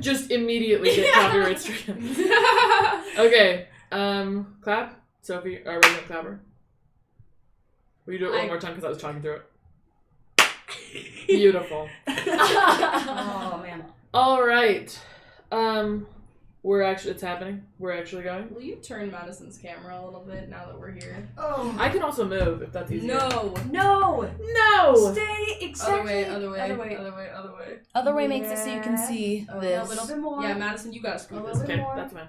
Just immediately get copyright stricken. Okay. Clap. Sophie, our resident clapper. Will you do it one more time because I was talking through it? Beautiful. Oh man. All right. It's happening. We're actually going. Will you turn Madison's camera a little bit now that we're here? Oh. I can also move if that's easier. No. Stay exactly. Other way. Other way makes it so you can see this. A little bit more. Yeah, Madison, you gotta scoot this. Okay, more. that's fine.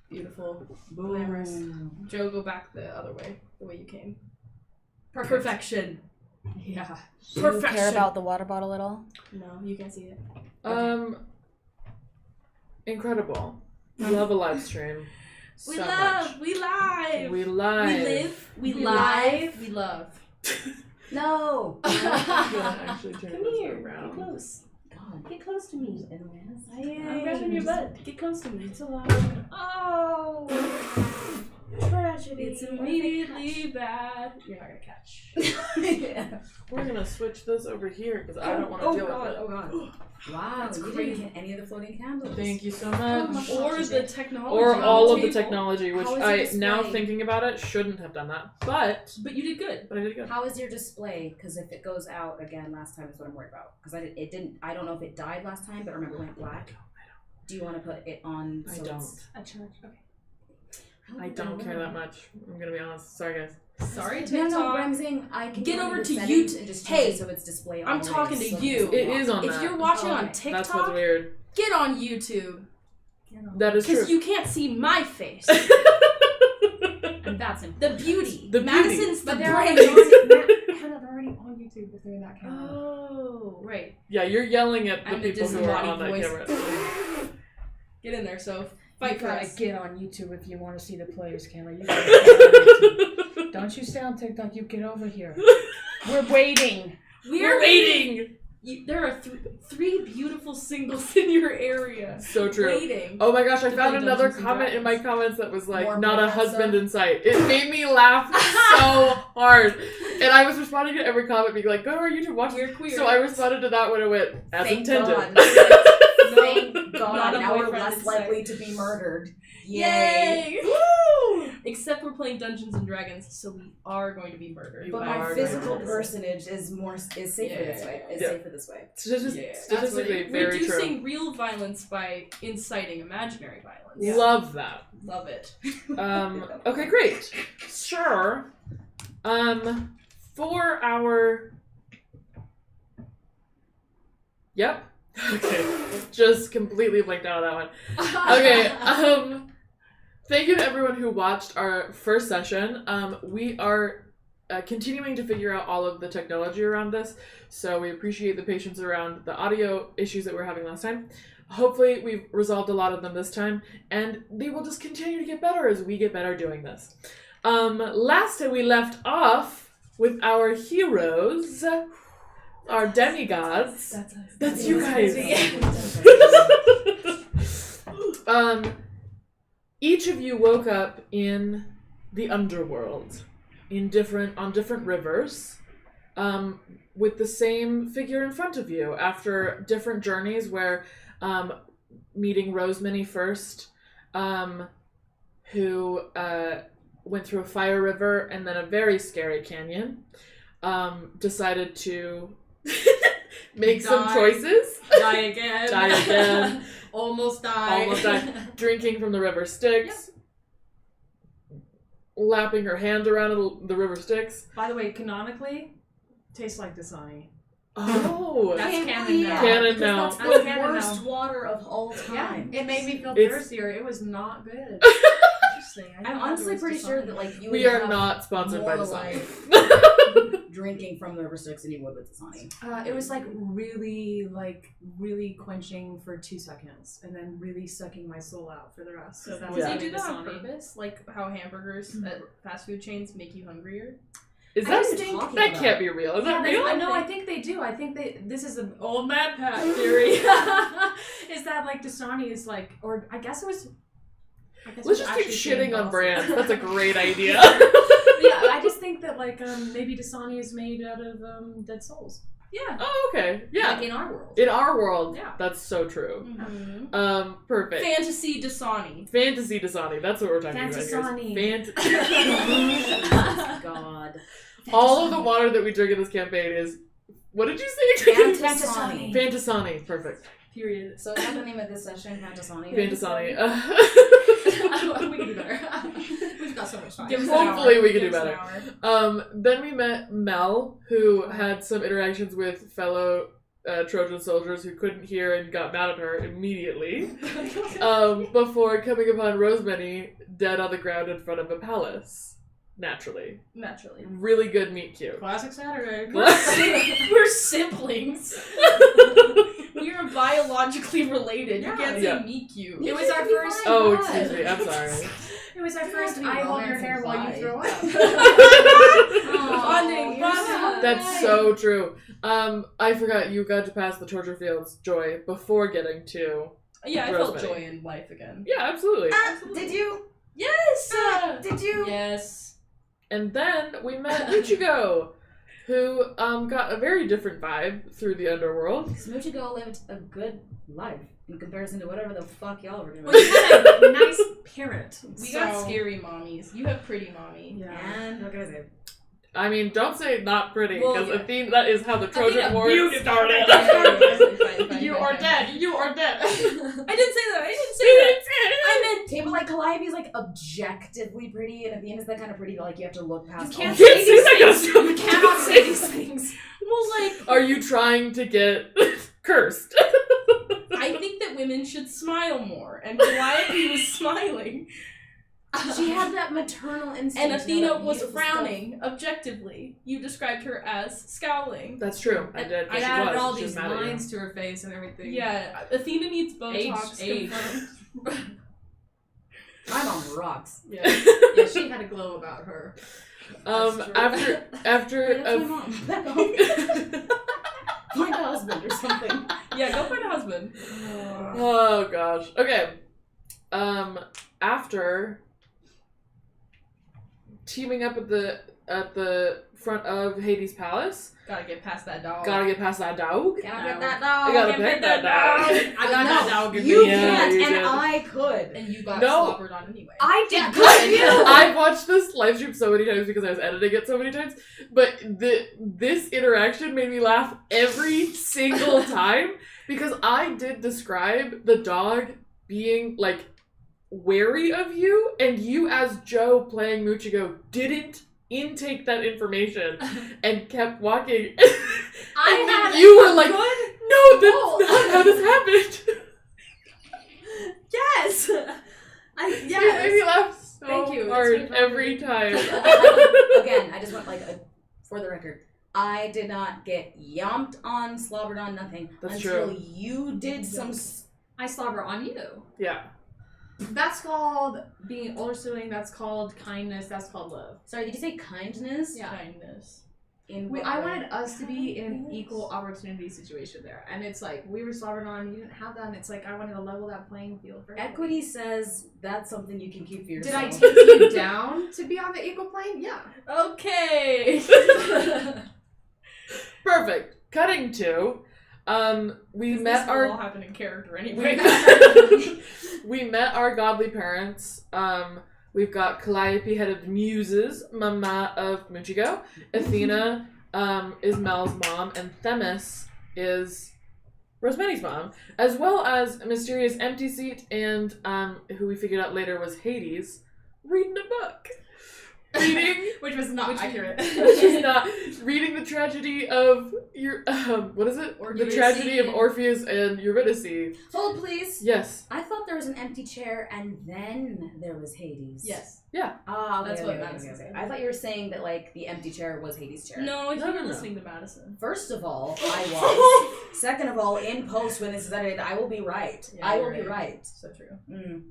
Beautiful. Glamorous. Joe, go back the other way. The way you came. Perfection. Yeah. Do you care about the water bottle at all? No, you can't see it. Incredible. We love a live stream. We So love. much. We live. We live. We live. We We live. live. We love. No. I'm gonna actually turn Come this here. around. Get close. God. Get close to me. I'm I'm grabbing your butt. Get close to me. It's allowed. Oh. Tragedy. It's immediately bad. You're not gonna catch. Yeah. We're gonna switch this over here because I don't want to deal with it. Oh god. Wow, That's you crazy. didn't get any of the floating candles. Thank you so much. Or the technology. Or on all of the table. technology, which How is I it now displayed? thinking about it shouldn't have done that, but But you did good. I did good. How is your display? Because if it goes out again last time is what I'm worried about. Because I don't know if it died last time, but remember it went black. Do you want to put it on? I So don't. it's- A charge. Okay. I don't care that much. I'm gonna be honest. Sorry, guys. Sorry, No, TikTok. no, but I'm saying I can Get go over into to the settings YouTube. and just Hey, change it so it's display. I'm always, talking to so you. doesn't It block. is on If that. you're watching on Okay. That's what's TikTok, weird. get on YouTube. That is true. Because you can't see my face. And that's The important. beauty. The beauty. Madison's the But they're already brain. on. Hannah, they're already on YouTube if they're in that camera. Oh, right. Yeah, you're yelling at the I'm the people who are on that disembodied camera. Get in there, Soph. You Fight for gotta us. get on YouTube if you want to see the players, Kayla. You gotta get on YouTube. Don't you stay on TikTok. You get over here. We're waiting. We're waiting. There are three beautiful singles in your area. So true. Waiting. Oh my gosh, I To found play another Dungeons and comment in my Dragons. comments that was like, More not a boyfriend husband stuff? in sight. It made me laugh so hard. And I was responding to every comment being like, go to our YouTube, watch We're it. queer. So I responded to that when it went, as Thank intended. God. No, Thank God. not a Now we're boyfriend less in likely sight. to be murdered. Yay! Woo! Except we're playing Dungeons and Dragons, so we are going to be murdered. You But are my going physical to- personage is safer this way. Is Yeah. safer this way. Statistically, very true. Reducing real violence by inciting imaginary violence. Yeah. Love that. Love it. Okay, great. Sure. For our... Yep. Okay. Just completely blanked out on that one. Okay, thank you to everyone who watched our first session. We are continuing to figure out all of the technology around this, so we appreciate the patience around the audio issues that we were having last time. Hopefully we've resolved a lot of them this time, and they will just continue to get better as we get better doing this. Last time we left off with our heroes, our demigods. That's you guys. Each of you woke up in the underworld, on different rivers, with the same figure in front of you after different journeys where, meeting Rosemary first, who went through a fire river and then a very scary canyon, decided to make some choices. Die again. Die again. Almost died. Almost died. Drinking from the river Styx. Lapping her hand around the river Styx. By the way, canonically, tastes like Dasani. Oh. That's Can't canon believe now. that, Canon because now. That's That's the canon worst now. water of all time. It made me feel It's- thirstier. It was not good. Interesting. I'm honestly pretty sure that like you We would are have not sponsored by more Dasani. like drinking from the river Styx than you would with Dasani. It was really quenching for 2 seconds, and then really sucking my soul out for the rest. So that's Does Yeah. he do that on Dasani. purpose? Like how hamburgers at fast food chains make you hungrier? Is I that just think- that can't be real? Is that real? I know. I think they do. I think this is an old Mad Pat theory. Is that like Dasani is like, or I guess it was. Let's just keep shitting on brands. That's a great idea. Yeah, I just think that like maybe Dasani is made out of Dead Souls. Yeah. Oh, okay. Yeah. Like in our world. In our world, Yeah. that's so true. Mm-hmm. Perfect. Fantasy Dasani. Fantasy Dasani. That's what we're talking Fantasani. about here. God. All of the water that we drink in this campaign is. What did you say? Fantasani. Fantasani. Perfect. Period. So is that the name of this session? Fantasani? Fantasani. We can do better. We've got so much time. Hopefully we can do Give us an better. hour. Then we met Mel, who had some interactions with fellow Trojan soldiers who couldn't hear and got mad at her immediately. Before coming upon Rosemary dead on the ground in front of a palace. Naturally. Really good meet cute. Classic Saturday. We're siblings. We are biologically related. You can't say Yeah. me cute. It was our first. Oh, excuse me. I'm sorry. It was our first be I hold your romance hair while you implied. throw up. Bonding. you're so Bonding. That's so true. I forgot you got to pass the torture fields, Joy, before getting to. Yeah, I felt Rosemary. joy in life again. Yeah, absolutely. Did you? Yes. Did you? Yes. And then we met Ichigo, who got a very different vibe through the underworld. Smoochigo lived a good life in comparison to whatever the fuck y'all were doing. Well, you had a nice parent. We got so- scary mommies. You have pretty mommy. Yeah. And what can I say? I mean, don't say not pretty, Well, because yeah. Athena, that is how the Trojan Athena War beautiful. started. You are dead. You are dead. I didn't say that. I didn't say that. I meant Okay, but like Calliope's like objectively pretty, and Athena's that kind of pretty that like you have to look past. can't all You the- can't say that kind of stuff. You cannot say these things. well, like Are you trying to get cursed? I think that women should smile more, and Calliope was smiling, She had that maternal instinct. and you know, Athena that was beautiful frowning. Objectively, you described her as scowling. That's true. I did. I She added was. all She was these mad at you. lines to her face and everything. Yeah, Athena needs Botox. Age. confirmed. I'm on the rocks. Yeah. Yeah, she had a glow about her. After That's my a mom. Find a husband or something. Yeah, go find a husband. oh gosh. Okay. After teaming up at the front of Hades' palace, Gotta get past that dog. gotta get past that dog. Can I No. get that I dog? gotta Can't pick pick that that dog. I got that dog in You me. Yeah, can't, you and did. I could. And you got No. slobbered on anyway. I did I good. I've watched this live stream so many times because I was editing it so many times, but this interaction made me laugh every single time because I did describe the dog being like wary of you, and you as Joe playing Muchigo didn't intake that information and kept walking. And then you were like, no, that's not how this happened. Yes! It made me laugh so Thank you. That's hard really every time. Again, I just want for the record. I did not get yomped on, slobbered on, nothing That's until true. you did some. I slobber on you. Yeah. That's called being an older sibling. That's called kindness. That's called love. Sorry, did you say kindness? Yeah. Kindness. In what I way? wanted us to be in an equal opportunity situation there. And it's like, we were slobbered on, you didn't have that, and it's like, I wanted to level that playing field for everybody. Equity says that's something you can keep for Did yourself. I take you down to be on the equal plane? Yeah. Okay. Perfect. Cutting to, we met This will all our happen in character anyway. we met our godly parents. We've got Calliope, head of the Muses, Mama of Muchigo. Athena is Mel's mom, and Themis is Rosemary's mom, as well as a mysterious empty seat and who we figured out later was Hades, reading a book. Reading Which was not accurate. which is not reading the tragedy of your what is it? The Eurydice. tragedy of Orpheus and Eurydice. Hold, please. Yes. I thought there was an empty chair and then there was Hades. Yes. Ah, okay, That's okay, what okay, Madison okay, said. I thought you were saying that like the empty chair was Hades' chair. No, I think No, you're no. listening to Madison. First of all, I was. Second of all, in post when this is edited, I will be right. Yeah, I will you're be right. right. So true. Mm.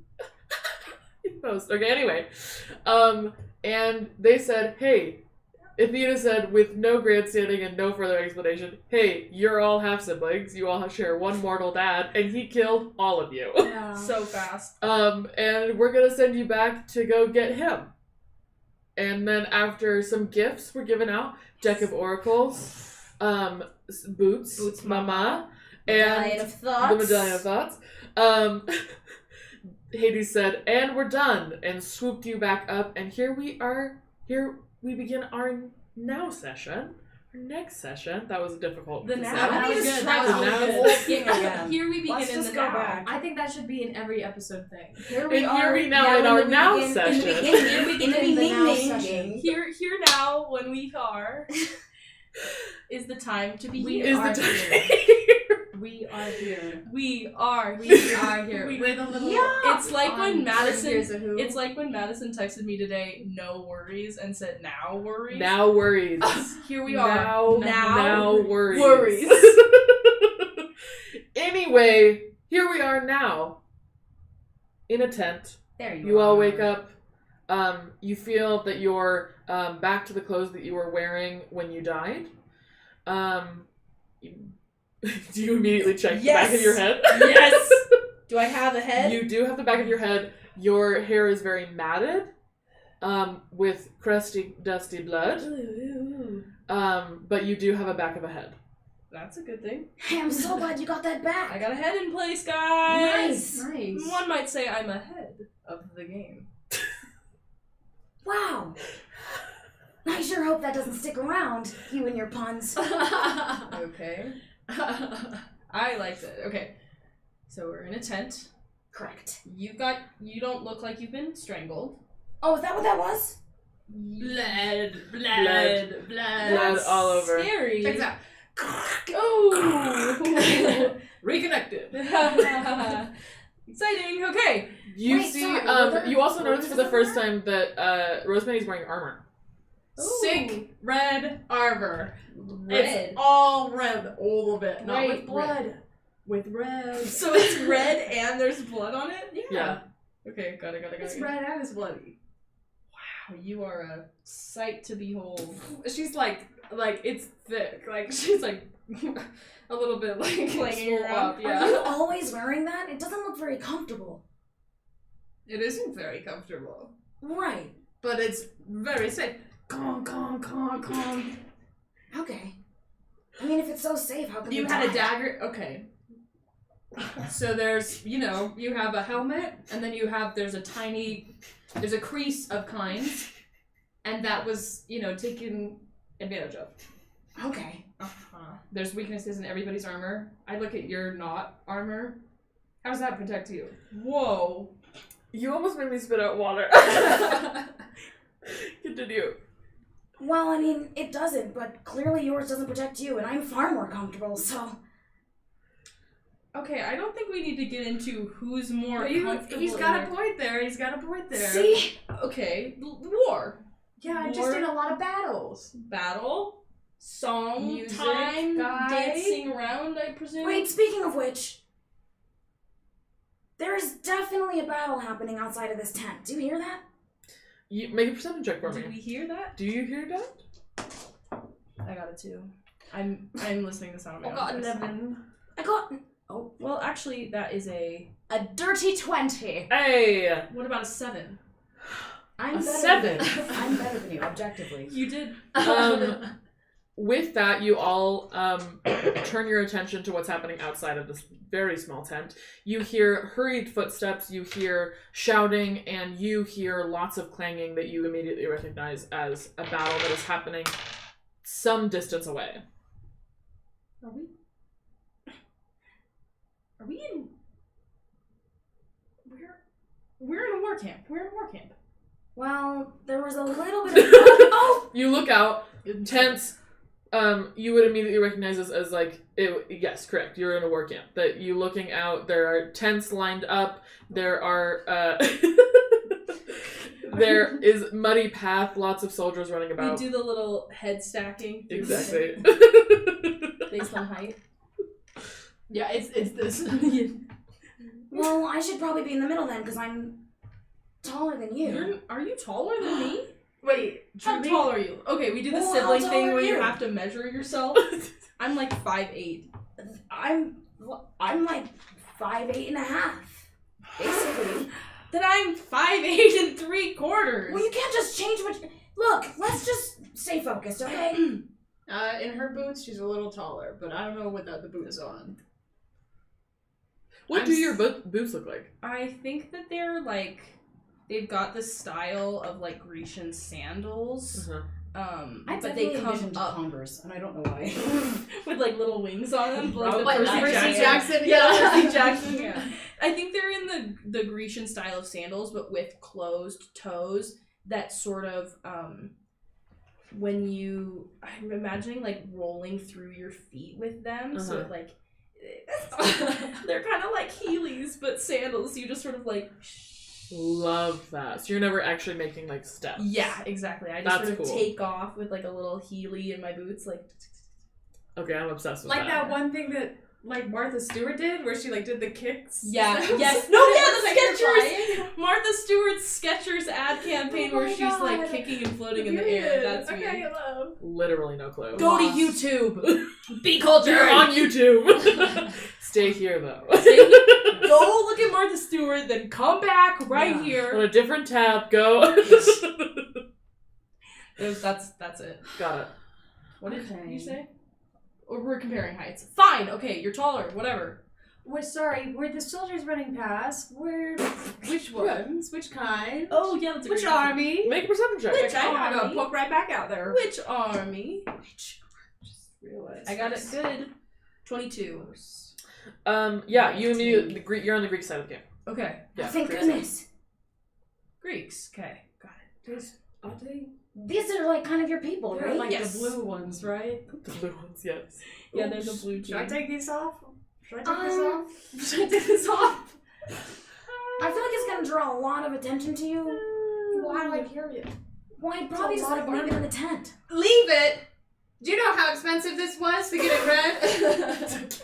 Post. Okay, anyway. And they said, hey, Athena said, with no grandstanding and no further explanation, hey, you're all half-siblings, you all share one mortal dad, and he killed all of you. Yeah. So fast. And we're gonna send you back to go get him. And then after some gifts were given out, deck of oracles, Boots, Boots Mama, Medallion and of Thoughts. the Medallion of Thoughts. Hades said, "And we're done," and swooped you back up. And here we are. Here we begin our now session. Our next session. That was difficult. The to now. say. That Let me was just good. try That the was now. good. whole thing again. Here we begin Let's in just the go now. back. I think that should be in every episode thing. Here And here we now now in our the now begin- session. In the beginning, Here we in the begin the now beginning. session. Here now, when we are, is the time to be We here. Is are the here. time. We are here. We are We here. are here. We- With a little. Yeah. It's like when Madison. Here's a who. It's like when Madison texted me today, no worries, and said now worries. Now worries. Here we are. Now worries. worries. Anyway, here we are now. In a tent. There you, You all are. wake up. You feel that you're back to the clothes that you were wearing when you died. Do you immediately check the back of your head? Yes. Do I have a head? You do have the back of your head. Your hair is very matted, with crusty, dusty blood. But you do have a back of a head. That's a good thing. Hey, I'm so glad you got that back. I got a head in place, guys. Nice. One might say I'm ahead of the game. Wow. I sure hope that doesn't stick around, you and your puns. Okay. I liked it. Okay. So we're in a tent. Correct. You don't look like you've been strangled. Oh, is that what that was? Blood. Blood all over. Scary. Check this out. Oh. Reconnected. Exciting. Okay. You Wait, see, sorry, were there you also notice for the words first in time that Rosemary's wearing armor. Sick red arbor. Red. It's all red, all of it. Not Right, with blood. With red. So it's red and there's blood on it? Yeah. Okay, got it. It's red and it's bloody. Wow, you are a sight to behold. She's like it's thick. Like she's like a little bit like Flinging swole around. up. Are you Yeah. always wearing that? It doesn't look very comfortable. It isn't very comfortable, Right. but it's very safe. Kong, kong, kong, kong. Okay. I mean, if it's so safe, how come You you had a died? dagger. Okay. So there's, you have a helmet, and then there's a crease of kinds, and that was, taken advantage of. Okay. There's weaknesses in everybody's armor. I look at your not armor. How does that protect you? Whoa. You almost made me spit out water. Continue. Well, I mean, it doesn't, but clearly yours doesn't protect you, and I'm far more comfortable, so... Okay, I don't think we need to get into who's more comfortable. He's in got their- a point there. He's got a point there. See? Okay, war, Yeah, I just War. did a lot of battles. battle, song, Music, time, guy. dancing around. I presume. Wait, speaking of which... There is definitely a battle happening outside of this tent. Do you hear that? You make a perception check for Did me. we hear that? Do you hear that? I got it too. I'm listening to sound. Oh god, 11. I got... Oh, Well, actually, that is a. a dirty 20. Hey! What about a 7? I'm A better 7. I'm better than you, objectively. You did. With that, you all turn your attention to what's happening outside of this very small tent. You hear hurried footsteps, you hear shouting, and you hear lots of clanging that you immediately recognize as a battle that is happening some distance away. Are we? Are we in? We're in a war camp. We're in a war camp. Well, there was a little bit of... Oh! You look out, tents, you would immediately recognize this as yes, correct, you're in a war camp. That you looking out, there are tents lined up, there are, there is muddy path, lots of soldiers running We about. do the little head stacking. Exactly. Based on height. Yeah, it's this. Well, I should probably be in the middle then, because I'm taller than you. Are you taller than me? Wait, How truly? tall are you? Okay, we do the Well, how sibling tall thing are where you you? have to measure yourself. I'm like 5'8". I'm like 5'8.5", basically. Then I'm 5'8 3/4. Well, you can't just change what... Look, let's just stay focused, okay? In her boots, she's a little taller, but I don't know without the boots on. What do your boots look like? I think that they're like they've got the style of like Grecian sandals. Uh-huh. I But they definitely come envisioned up Converse, and I don't know why. with like little wings on them. Like the Like Percy Percy Jackson. Jackson, Yeah, yeah. Percy Jackson. Yeah. I think they're in the Grecian style of sandals, but with closed toes. That sort of when I'm imagining like rolling through your feet with them, so Uh-huh. like they're kind of like Heelys, but sandals. You just sort of like. Love that. So you're never actually making like steps. Yeah, exactly. I just That's sort of cool. take off with like a little Heely in my boots, like. Okay, I'm obsessed with Like that. that one thing that like Martha Stewart did, where she like did the kicks. Yeah. steps. Yes. No. It Yeah. was like The you're Skechers. flying. Martha Stewart's Skechers ad campaign Oh where my she's like God. kicking and floating in the air. That's okay, me. I love. Literally no clue. Go to Lost. YouTube. Be You're cultured. on YouTube. Stay here though. Go look at Martha Stewart, then come back right Yeah. On here. a different tab, go. That's it. Got it. What did Okay. you say? Or we're comparing heights. Fine. Okay, you're taller. Whatever. We're sorry, were the soldiers running past? Which ones? Which kind? Oh yeah, that's a Which great question. army? Make a perception check. Which Okay, I'm gonna army? poke right back out there. Which army? Realize I got it this. good. 22. Yeah, you immediately you're on the Greek side of the game. Okay. Yeah. Thank Greek goodness. Greeks. Okay. Got it. Are they? These are like kind of your people, They're right? like Yes. the blue ones, right? side. The blue ones, yes. Yeah, they're the blue Should I team. take these off? Should I take this Um, off? Should I take this off? I feel like it's gonna draw a lot of attention to you. Why do I carry it? Why probably It's a just lot like of leave it in armor. the tent. Leave it. Do you know how expensive this was to get it read?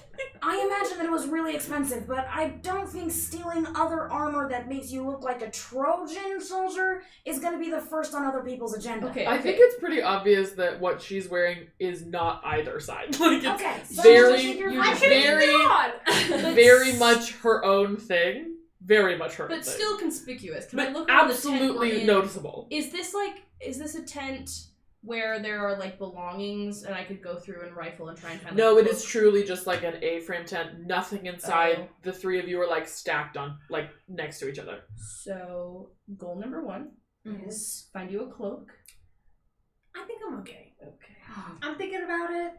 I imagine that it was really expensive, but I don't think stealing other armor that makes you look like a Trojan soldier is gonna be the first on other people's agenda. Okay. I think it's pretty obvious that what she's wearing is not either side. Like it's Okay, so very, just figure you out- very much her own thing. Very much her own But thing. still conspicuous. Can I But look around the tent we're absolutely in? noticeable. Is this a tent where there are like belongings and I could go through and rifle and try and find? No, like, it a is book? truly just like an A-frame tent. Nothing inside. Oh. The three of you are like stacked on, like next to each other. So goal number 1 is find you a cloak. I think I'm okay. Okay. I'm thinking about it.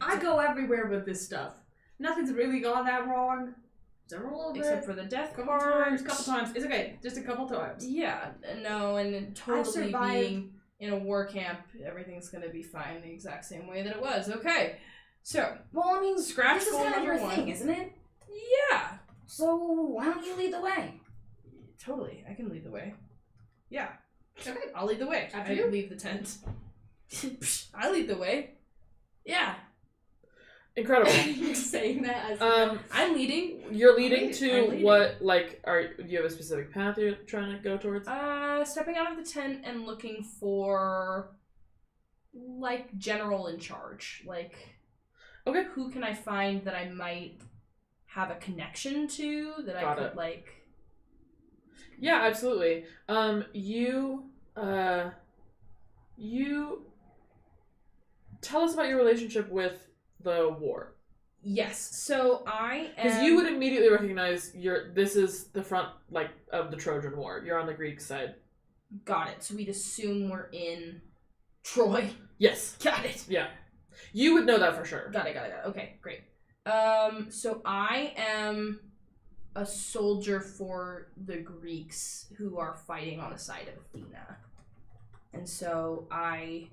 I go everywhere with this stuff. Nothing's really gone that wrong. Except for a little bit. Except for the death couple times. card. Couple times. It's okay. Just a couple times. Yeah, no, and then totally survived. being in a war camp, everything's gonna be fine the exact same way that it was. Okay, so Well, I mean, Scratch this is goal kind of number your 1. thing, isn't it? yeah, So why don't you lead the way? totally, I can lead the way. Yeah, Okay. I'll lead the way. After I you? leave the tent. I lead the way. Yeah, Incredible. You're saying that as I'm leading. You're leading I'm to leading. what? Like, do you have a specific path you're trying to go towards? Stepping out of the tent and looking for, like, general in charge. Like, Okay. who can I find that I might have a connection to that Got I could it. like? Yeah, absolutely. You tell us about your relationship with the war, Yes. So I am. because you would immediately recognize this is the front like of the Trojan War. You're on the Greek side. Got it. So we'd assume we're in Troy. Yes. Got it. Yeah. You would know that for sure. Got it. Okay, great. So I am a soldier for the Greeks who are fighting on the side of Athena. And so I,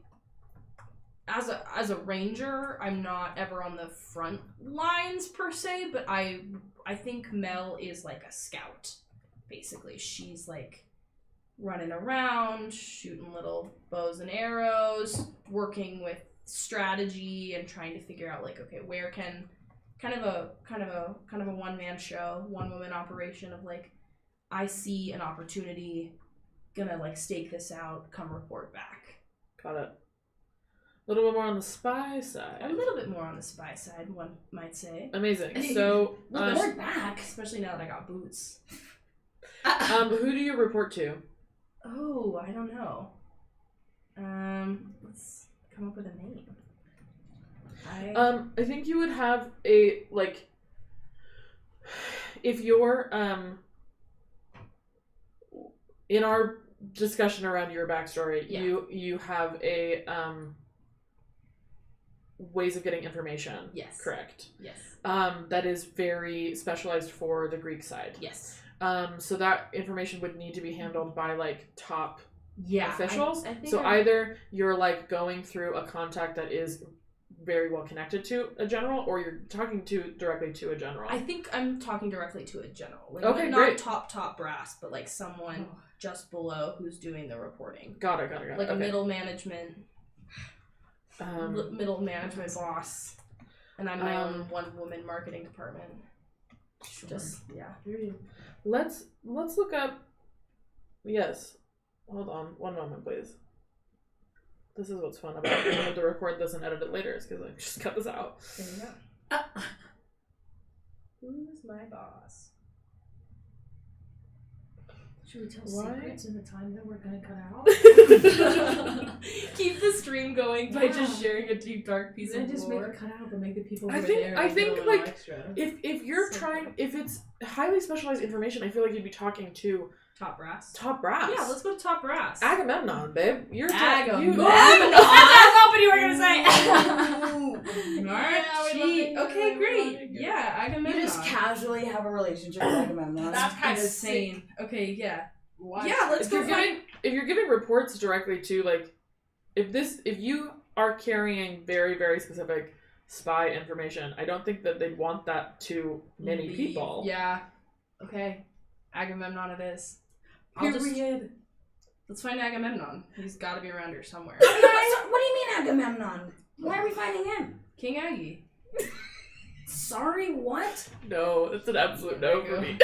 as a ranger, I'm not ever on the front lines per se, but I think Mel is like a scout, basically. She's like running around, shooting little bows and arrows, working with strategy and trying to figure out like, okay, where can kind of a one-man show, one-woman operation of like, I see an opportunity, gonna like stake this out, come report back. Got it. A little bit more on the spy side. A little bit more on the spy side, one might say. Amazing. So, Report back. Especially now that I got boots. who do you report to? Oh, I don't know. Let's come up with a name. I think you would have a, like, if you're, in our discussion around your backstory, Yeah. you have a, ways of getting information. Yes. Correct. Yes. That is very specialized for the Greek side. Yes. So that information would need to be handled by, like, top Yeah. officials. I think So either you're, like, going through a contact that is very well connected to a general, or you're talking directly to a general. I think I'm talking directly to a general. Like, Okay, not great. top brass, but like someone just below who's doing the reporting. Got it. Like a Okay. middle management boss. And I'm my own one-woman marketing department. Sure. Just, yeah. Let's look up. Yes. Hold on. One moment, please. This is what's fun about being able to record this and edit it later, is because I just cut this out. There you go. Who's my boss? Should we tell Why? secrets in the time that we're gonna cut out? Keep the stream going by just sharing a deep dark piece Then of just lore. make it cut out, but make the people who I are think- there. I like, think, get a little like, extra. If you're So trying, if it's highly specialized information, I feel like you'd be talking to Top brass. top brass. Yeah, let's go to top brass. Agamemnon, babe. You're Agamemnon. That's not what you were gonna say. Archie. Okay, great. Yeah, Agamemnon. You just casually have a relationship with Agamemnon. That's kinda insane. Okay, yeah. What? Yeah, let's if go you're find. giving reports directly to, like, if you are carrying very, very specific spy information, I don't think that they'd want that to many people. Yeah. Okay. Agamemnon it is. Period. Let's find Agamemnon. He's got to be around here somewhere. What do you mean Agamemnon? Why are we finding him? King Aggie. Sorry, what? No, it's an absolute no for me.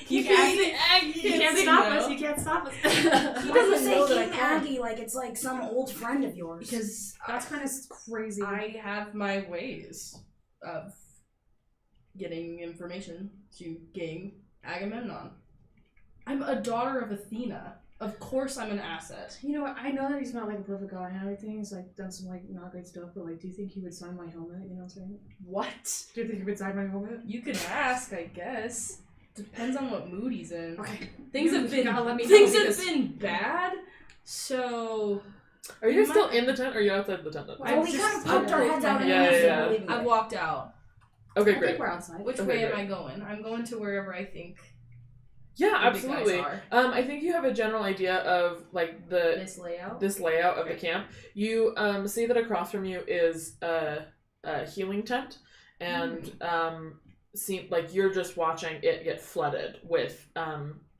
He can't stop us. You can't stop us. He doesn't doesn't know say that I King can. Aggie like it's like some old friend of yours. Because That's kind of crazy. I have my ways of getting information to King Agamemnon. I'm a daughter of Athena. Of course I'm an asset. You know what? I know that he's not like a perfect guy and everything. He's like done some like not great stuff, but like, do you think he would sign my helmet? You know what I'm saying? What? Do you think he would sign my helmet? You could ask, I guess. Depends on what mood he's in. Okay. Things You have been gotta let me know things have because- been bad. So Are you You still might- in the tent, or are you outside the tent? Well, we kind of poked our heads out and Yeah, asked yeah. him leaving I've it. walked out. Okay, I great. think we're outside. Which Okay, way am great. I going? I'm going to wherever I think Yeah, the big guys absolutely. are. I think you have a general idea of, like, This layout. this layout of the Great. camp. You see that across from you is a healing tent, and see, like, you're just watching it get flooded with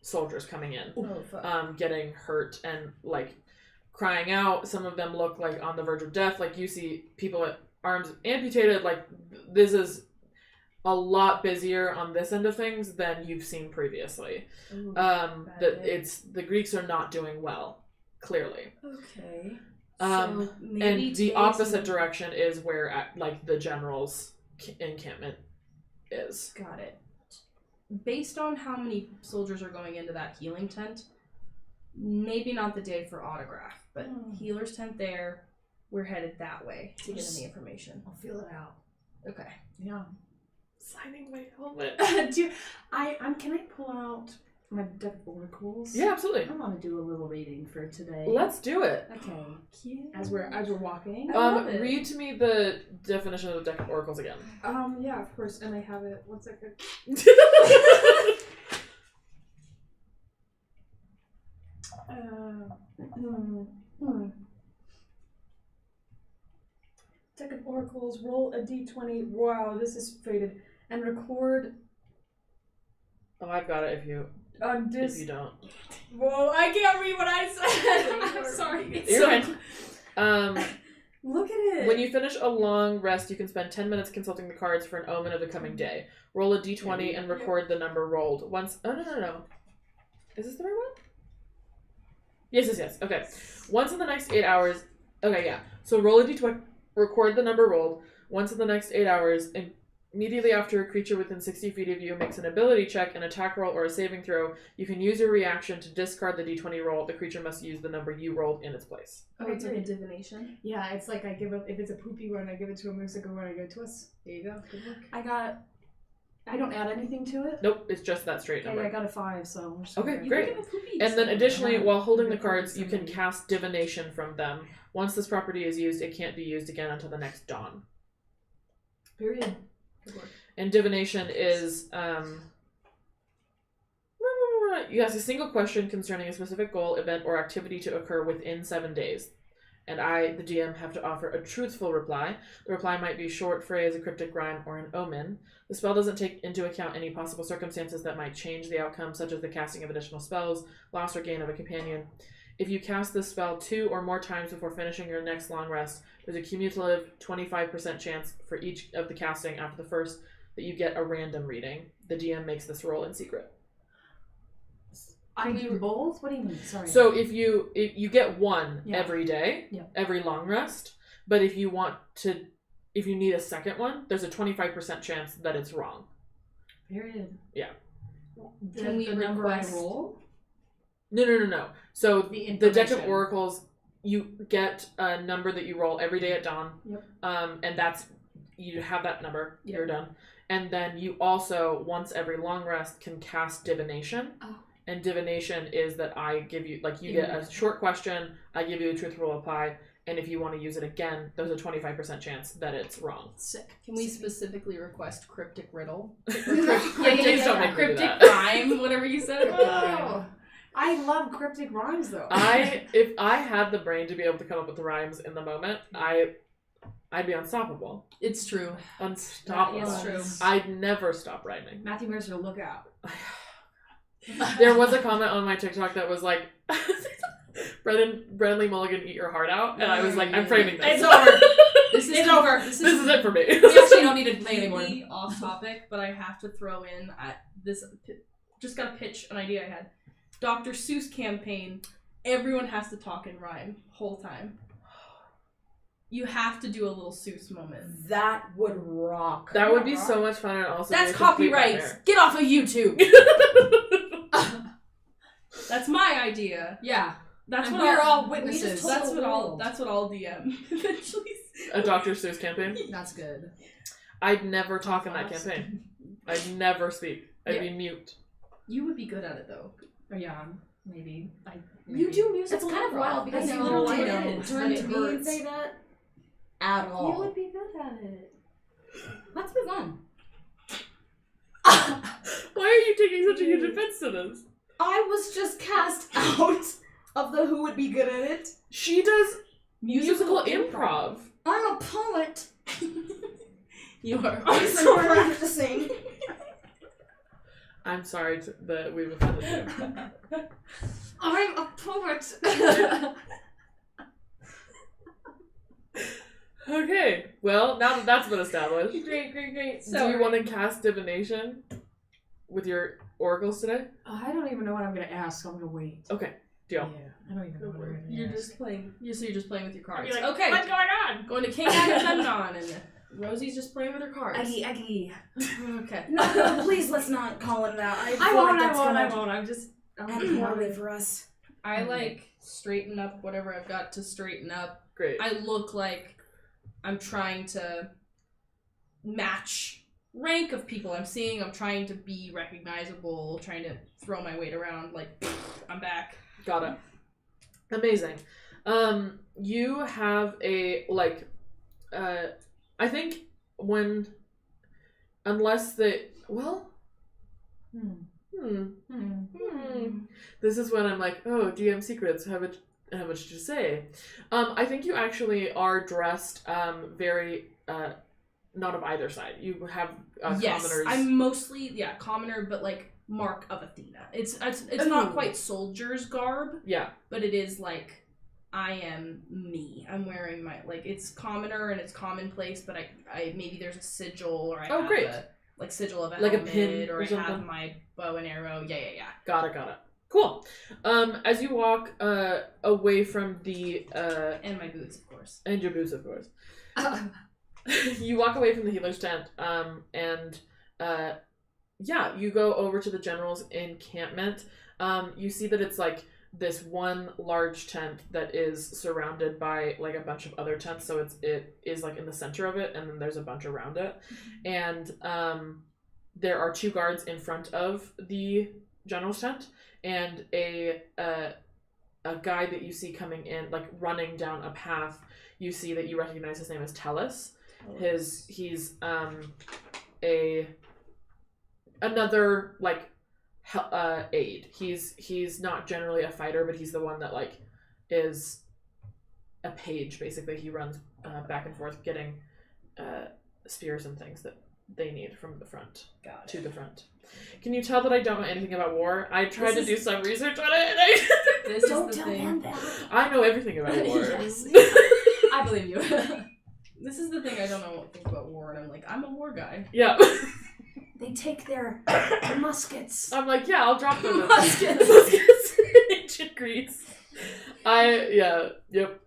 soldiers coming in, Oh fuck. getting hurt and, like, crying out. Some of them look like on the verge of death. Like, you see people with arms amputated. Like, this is a lot busier on this end of things than you've seen previously. The Greeks are not doing well, clearly. Okay. Um, so maybe And the today's opposite an- direction is where, like, the general's encampment is. Got it. Based on how many soldiers are going into that healing tent, maybe not the day for autograph, but healer's tent there. We're headed that way to get any information. I'll feel it out. Okay. Yeah. Signing my helmet. Can I pull out my deck of oracles? Yeah, absolutely. I want to do a little reading for today. Let's do it. Okay. Cute. As we're walking. I love it. Read to me the definition of the deck of oracles again. Yeah, of course, and I have it. 1 second. Deck of Oracles, roll a d20. Wow, this is faded. And record Oh, I've got it if you don't. Whoa, I can't read what I said. I'm sorry. You're fine. Look at it. When you finish a long rest, you can spend 10 minutes consulting the cards for an omen of the coming day. Roll a d20 and record the number rolled. Once. Oh, no. Is this the right one? Yes. Okay. Once in the next 8 hours. Okay, yeah. So roll a d20, record the number rolled. Once in the next 8 hours, and immediately after a creature within 60 feet of you makes an ability check, an attack roll, or a saving throw, you can use your reaction to discard the d20 roll. The creature must use the number you rolled in its place. Oh, it's like a divination. Yeah, it's like I give up if it's a poopy one, I give it to a musical one, I give it to us. There you go. Good work. I don't add anything to it. Nope, it's just that straight Yeah, number. I got a 5, so. I'm just Okay, gonna- great. You can give a poopy. And then additionally, while holding the Yeah, cards, you can somebody. cast divination from them. Once this property is used, it can't be used again until the next dawn. Period. Good work. And divination is you ask a single question concerning a specific goal, event, or activity to occur within 7 days. And I, the GM, have to offer a truthful reply. The reply might be a short phrase, a cryptic rhyme, or an omen. The spell doesn't take into account any possible circumstances that might change the outcome, such as the casting of additional spells, loss or gain of a companion. If you cast this spell 2 or more times before finishing your next long rest, there's a cumulative 25% chance for each of the casting after the first that you get a random reading. The GM makes this roll in secret. I do both? What do you mean? Sorry. So if you get one Yeah. every day, Yeah. every long rest, but if you need a second one, there's a 25% chance that it's wrong. Period. Can we the number I request- roll? No. So The the deck of information. oracles, you get a number that you roll every day at dawn. Yep. And that's, you have that number, Yep. you're done. And then you also, once every long rest, can cast divination. Oh. And divination is that I give you, like, you get a short question, I give you a truthful reply, and if you want to use it again, there's a 25% chance that it's wrong. Sick. Can we specifically request cryptic riddle? Please don't make me do Cryptic that. rhyme, whatever you said. Oh, I love cryptic rhymes though. If I had the brain to be able to come up with the rhymes in the moment, I'd be unstoppable. It's true. Unstoppable. It's true. I'd never stop rhyming. Matthew Mercer, look out. There was a comment on my TikTok that was like, Brendan Lee Mulligan, eat your heart out. And I was like, I'm framing this. It's over. This is It's over. This is it for me. We actually don't need to play anymore. completely off topic, but I have to throw in this. Just gotta pitch an idea I had. Dr. Seuss campaign. Everyone has to talk in rhyme whole time. You have to do a little Seuss moment. That would rock. That would be so much fun and also That's be a complete copyright. nightmare. Get off of YouTube. That's my idea. Yeah. That's And what we're I'll- all witnesses. That's the what I'll. world. That's what I'll DM eventually. A Dr. Seuss campaign? That's good. I'd never talk in that Awesome. campaign. I'd never speak. I'd be mute. You would be good at it though. Oh, yeah, maybe. You do musical. It's kind of improv. wild because I you know, I literally know, didn't but turn it to me and hurts. say that at You all. would be good at it. Let's move on. Why are you taking such a huge offense to this? I was just cast out of the who would be good at it. She does musical improv. I'm a poet. You are. I'm so proud to sing. I'm sorry that we've offended you. I'm a poet. Okay, well, now that that's been established, Great. do you want to cast divination with your oracles today? I don't even know what I'm gonna ask, so I'm gonna wait. Okay, deal. Yeah, I don't even know what I'm gonna You're ask. just playing. So you're just playing with your cards. I'd be like, okay. what's going on? Going to King Agamemnon, and Rosie's just playing with her cards. Aggie. Okay. No, please let's not call him that. I I feel won't, like that's I gonna won't. I'm just. end poorly for us. I like straighten up whatever I've got to straighten up. Great. I look like I'm trying to match rank of people I'm seeing. I'm trying to be recognizable, trying to throw my weight around like I'm back. Got it. Amazing. You have a, like, I think unless this is when I'm like, oh, DM secrets, how much to say? I think you actually are dressed very not of either side. You have Yes, commoners. I'm mostly commoner, but like mark of Athena. It's not quite soldier's garb, Yeah, but it is like I am me. I'm wearing my it's commoner and it's commonplace, but I maybe there's a sigil or I have great. a sigil of a Like a helmet, pin or or I have something? my bow and arrow. Yeah. got it. Cool. As you walk away from the And my boots, of course. and your boots, of course. you walk away from the healer's tent, and you go over to the general's encampment. You see that it's like this one large tent that is surrounded by like a bunch of other tents, so it is like in the center of it, and then there's a bunch around it. And there are 2 guards in front of the general's tent, and a guy that you see coming in, like running down a path. You see that you recognize his name as Tellus. He's another like aide. He's not generally a fighter, but he's the one that like is a page basically. He runs back and forth getting spears and things that they need from the front to the front. Can you tell that I don't know anything about war? I tried to do some research on it, and This Don't is the tell thing. them that. I know everything about war. Yes. I believe you. This is the thing I don't know think about war, and I'm like, I'm a war guy. Yeah. They take their muskets. I'm like, yeah, I'll drop them. Muskets. Muskets in ancient Greece.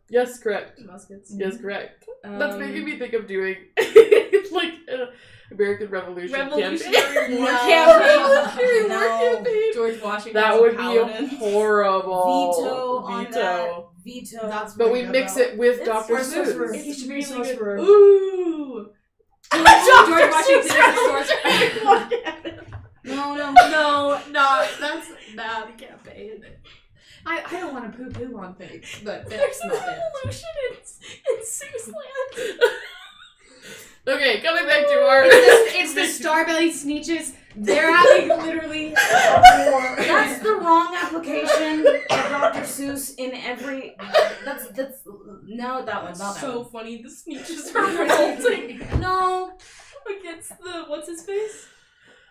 Yes, correct. Muskets. Yes, correct. That's making me think of doing like an American Revolution Revolutionary campaign. War No. campaign. Revolutionary War No. campaign. George Washington. That would be Paladin. horrible. Veto on that. Veto. That's But what we I mix know. it with It's Dr. for sorcerer. Seuss. He should be a really good. sorcerer. Ooh. George Washington is a sorcerer. No, that's bad campaign. I don't want to poo-poo on things, but that's not it. Revolution in Seussland. Okay, coming back to our... It's the Starbelly Sneeches. They're having literally a war. That's the wrong application of Dr. Seuss in every. That's no, that one, not that So one. funny. The Sneeches are revolting No. against the what's his face?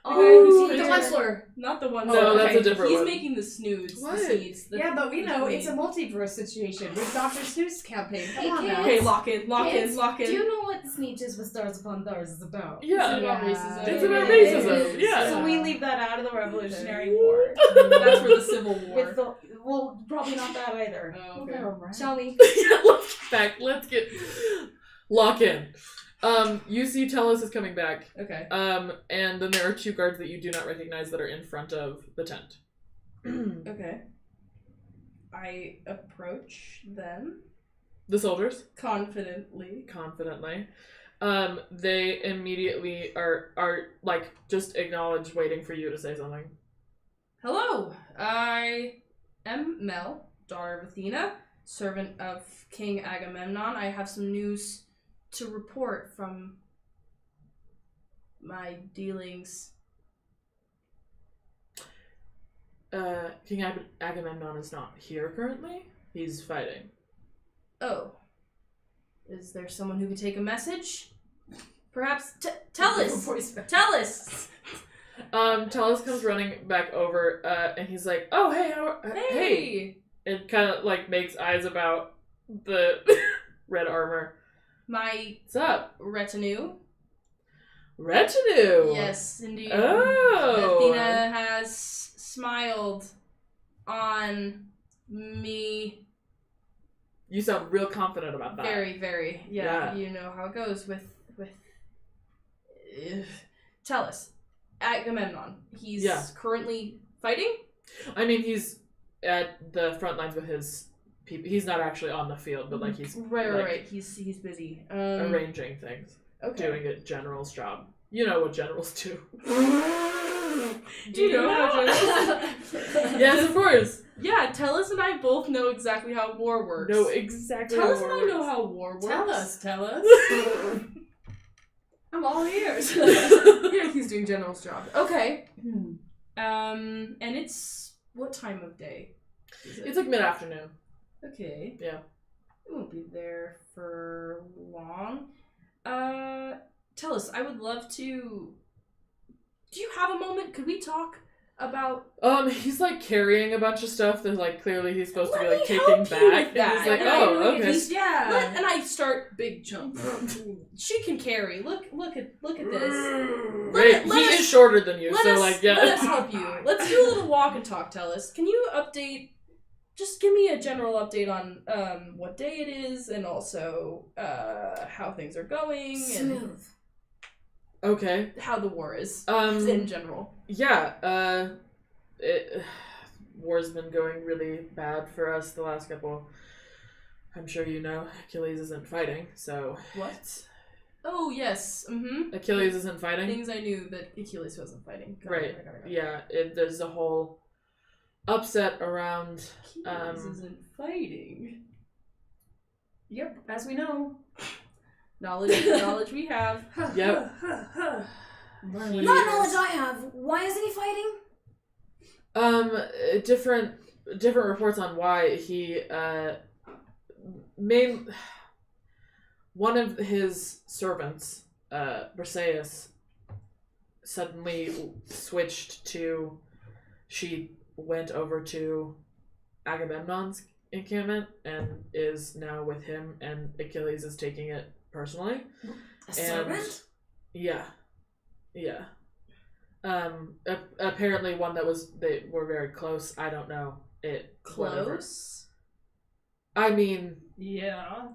Oh, the yeah. Wensler, not the one. No, that's a different He's one. making the snoods. What? The seeds. The, Yeah, but we the know queen. it's a multiverse situation with Dr. Seuss campaign. Come Hey, on now. Okay, lock in. Kids, Lock in. Do you know what Sneeches with Stars Upon Stars is about? Yeah. It's about racism. It's about It racism, is. yeah. So we leave that out of the Revolutionary War. That's for the Civil War. With the well, probably not that either. Oh, okay. Tell me. Let's get... Lock in. You see Tellus is coming back. Okay. And then there are 2 guards that you do not recognize that are in front of the tent. Okay. I approach them The soldiers, confidently. confidently. They immediately are like just acknowledge waiting for you to say something. Hello, I am Mel, daughter of Athena, servant of King Agamemnon. I have some news to report from my dealings. King Agamemnon is not here currently. He's fighting. Oh. Is there someone who could take a message? Perhaps tell us! Tell us! Tellus comes running back over, and he's like, "Oh, hey, hey!" And kind of like makes eyes about the red armor. My What's up, retinue. retinue? Yes, indeed. Oh. Athena has smiled on me. You sound real confident about that. Very, very. Yeah, Yeah. you know how it goes with tell us. Agamemnon. He's Yeah. currently fighting? I mean, he's at the front lines with his people. He's not actually on the field, but like he's Right, like, right. He's busy. arranging things, Okay. doing a general's job. You know what generals do. Do you know how Yes, of course. Yeah, Tellus and I both know exactly how war works. Know exactly. Tellus how and I it know works. how war works. Tell us. I'm all ears. Yeah, he's doing general's job. Okay. And it's what time of day? Is it? It's like mid-afternoon. Okay. Yeah. We won't be there for long. Tell us, I would love to. Do you have a moment? Could we talk about? He's like carrying a bunch of stuff that like clearly he's supposed to be Let like me taking help back. you with And that. he's like, And I oh, really okay. just- Yeah. And I start big jump. She can carry. Look at this. Great. let He us- is shorter than you, Let so us, like yeah. let us help you. Let's do a little walk and talk. Tell us. Can you update just give me a general update on what day it is, and also how things are going, Smooth. Okay. and how the war is Yeah, in general. war's been going really bad for us the last couple. I'm sure you know Achilles isn't fighting, so What? Oh yes. Mm-hmm. Achilles isn't fighting. Things I knew that Achilles wasn't fighting. Got it, Right. got it. Yeah, there's a whole upset around. Achilles isn't fighting. Yep, as we know. Knowledge we have. Yep. Not knowledge I have. Why isn't he fighting? Different reports on why he one of his servants, Briseis, suddenly switched to. She went over to Agamemnon's encampment and is now with him, and Achilles is taking it personally. A servant? Yeah. Apparently one that they were very close. I don't know it. Whatever. Close. I mean, Yeah.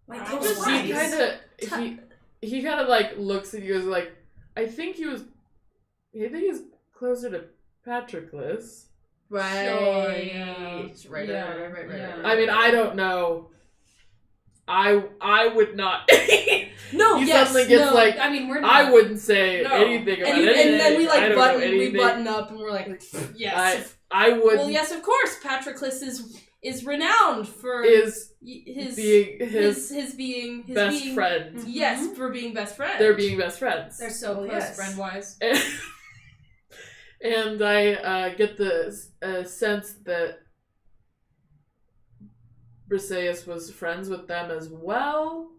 Like I close just- he friends. he kind of like looks at you as like, I think he's closer to Patroclus. Right. Sure, yeah. Right. Yeah, Right. I mean, I don't know. I would not. No. He yes. suddenly gets no. like, I mean, we're not. I wouldn't say No. anything about And, anything. and then we I like don't know anything. button up, and we're like, Yes. I would. well, yes, of course. Patroclus is renowned for Is his being his being best being, friend. Yes, for being best friends. They're being best friends. They're so Oh, close, yes. friend-wise. And I get the sense that Briseis was friends with them as well.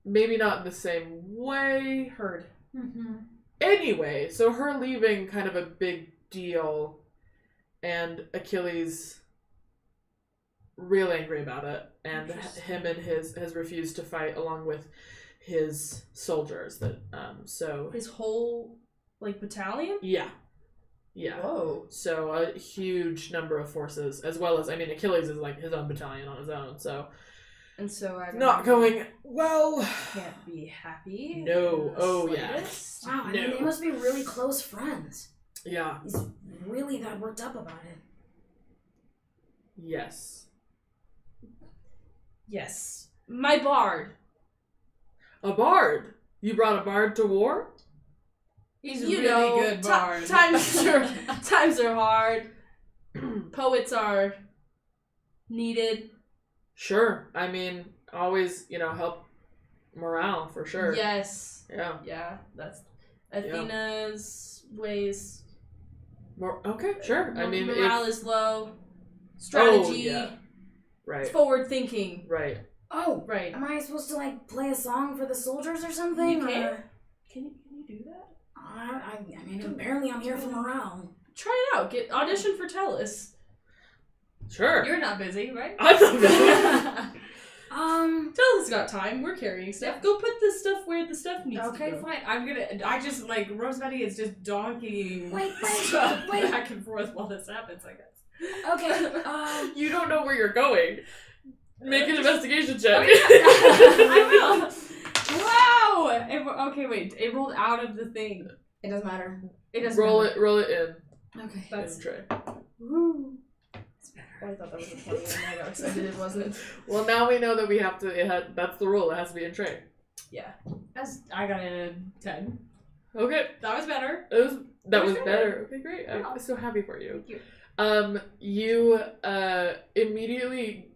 Maybe not in the same way. heard. Mm-hmm. Anyway, so her leaving kind of a big deal, and Achilles real angry about it, and him and his refused to fight along with his soldiers. That so His whole like battalion. yeah. Whoa. So a huge number of forces, as well as Achilles is like his own battalion on his own. So And so I not going well. can't be happy. No. in the Oh, yeah. slightest. Wow, I mean, No. they must be really close friends. Yeah. He's really that worked up about it. Yes. Yes. My bard. A bard. You brought a bard to war. He's a You really know, good bard. times are hard. Poets are needed. Sure. I mean, always help morale for sure. Yes. Yeah. Yeah. That's Athena's ways. Okay. Sure. I mean, morale is low. Strategy. yeah. Right. Forward thinking. Right. Oh, Right. am I supposed to like play a song for the soldiers or something? You can. Or- Can you do that? I mean, apparently I'm here for morale. Try it out. Get audition for Tellus. Sure. You're not busy, right? I'm not busy. Tellus got time. We're carrying stuff. Go put the stuff where the stuff needs to Okay, go. fine. I just like Rosemary is just donkeying Wait, stuff wait. back and forth while this happens, I guess. Okay, You don't know where you're going. Make an investigation check. I will. Wow! Okay, wait. It rolled out of the thing. it doesn't matter. It doesn't roll matter. it in. Okay. That's in tray. Woo. Oh, I thought that was a 20 and I got excited it wasn't. Well, now we know that we have to. That's the rule. It has to be in tray. Yeah. I got a 10. Okay. That was better. That was That's better. Okay, great. Yeah. I'm so happy for you. Thank you. You immediately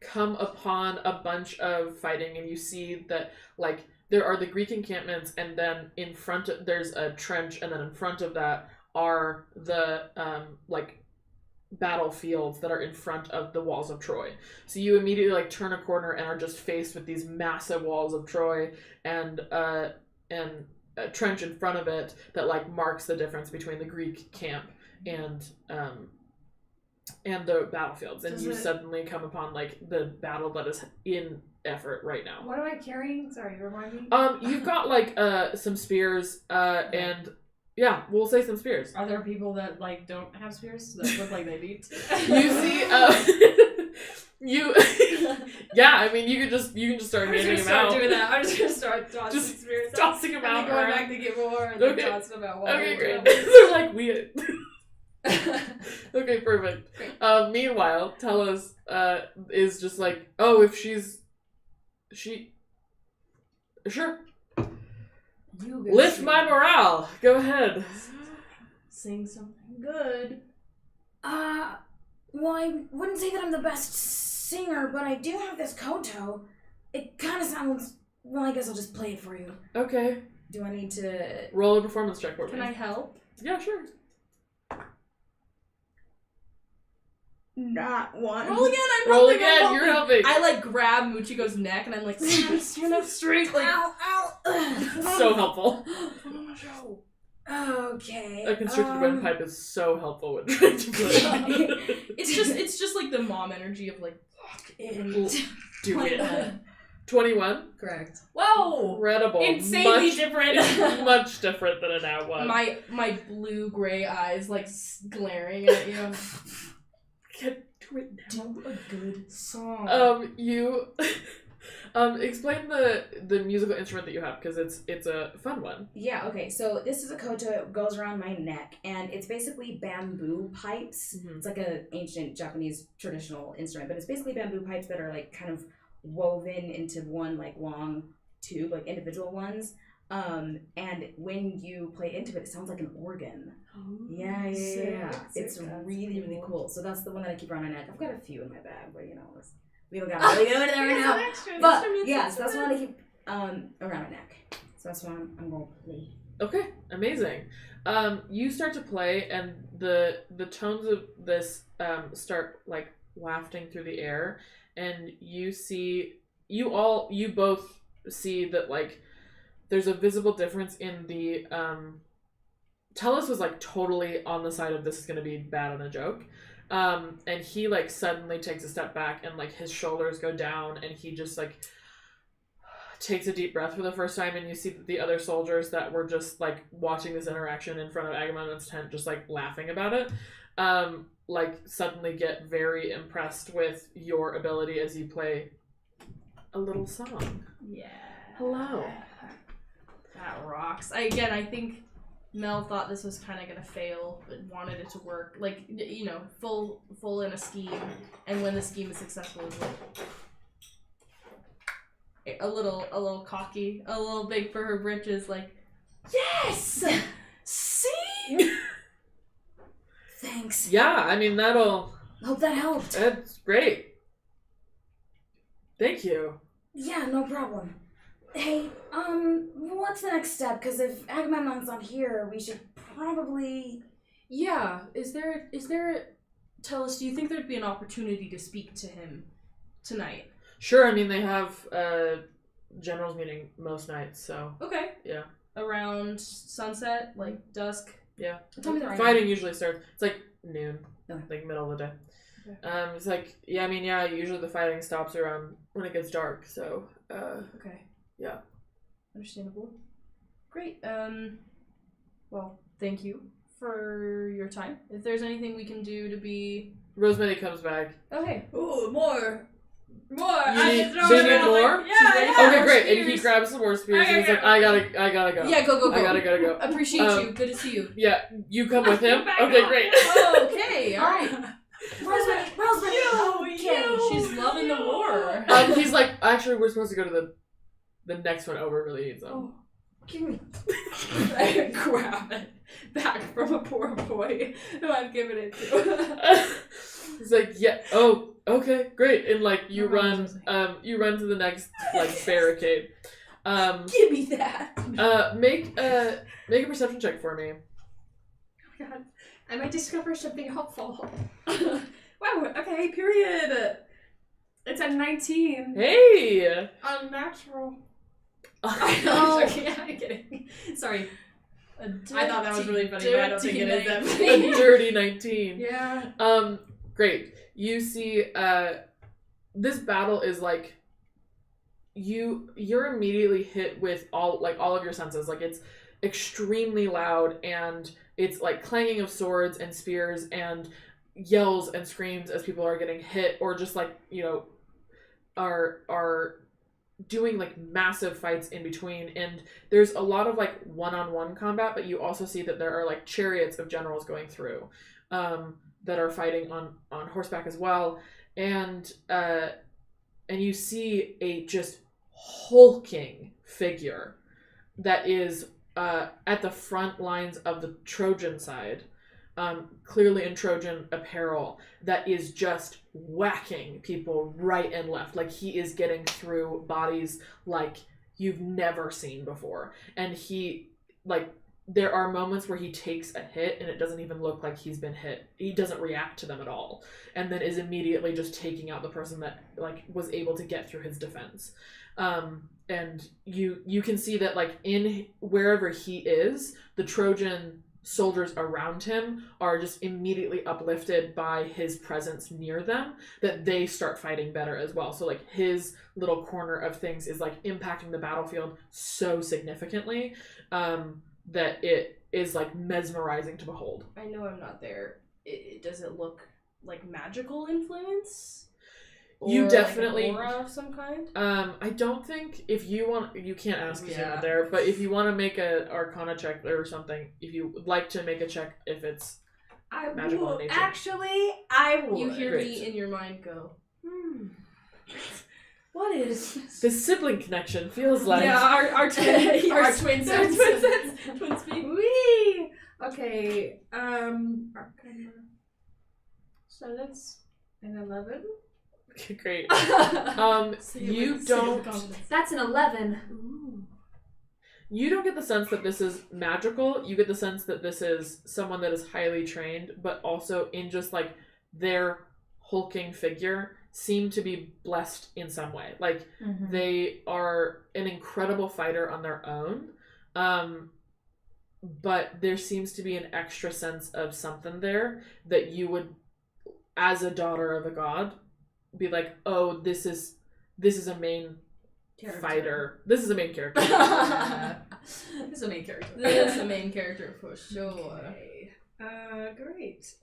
come upon a bunch of fighting, and you see that there are the Greek encampments, and then in front of there's a trench, and then in front of that are the battlefields that are in front of the walls of Troy. So you immediately turn a corner and are just faced with these massive walls of Troy, and a trench in front of it that marks the difference between the Greek camp and the battlefields. And Does you it- suddenly come upon the battle that is in effort right now. What am I carrying? Sorry, remind me. You've got some spears, and Yeah, we'll say some spears. Are there people that like don't have spears that look like they need to? You see, you, yeah. I mean, you can just start I'm just handing gonna them start out, doing that. I'm just gonna start tossing Just spears. tossing them and out. then going around. back to get more, and then Okay. tossing them out. While Okay, we're great. They're like we. Okay, perfect. Great. Meanwhile, Tellus is just like, oh, if sure, You lift my morale. Go ahead. Sing something good. Well, I wouldn't say that I'm the best singer, but I do have this koto. It kind of sounds. Well, I guess I'll just play it for you. Okay, Do I need to? roll a performance check for me. Can I help? Yeah, sure. Not one. Roll again. I'm Roll helping, I'm again. You're helping. I like grab Muchiko's neck and I'm like, stand up straight. Like, Ow, ow. So helpful. Okay. A constricted windpipe is so helpful when trying to play. it's just like the mom energy of like, fuck it. Do it. 21. Correct. Whoa! Incredible. Insanely much, different. much different than a nat one. My blue gray eyes like glaring at you. Get to it now. Do a good song. You explain the musical instrument that you have, because it's a fun one. Yeah, okay, so this is a koto. It goes around my neck, and it's basically bamboo pipes. Mhm. It's like an ancient Japanese traditional instrument, but it's basically bamboo pipes that are like kind of woven into one like long tube, like individual ones. And when you play into it, it sounds like an organ. Yeah. It's really, really cool. So that's the one that I keep around my neck. I've got a few in my bag, but we don't got really good there right now. But yeah, so that's the one I keep around my neck. So that's what I'm gonna play. Okay, amazing. You start to play, and the tones of this start like wafting through the air, and you both see that like there's a visible difference in the Tellus was like totally on the side of this is gonna be bad and a joke. And he like suddenly takes a step back, and like his shoulders go down, and he just like takes a deep breath for the first time, and you see that the other soldiers that were just like watching this interaction in front of Agamemnon's tent just like laughing about it, like suddenly get very impressed with your ability as you play a little song. Yeah. Hello. That rocks. I think Mel thought this was kind of gonna fail, but wanted it to work. Like, you know, full in a scheme, and when the scheme is successful, it's like a little cocky, a little big for her britches. Like, yes, see. Thanks. Yeah, I mean Hope that helped. that's great. Thank you. Yeah, no problem. Hey, what's the next step? Because if Agamemnon's not here, we should probably... Yeah, is there? Tell us. Do you think there'd be an opportunity to speak to him tonight? Sure, I mean they have a generals meeting most nights, so Okay. yeah. Around sunset, like dusk. Yeah. Tell me the right Fighting usually starts. It's like noon, Okay. like middle of the day. Okay. It's like usually the fighting stops around when it gets dark. So Okay. yeah. Understandable. Great. Well, thank you for your time. If there's anything we can do to be Rosemary comes back. okay. Ooh, more. You need more? Yeah. Okay, great. And he grabs some more spears, and he's like, I gotta go. Yeah, go. I gotta go. Appreciate you. Good to see you. Yeah, you come with him. Okay, great. Okay. All right. Rosemary! Okay. She's loving the war. He's like, actually, we're supposed to go to the next one over. Really needs them. Oh, give me. I grab it back from a poor boy who I've given it to. He's like, yeah. Oh, okay, great. And like you No, run to the next like barricade. Give me that. Make a perception check for me. Oh God, I might discover something helpful. Wow. Okay. Period. It's a 19. Hey. Unnatural. Oh. I'm joking. I'm kidding. Sorry. I thought that was really funny, but I don't think it is that funny. A dirty 19. Yeah. Great. You see, this battle is like you're immediately hit with all of your senses. Like extremely loud, and it's like clanging of swords and spears and yells and screams as people are getting hit, or just like, you know, are doing like massive fights in between. And there's a lot of like one-on-one combat, but you also see that there are like chariots of generals going through that are fighting on horseback as well. And you see a just hulking figure that is at the front lines of the Trojan side, clearly in Trojan apparel, that is just whacking people right and left. Like, he is getting through bodies like you've never seen before. And he, like, there are moments where he takes a hit and it doesn't even look like he's been hit. He doesn't react to them at all. And then is immediately just taking out the person that, like, was able to get through his defense. And you can see that, like, in wherever he is, the Trojan soldiers around him are just immediately uplifted by his presence near them, that they start fighting better as well. So, like, his little corner of things is, like, impacting the battlefield so significantly that it is, like, mesmerizing to behold. I know I'm not there. Does it look like magical influence? You Or definitely like an aura of some kind? I don't think, if you want, you can't ask him Yeah. there, but if you want to make a Arcana check or something, if you would like to make a check, if it's I magical will, in nature. actually, I will. You hear Great. me in your mind go, What is? the sibling connection feels like Yeah, our twin, our Yes. twin They're senses. Twin speak. Wee. Okay. Arcana. So that's an 11. Okay, great. Say it You with- say it with don't confidence. That's an 11. you don't get the sense that this is magical. You get the sense that this is someone that is highly trained, but also in just like their hulking figure seem to be blessed in some way. Like, they are an incredible fighter on their own, but there seems to be an extra sense of something there that you would, as a daughter of a god, be like, oh, this is a main fighter. This is a main character. This is a main character. this is the main character for sure. Okay. Great.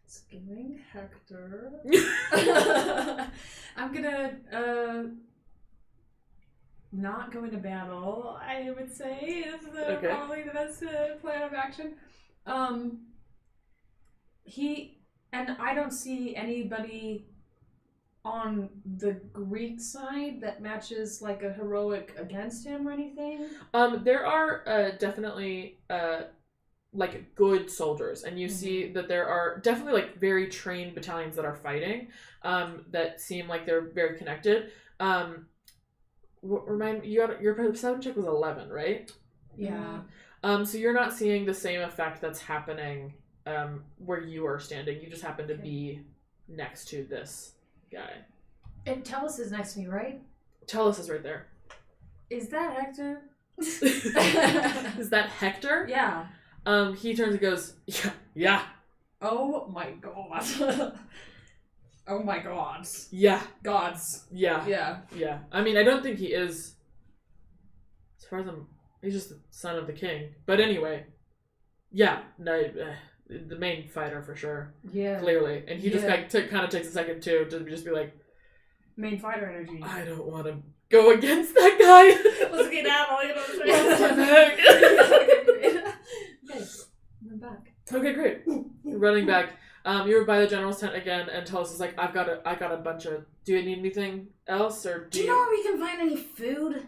It's giving Hector. I'm gonna not go into battle, I would say, is Okay. probably the best plan of action. I don't see anybody on the Greek side that matches like a heroic against him or anything. There are definitely like good soldiers, and you see that there are definitely like very trained battalions that are fighting, that seem like they're very connected. Remind you, your perception check was 11, right? Yeah. So you're not seeing the same effect that's happening where you are standing. You just happen to be next to this guy. And Tellus is next to me, right? Tellus is right there. Is that Hector? Is that Hector? Yeah. He turns and goes, yeah, Oh my god. Oh my god. yeah, Gods. yeah, Yeah. I mean, I don't think he is, as far as he's just the son of the king. But anyway, yeah, no, the main fighter for sure, Yeah. clearly. And he just Yeah. like kind of takes a second too to just be like, Main fighter energy. I don't want to go against that guy. Let's get out, you know what I'm Let's saying? get back. Okay, I'm back. Okay, great. You're running back. You're by the general's tent again, and Tellus is like, I got a bunch of. Do you need anything else, or Do you know where we can find any food?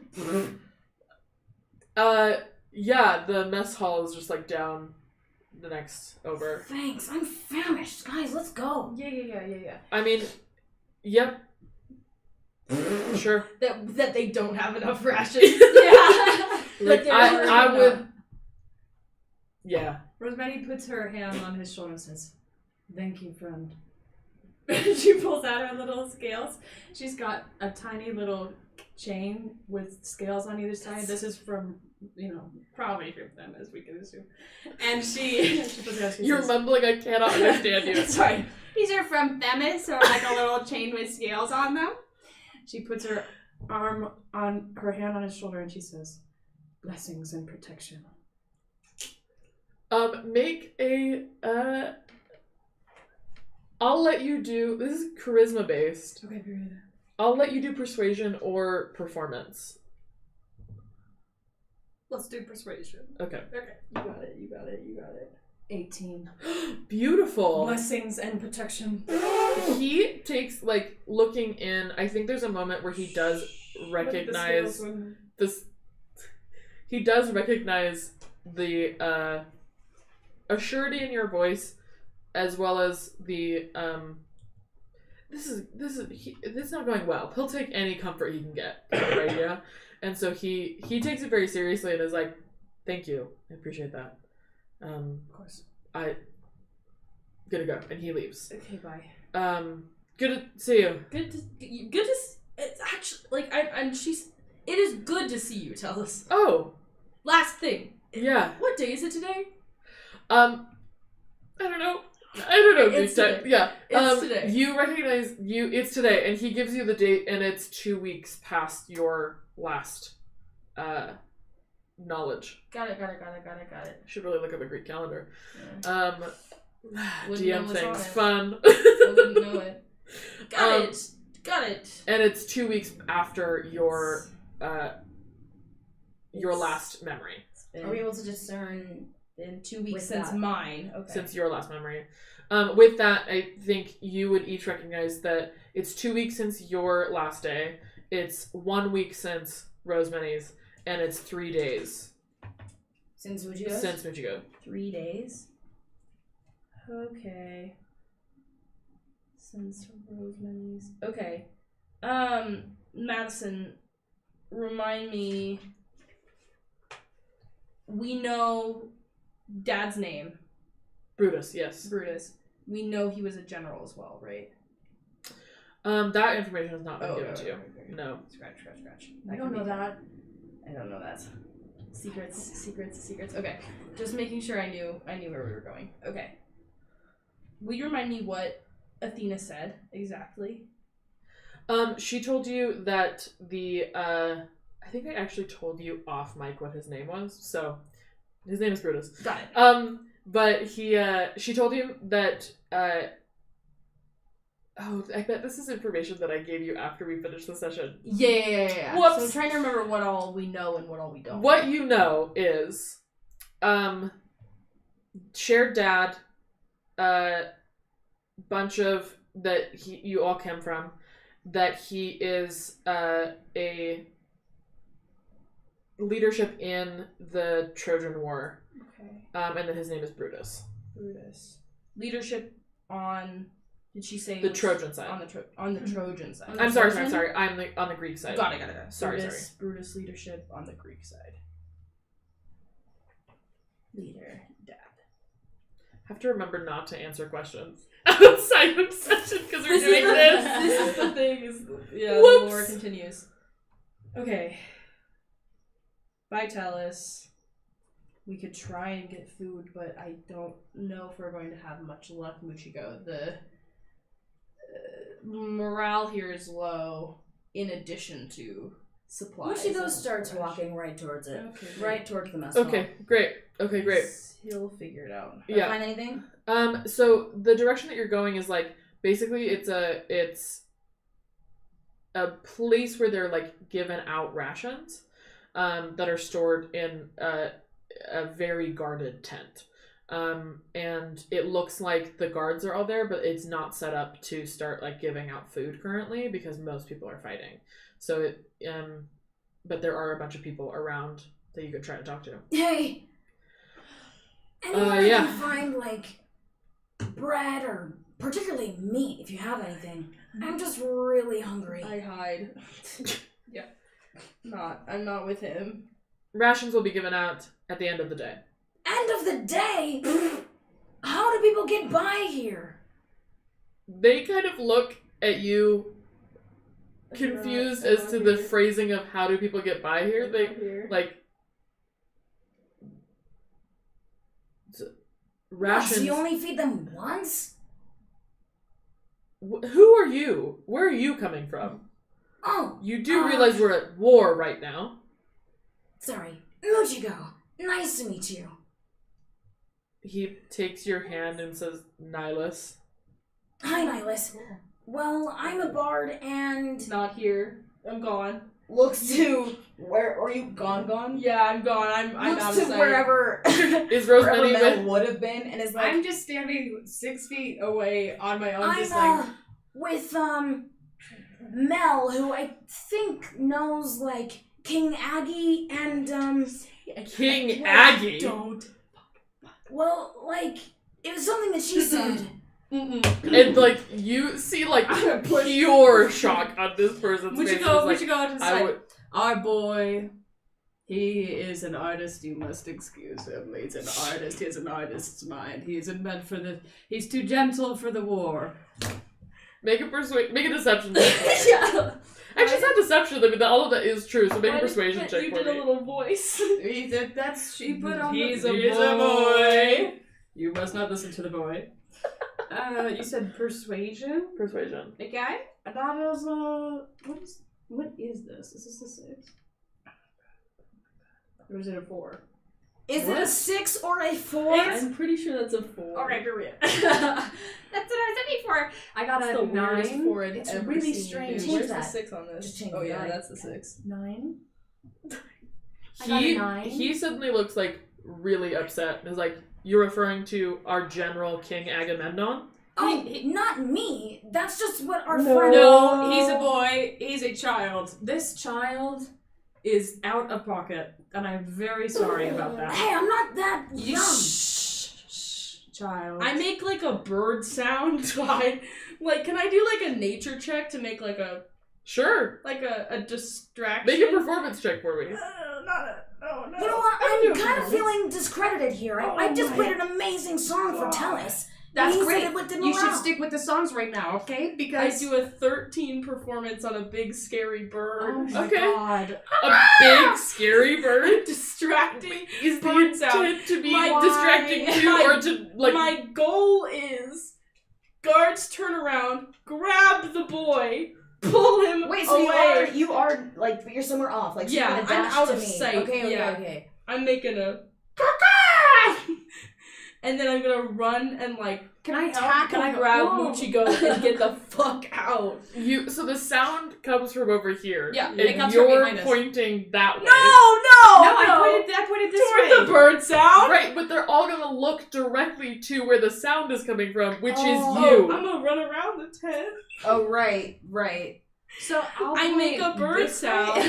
Yeah, the mess hall is just like down the next over. Thanks, I'm famished. Guys, let's go. Yeah. I mean, yep. Sure. That they don't have enough rations. Like, they're I already would. Yeah. Rosemary puts her hand on his shoulder and says, "Thank you, friend." She pulls out her little scales. She's got a tiny little chain with scales on either side. This is from, probably from them, as we can assume. And she puts it out. She You're says, mumbling. I cannot understand you. sorry. These are from Themis, or like a little chain with scales on them. She puts her hand on his shoulder and she says, Blessings and protection. Make a I'll let you do, this is charisma based. Okay, period. I'll let you do persuasion or performance. Let's do persuasion. Okay. Okay. You got it. 18. Beautiful. Blessings and protection. He takes, like, looking in, I think there's a moment where he does recognize this. He does recognize the a surety in your voice, as well as the this is not going well. He'll take any comfort he can get, right? Yeah, and so he takes it very seriously and is like, "Thank you, I appreciate that. Of course. I gotta go," and he leaves. Okay, bye. Good to see you. It's actually like it is good to see you, Tellus. Oh, Last thing. yeah. What day is it today? I don't know. It's today. Yeah. It's today. You recognize it's today, and he gives you the date, and it's 2 weeks past your last knowledge. Got it. Should really look up a Greek calendar. Yeah. Wouldn't know DM what's on things it. fun. I wouldn't know it. Got it. And it's 2 weeks after your last memory. Are we able to discern Been 2 weeks With since that. mine. Okay. Since your last memory. With that, I think you would each recognize that it's 2 weeks since your last day, it's 1 week since Rosemary's, and it's 3 days since Mujigo? since Mujigo. 3 days. Okay. Since Rosemary's. Okay. Madison, remind me. We know Dad's name, Brutus, yes. Brutus. We know he was a general as well, right? That information has not been given to you. okay. No. Scratch. I don't know that. I don't know that. Secrets. Okay. Just making sure I knew where we were going. Okay. Will you remind me what Athena said exactly? She told you that I think I actually told you off mic what his name was, so his name is Brutus. Got it. But she told you that I bet this is information that I gave you after we finished the session. Yeah. Whoops. So I'm trying to remember what all we know and what all we don't. What you know is shared dad, bunch of you all came from, that he is a leadership in the Trojan War, Okay. and that his name is Brutus. Leadership on. Did she say The it was Trojan side. on the Trojan side? I'm sorry. I'm on the Greek side. Got it. Sorry. Brutus leadership on the Greek side. Leader, dad. Have to remember not to answer questions outside of session because we're doing this. This is the thing. The Whoops. lore continues. Okay. Vitalis. We could try and get food, but I don't know if we're going to have much luck, Muchigo. The morale here is low, in addition to supplies. Mujigo and starts fresh. walking right towards it. Okay, Right towards the mess hall. Okay, great. He'll figure it out. Did I Yeah. find anything? So the direction that you're going is like basically it's a place where they're like given out rations, that are stored in a very guarded tent. And it looks like the guards are all there, but it's not set up to start like giving out food currently because most people are fighting. So but there are a bunch of people around that you could try to talk to. Hey! Anywhere yeah. you can find, like, bread or particularly meat, if you have anything. I'm just really hungry. I hide. Yeah. I'm not with him. Rations will be given out at the end of the day. End of the day? How do people get by here? They kind of look at you confused as to the phrasing of how do people get by here. They like rations. What, so you only feed them once? Who are you? Where are you coming from? Oh, You do realize we're at war right now. sorry. Mujigo, nice to meet you. He takes your hand and says, Nihilus. Hi, Nihilus. Well, I'm a bard and Not here. I'm gone. looks to where are you gone? Yeah, I'm gone. I'm Looks out to of sight. wherever Is wherever Rosemary Mel with? would have been, and is like, I'm just standing 6 feet away on my own, I'm just like. with Mel, who I think knows like King Aggie and King Aggie. Don't. well, like it was something that she said. And like you see like pure shock on this person's face. It's like, Would you go to the I side? would. Our boy, he is an artist. You must excuse him. He's an artist. He has an artist's mind. He isn't meant for the. He's too gentle for the war. Make a deception check. For me. Yeah. Actually, it's not deception. I mean, all of that is true. So make a persuasion check You for did me. a little voice. That's she put on. He's the, a he's boy. You must not listen to the boy. You said persuasion. Persuasion. Okay. That is what is this? Is this a 6? Or is it a 4? Is it a 6 or a 4? I'm pretty sure that's a 4. Okay, period. That's what I said before. I got That's a the weirdest 9. 4 I'd It's ever really seen, strange. dude. Change Where's the that. 6 on this? Just change Oh the yeah, nine. that's the 6. 9. I got a He 9. he suddenly looks like really upset and is like, "You're referring to our general King Agamemnon?" Oh, not me. That's just what our No. friend. No, he's a boy. He's a child. This child is out of pocket, and I'm very sorry about that. Hey, I'm not that You young. shh, child. I make like a bird sound. Like, can I do like a nature check to make like a Sure. distraction? Make a performance check for me. Oh no. You know what? I'm kind of feeling discredited here. I just my played an amazing song for Tellus. That's He said great. it lifted You should morale. stick with the songs right now, okay? I Because do a 13 performance on a big scary bird. oh my Okay. god. A big scary bird. Distracting. Is the Bird sound. intent to be My- distracting you my- or to like? My goal is guards turn around, grab the boy, pull him Wait, so away. you are like, but you're somewhere off. Like, so Yeah, you're gonna I'm dash out to of me. sight, Okay, yeah. okay. I'm making a and then I'm gonna run and like Can I help? tackle, Can I grab Whoa. Muchigo and get the fuck out. So the sound comes from over here. Yeah, and it comes from you're behind us. pointing that way. No, I pointed this toward way. the bird sound. Right, but they're all gonna look directly to where the sound is coming from, which is Oh, you. I'm gonna run around the tent. Oh, right. So I make a bird sound.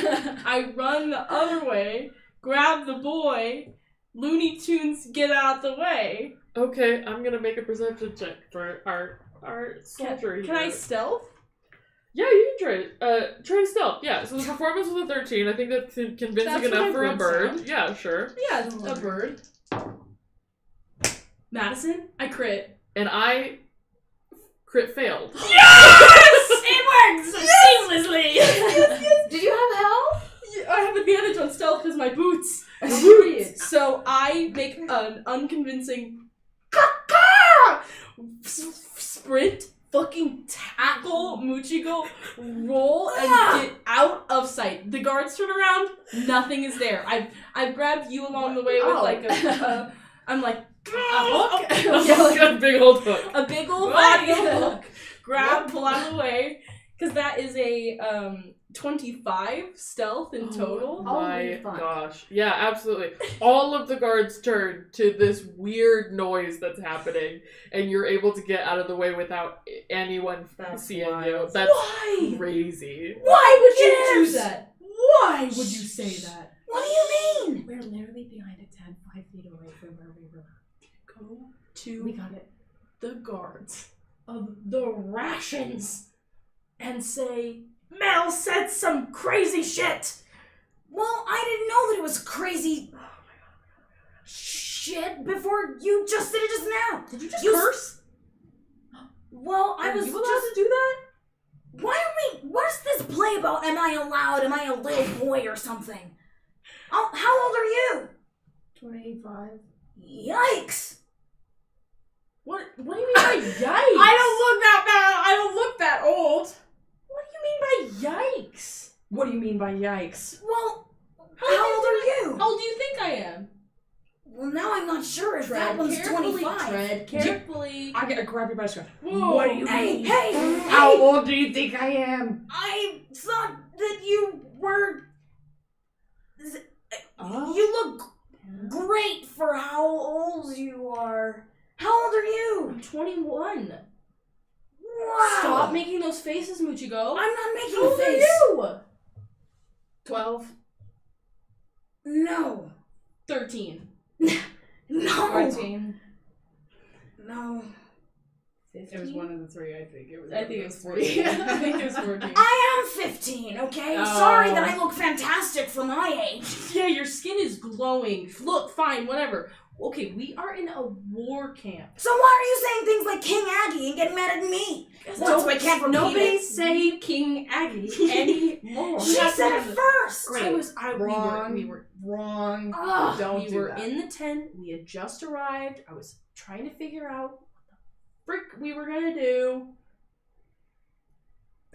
I run the other way, grab the boy. Looney Tunes, get out the way. Okay, I'm gonna make a perception check for our soldier Can I here. stealth? Yeah, you can try. Try stealth. Yeah. So the performance was a 13. I think that's convincing That's what enough my for a bird bird. sound. Yeah, sure. Yeah, a bird. Madison, I crit. And I crit failed. It works seamlessly. Did you have health? I have advantage on stealth because my boots. So I make an unconvincing sprint, fucking tackle Muchigo, roll, and get out of sight. The guards turn around, nothing is there. I've grabbed you along the way with like a I'm like a hook. Yeah, like A big old hook. a big old body hook. Grab, pull out of the way. Because that is a 25 stealth in total. Oh my Holy fuck. gosh. Yeah, absolutely. All of the guards turn to this weird noise that's happening, and you're able to get out of the way without anyone That's seeing wild. you. That's Why? crazy. Why would you do Yes. that? Why would you say that? What do you mean? We're literally behind a tent 5 feet away from where we were. Go to We got it. the guards of the rations and say, Mel said some crazy shit. Well, I didn't know that it was crazy shit before you just did it just now. Did you just You- curse? Well, I Are was you allowed just. to do that? Why are we? What's this play about? Am I allowed? Am I a little boy or something? Oh, how old are you? 25. Yikes! What do you mean by yikes? I don't look that bad. I don't look that old. What do you mean by yikes? What do you mean by yikes? Well, how old are you? How old do you think I am? Well, now I'm not sure if that Tread one's carefully. 25. Tread carefully. I get a grab your by the scruff. Whoa. What do you Hey, mean? hey, How hey! old do you think I am? I thought that you were. Oh. You look great for how old you are. How old are you? I'm 21. Wow. Stop making those faces, Muchigo. I'm not making How a old are face. you? 12. No. 13. No. 14. No. 15? It was one of the three, I think. I think it was 14. I think it was 14. I am 15, okay? Oh. Sorry that I look fantastic for my age. Yeah, your skin is glowing. Look, fine, whatever. Okay, we are in a war camp. So why are you saying things like King Aggie and getting mad at me? What, so I can't repeat Nobody it? say King Aggie anymore. She said it first. Wrong. We were wrong. Ugh. Don't We do were that. in the tent. We had just arrived. I was trying to figure out what the frick we were gonna do.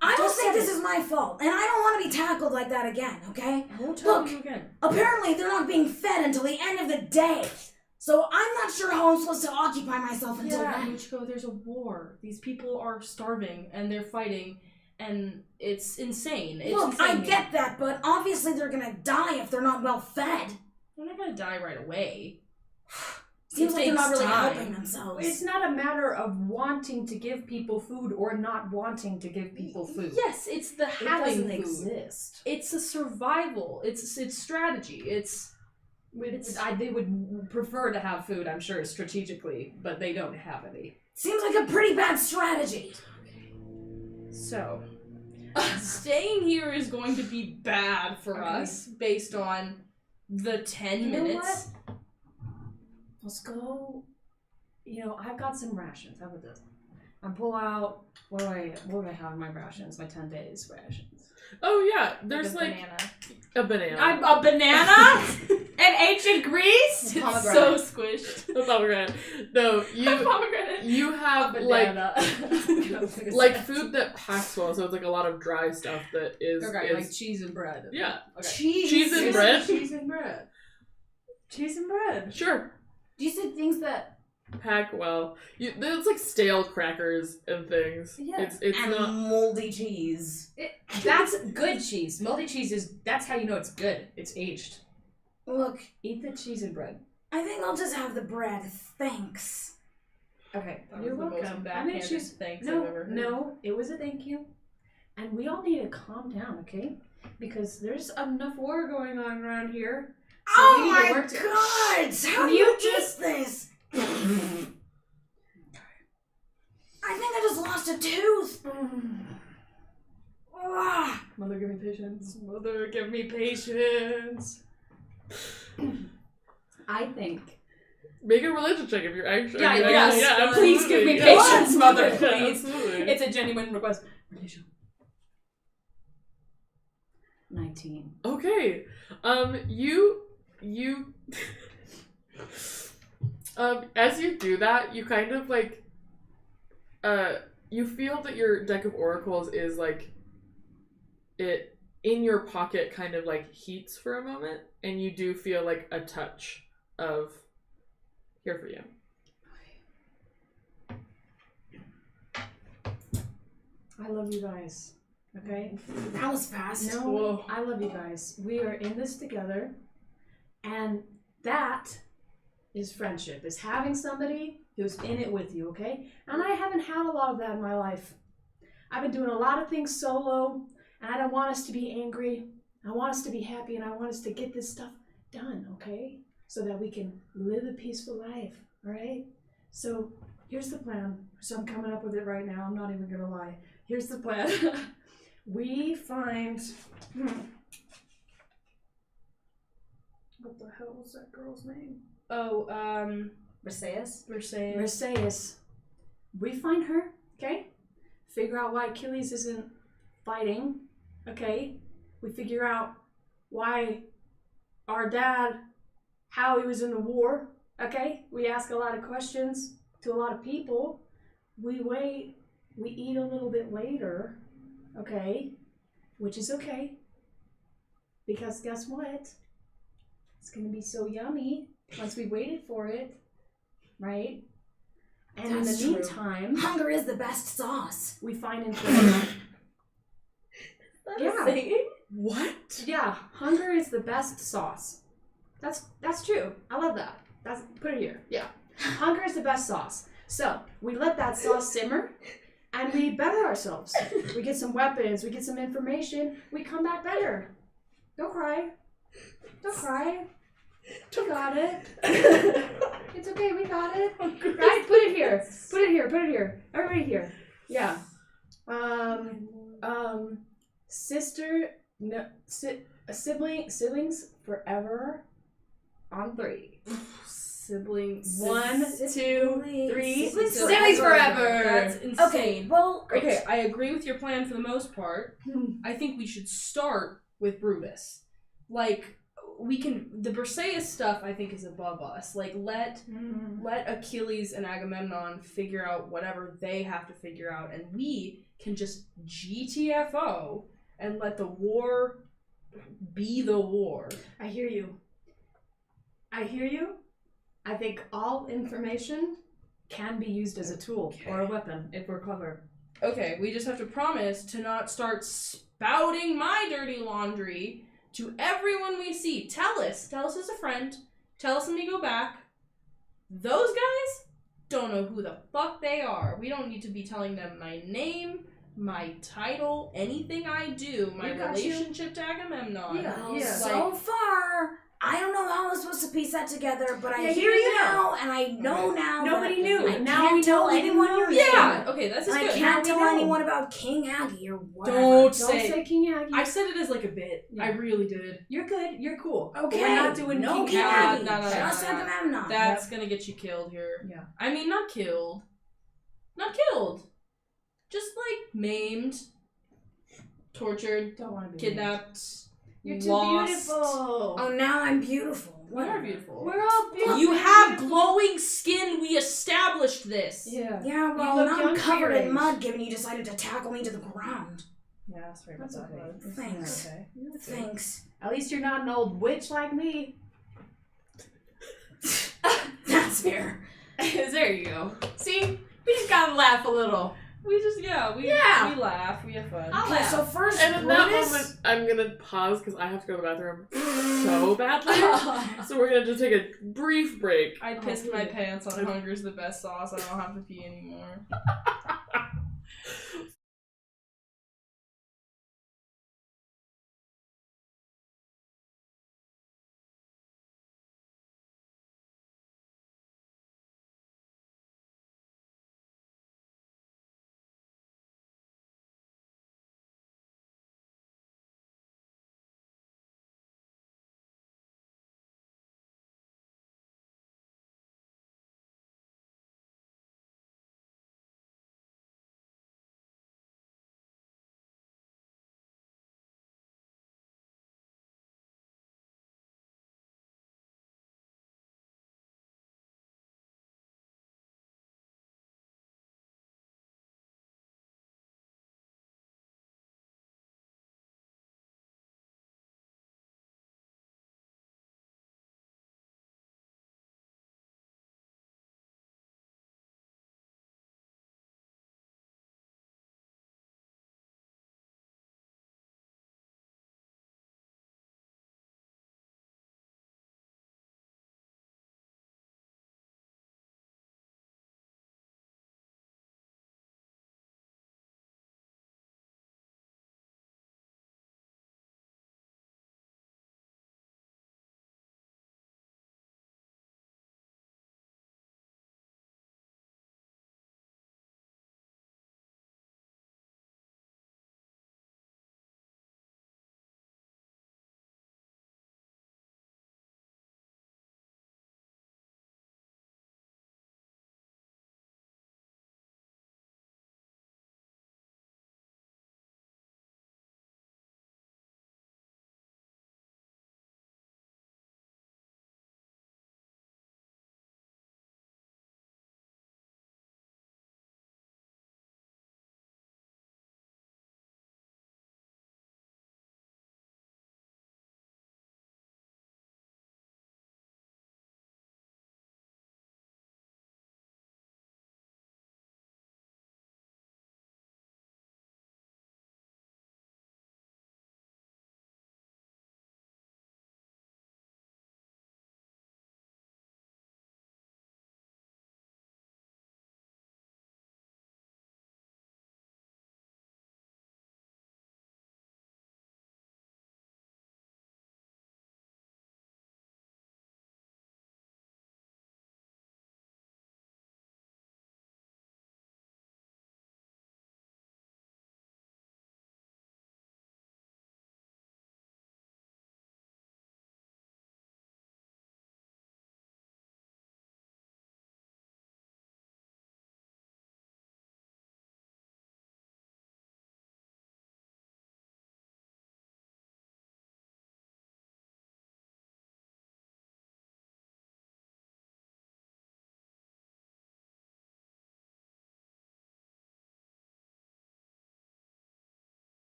I don't Just think said this it. is my fault, and I don't want to be tackled like that again, okay? I won't tell Look. you again. Apparently, they're not being fed until the end of the day. So I'm not sure how I'm supposed to occupy myself until Yeah, then. Michiko, there's a war. These people are starving and they're fighting, and it's insane. It's Look, insane I here. get that, but obviously they're gonna die if they're not well fed. They're not gonna die right away. Seems It like they're not takes really time. helping themselves. It's not a matter of wanting to give people food or not wanting to give people food. Yes, it's the It having doesn't food. exist. It's a survival. It's strategy. They would prefer to have food, I'm sure, strategically, but they don't have any. Seems like a pretty bad strategy. So, staying here is going to be bad for Okay. us based on the 10 You know minutes. Let's go. I've got some rations. How about this? I pull out what do I have in my rations? My 10 days rations. Oh yeah, there's like banana. a banana. A banana in ancient Greece. It's so Pomegranate. squished. A pomegranate. No, Pomegranate. you have Banana. like food that packs well, so it's like a lot of dry stuff that is Okay, like cheese and bread. yeah, Okay. cheese and bread. Cheese and bread. Cheese and bread. Sure, You said things that pack well. It's like stale crackers and things. Yeah. It's and not. moldy cheese. That's good cheese. Moldy cheese that's how you know it's good. It's aged. Look, Eat the cheese and bread. I think I'll just have the bread. Thanks. Okay. That You're was the most welcome. backhanded choose- thanks I've No, ever heard. no, it was a thank you. And we all need to calm down, okay? Because there's enough war going on around here. So Oh we need my to work to- god! How do You you just- eat this? I think I just lost a tooth. Ah, Mother, give me patience. Mother, give me patience. I think. Make a religion check if you're actually. Yeah, if you're yes. actually- Please give me absolutely. patience, Mother, Yeah, please. absolutely. It's a genuine request. 19. Okay. You as you do that, you kind of like you feel that your deck of oracles is like it in your pocket kind of like heats for a moment, and you do feel like a touch of here for you. I love you guys. Okay? that was fast. No, Whoa. I love you guys. We are in this together. And that is friendship, is having somebody who's in it with you, okay? And I haven't had a lot of that in my life. I've been doing a lot of things solo, and I don't want us to be angry. I want us to be happy, and I want us to get this stuff done, okay? So that we can live a peaceful life, all right? So here's the plan. So I'm coming up with it right now. I'm not even gonna lie. Here's the plan. We find... What the hell was that girl's name? Oh, Briseis? Versailles. Mercedes. We find her, okay? Figure out why Achilles isn't fighting, okay? We figure out why our dad, how he was in the war, okay? We ask a lot of questions to a lot of people. We wait. We eat a little bit later, okay? Which is okay. Because guess what? It's gonna be so yummy once we waited for it, right? And That's in the true. meantime, Hunger is the best sauce. we find information. Yeah. What? Yeah, hunger is the best sauce. That's true. I love that. Put it here. Yeah. Hunger is the best sauce. So we let that sauce simmer and we better ourselves. We get some weapons, we get some information, we come back better. Don't cry. Don't cry. We got it. It's okay, we got it. Guys, put it here. Put it here, put it here. Everybody here. Yeah. Siblings forever on 3. Siblings. 1, 2, 3. Siblings forever. That's insane. Okay, well, great. Okay, I agree with your plan for the most part. I think we should start with Brutus. Like, the Briseis stuff I think is above us. Like, let Achilles and Agamemnon figure out whatever they have to figure out, and we can just GTFO and let the war be the war. I hear you. I think all information can be used as a tool or a weapon if we're clever. Okay, we just have to promise to not start spouting my dirty laundry to everyone we see. Tell us as a friend. Tell us when we go back. Those guys don't know who the fuck they are. We don't need to be telling them my name, my title, anything I do, my We got you. relationship to Agamemnon. Yeah. So far, I don't know how I was supposed to piece that together, but I Yeah, hear you you know. now, and I know now. Nobody that knew. I Now can't we tell know. anyone your name. Yeah, okay, that's And just I good. can't Now we tell know. anyone about King Aggie or whatever. Don't Don't say. say King Aggie. I said it as like a bit. Yeah. I really did. You're good. You're cool. But Okay, we're not doing no King King Aggie. Aggie. No, Just no. Agamemnon. That's gonna get you killed here. Yeah. I mean, not killed. Not killed. Just like maimed, tortured, Don't want to be kidnapped, You're too lost. beautiful. Oh, now I'm beautiful. You are Whatever. beautiful. We're all beautiful. You have glowing skin. We established this. Yeah. Yeah, well, look now young I'm for covered your in age. mud given you decided to tackle me to the ground. Yeah, sorry That's about that. okay. Thanks. Okay. Thanks. At least you're not an old witch like me. That's fair. There you go. See? We just gotta laugh a little. We just we laugh, we have fun. I'll Okay, so laugh. first, And in that Brutus. moment, I'm gonna pause because I have to go to the bathroom so badly. So we're gonna just take a brief break. I pissed my pants on Hunger's the best sauce. I don't have to pee anymore.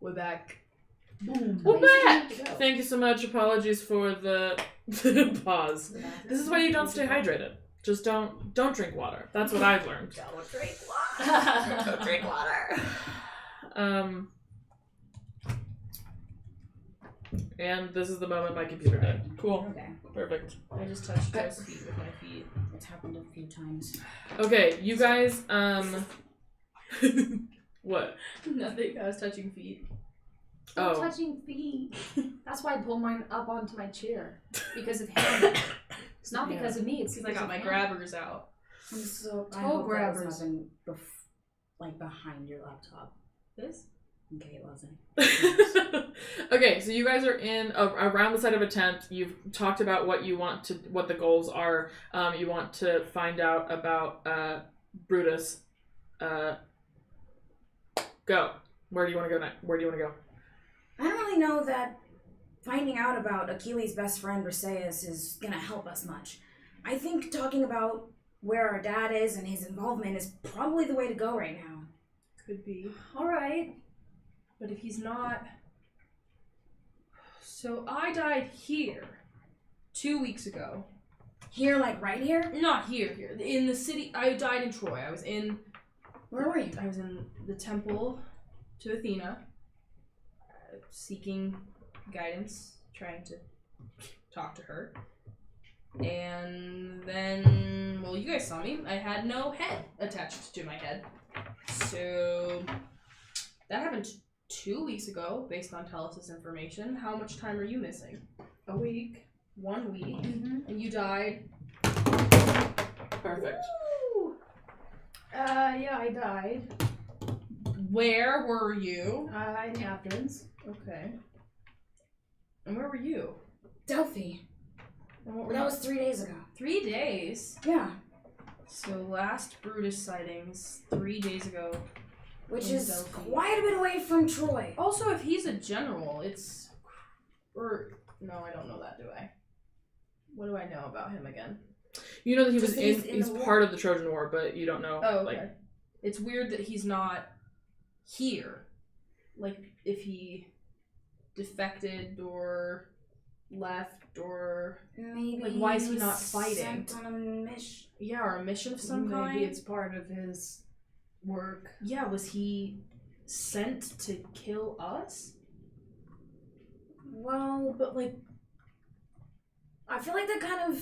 We're back. Boom. We're back! Good to go. Thank you so much. Apologies for the pause. This is why you don't stay hydrated. Just don't drink water. That's what I've learned. Don't drink water. Don't drink water. And this is the moment my computer died. Cool. Okay. Perfect. I just touched Joe's feet with my feet. It's happened a few times. Okay, you guys, what? Nothing. I was touching feet. Stop Oh. touching feet. That's why I pulled mine up onto my chair. Because of him. It's not because of me, it's Because I because got of my him. grabbers out. I'm so I Toe hope grabbers. that was nothing like behind your laptop. This? Okay, it wasn't. Okay, so you guys are in around the side of a tent. You've talked about what the goals are. You want to find out about Brutus. Go. Where do you want to go next? Where do you want to go? I don't really know that finding out about Achilles' best friend Briseis is gonna help us much. I think talking about where our dad is and his involvement is probably the way to go right now. Could be. Alright. But if he's not... So I died here 2 weeks ago. Here, like right here? Not here. In the city. I died in Troy. I was in Where were you? the temple to Athena, seeking guidance, trying to talk to her. And then, well, you guys saw me. I had no head attached to my head. So that happened 2 weeks ago, based on Telus's information. How much time are you missing? A week. 1 week. Mm-hmm. And you died. Perfect. Yeah, I died. Where were you? In Athens. Okay. And where were you? Delphi. And what were That you? was 3 days ago. 3 days. Yeah. So last Brutus sightings 3 days ago. Which In is Delphi. quite a bit away from Troy. Also, if he's a general, it's or no, I don't know that, do I? What do I know about him again? You know that he Just was that in. he's in He's the war. part of the Trojan War, but you don't know. Oh, okay. Like, It's weird that he's not here. Like if he defected or left or Maybe Like, why is he was not fighting? Sent on a mission. yeah, or a mission of some Maybe kind. it's part of his work. Yeah, was he sent to kill us? Well, But like, I feel like that kind of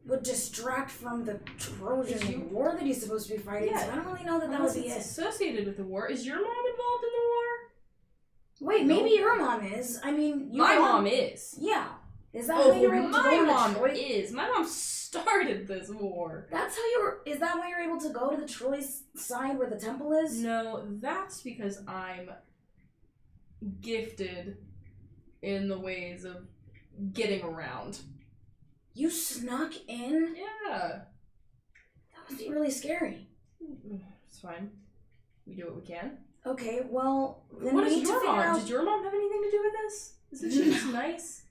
would distract from the Trojan War that he's supposed to be fighting. Yeah. So I don't really know that that would unless be it's it. associated with the war. Is your mom involved in the war? Wait, maybe your mom is. I mean, your My mom is. Yeah. Is that Oh, how you were able to my go to mom Troy? is. My mom started this war. That's how you were. Is that why you're able to go to the Troy side where the temple is? No, that's because I'm gifted in the ways of getting around. You snuck in? Yeah. That must be really scary. It's fine. We do what we can. Okay, well, then What we is need to your figure mom? out. Did your mom have anything to do with this? Isn't she just nice?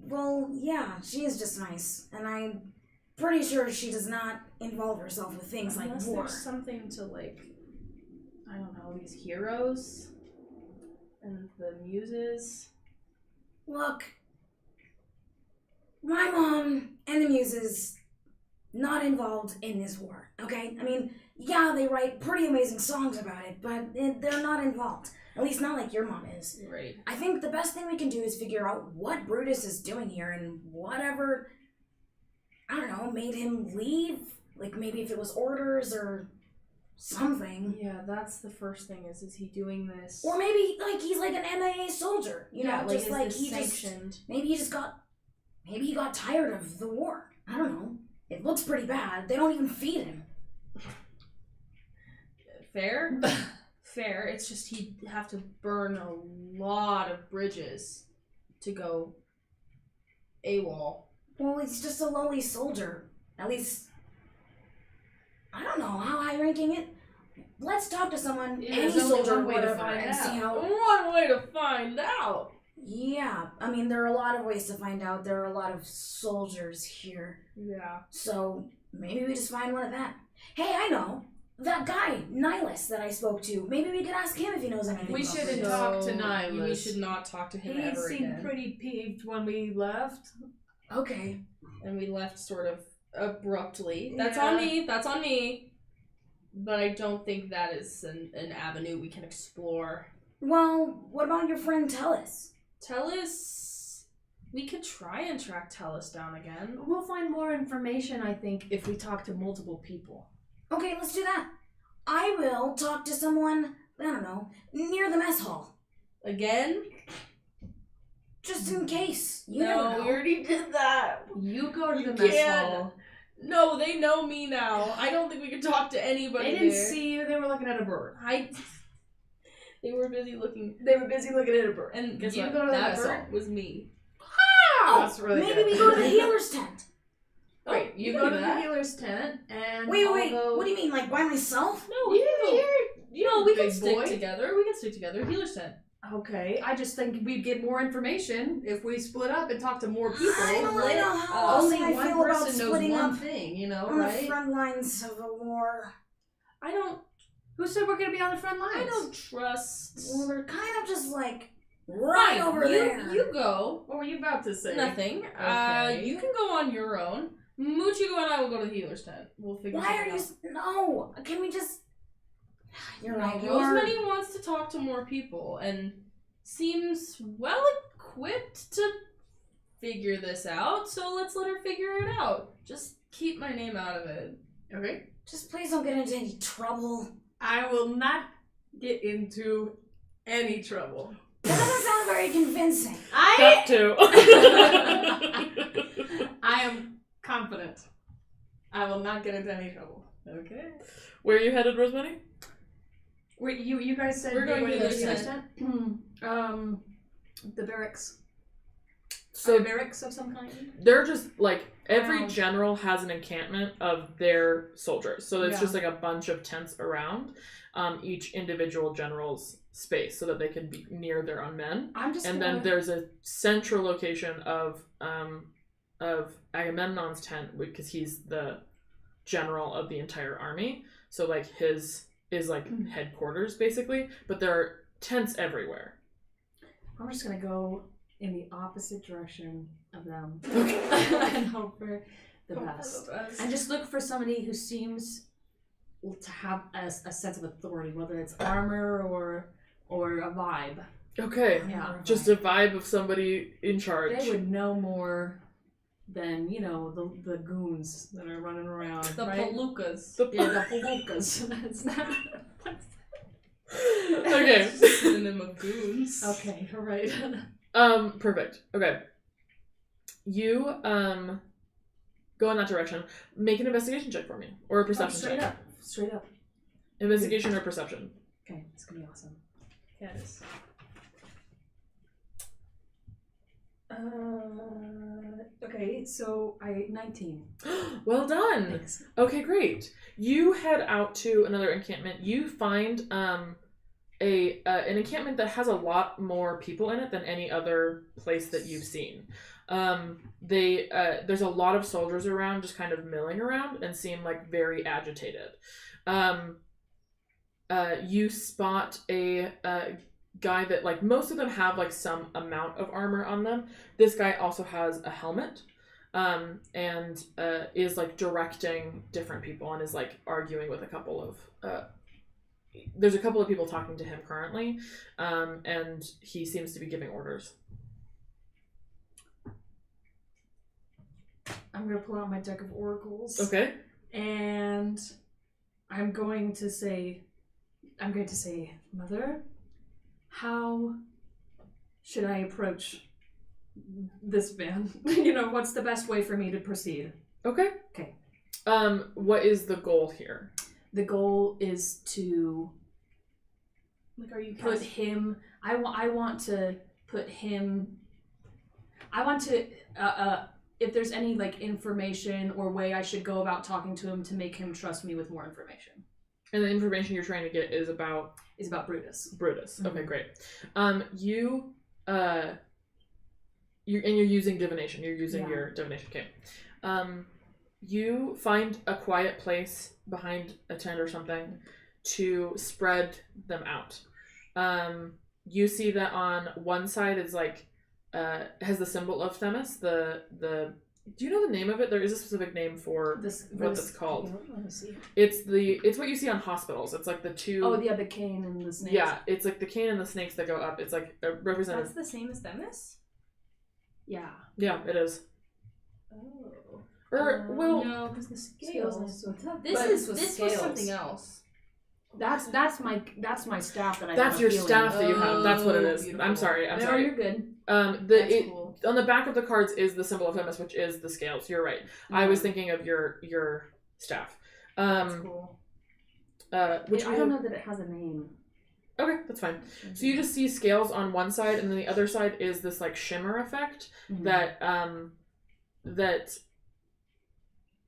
Well, yeah, she is just nice, and I'm pretty sure she does not involve herself with things Unless like war. there's something to like, I don't know, these heroes and the muses. Look, my mom and the Muses not involved in this war, okay? I mean, yeah, they write pretty amazing songs about it, but they're not involved. At least not like your mom is. Right. I think the best thing we can do is figure out what Brutus is doing here and whatever, I don't know, made him leave. Like maybe if it was orders or something. Yeah, that's the first thing. Is he doing this? Or maybe like he's like an MIA soldier, you know, just is like this he just sanctioned? maybe he got tired of the war. I don't know. It looks pretty bad. They don't even feed him. Fair. Fair. It's just he'd have to burn a lot of bridges to go AWOL. Well, he's just a lowly soldier. At least I don't know how high ranking it. Let's talk to someone, Yeah, any there's only soldier, one way to whatever, find and out. see how. One way to find out. Yeah, I mean there are a lot of ways to find out. There are a lot of soldiers here, Yeah. so maybe we just find one of them. Hey, I know. that guy, Nihilus, that I spoke to. Maybe we could ask him if he knows anything. We about shouldn't Brutus. talk to We Nihilus. should not talk to him He ever seemed again. pretty peeved when we left. Okay. And we left sort of abruptly. That's Yeah. on me. That's on me. But I don't think that is an avenue we can explore. Well, what about your friend Tellus? Tellus, we could try and track Tellus down again. We'll find more information, I think, if we talk to multiple people. Okay, let's do that. I will talk to someone, I don't know, near the mess hall. Again? Just in case. You No, never we know. already did that. You go to You the mess can't. hall. No, they know me now. I don't think we can talk to anybody They didn't there. see you. They were looking at a bird. They were busy looking. They were busy looking at a bird. And guess You what? go to the That mess bird hall. was me. Oh, That's really maybe good. we go to the healer's tent. Wait, Oh, you can go do to the that. healer's tent, and Wait, although... what do you mean, like by myself? No, we can go. We can big stick boy. together. We can stick together. Healer's tent. Okay, I just think we'd get more information if we split up and talk to more people. I don't right? know how Only I one feel about person knows splitting one up thing, you know, on the right? front lines of a war. I don't. Who said we're gonna be on the front lines? I don't trust. Well, they're kind of just like right over you, there. You go. What were you about to say? Nothing. Okay. You can go on your own. Muchigo and I will go to the healer's tent. We'll figure Why are something you? out. No. Can we just? You're right. No, Rosemary wants to talk to more people and seems well equipped to figure this out, so let's let her figure it out. Just keep my name out of it. Okay. Just please don't get into any trouble. I will not get into any trouble. That doesn't sound very convincing. Cut to. I am confident. I will not get into any trouble. Okay. Where are you headed, Rosemary? Wait, you guys said We're you going were to the the healer's tent. tent? The barracks. So A barracks of some kind? they're just like every Wow. general has an encampment of their soldiers. So it's Yeah. just like a bunch of tents around each individual general's space so that they can be near their own men. I'm just And gonna... then there's a central location of Agamemnon's tent because he's the general of the entire army. So like his is like headquarters basically, but there are tents everywhere. I'm just gonna go in the opposite direction of them Okay. and hope for the best. And just look for somebody who seems to have a sense of authority, whether it's armor or a vibe. Okay. Yeah. Just a vibe of somebody in charge. They would know more than, the goons that are running around. The right? Palookas. Yeah, the palookas. It's not... Okay. Synonym of goons. Okay, all right. Perfect. Okay. You go in that direction. Make an investigation check for me. Or a perception straight check. up. Straight up. Investigation or perception. Okay, it's gonna be awesome. Yes. Okay, so 19. Well done. Thanks. Okay, great. You head out to another encampment. You find an encampment that has a lot more people in it than any other place that you've seen. There's a lot of soldiers around, just kind of milling around, and seem like very agitated. You spot a guy that, like, most of them have like some amount of armor on them. This guy also has a helmet. And is like directing different people and is like arguing with a couple of there's a couple of people talking to him currently, and he seems to be giving orders. I'm gonna pull out my deck of oracles. Okay. And I'm going to say, Mother, how should I approach this man? What's the best way for me to proceed? Okay. Okay. What is the goal here? The goal is to Like, are you put him. I want to put him. I want to. If there's any like information or way I should go about talking to him to make him trust me with more information. And the information you're trying to get is about Is about Brutus. Brutus. Mhm. Okay, great. You're using divination. You're using Yeah. your divination. Okay. you find a quiet place behind a tent or something to spread them out. You see that on one side is like has the symbol of Themis. The do you know the name of it? There is a specific name for what it's called. Let me see. It's what you see on hospitals. It's like the two. Oh, yeah, the cane and the snakes. Yeah, it's like the cane and the snakes that go up. It's like represented. That's the same as Themis? Yeah. Yeah, it is. Oh. Or well, No, because the scales. This This was something else. That's my staff that I. that's have your healing. staff that you have. That's what it is. Beautiful. I'm sorry. I'm No, sorry. you're good. The That's cool. on the back of the cards is the symbol of Themis, which is the scales. You're right. I was thinking of your staff. That's cool. Which I don't know that it has a name. Okay, that's fine. So you just see scales on one side, and then the other side is this like shimmer effect that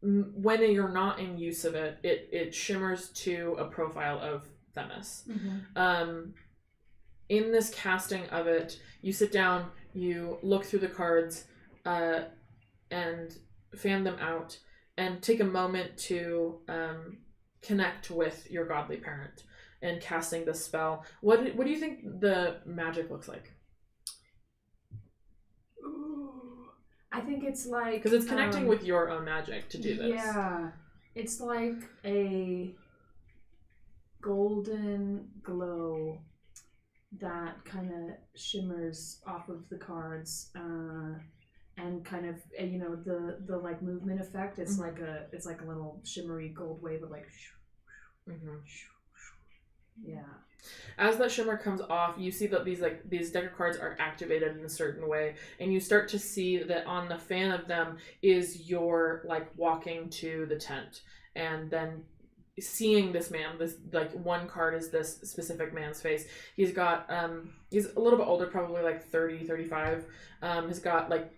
when you're not in use of it, it shimmers to a profile of Themis. In this casting of it, you sit down, you look through the cards, and fan them out, and take a moment to connect with your godly parent and casting this spell. What do you think the magic looks like? Ooh, I think it's like Because it's connecting with your own magic to do this. Yeah, it's like a golden glow that kind of shimmers off of the cards, and kind of the like movement effect. It's like a little shimmery gold wave of like. Yeah. As that shimmer comes off, you see that these deck of cards are activated in a certain way, and you start to see that on the fan of them is your like walking to the tent, and then seeing this man. This like one card is this specific man's face. He's got he's a little bit older, probably like 30, 35. He's got like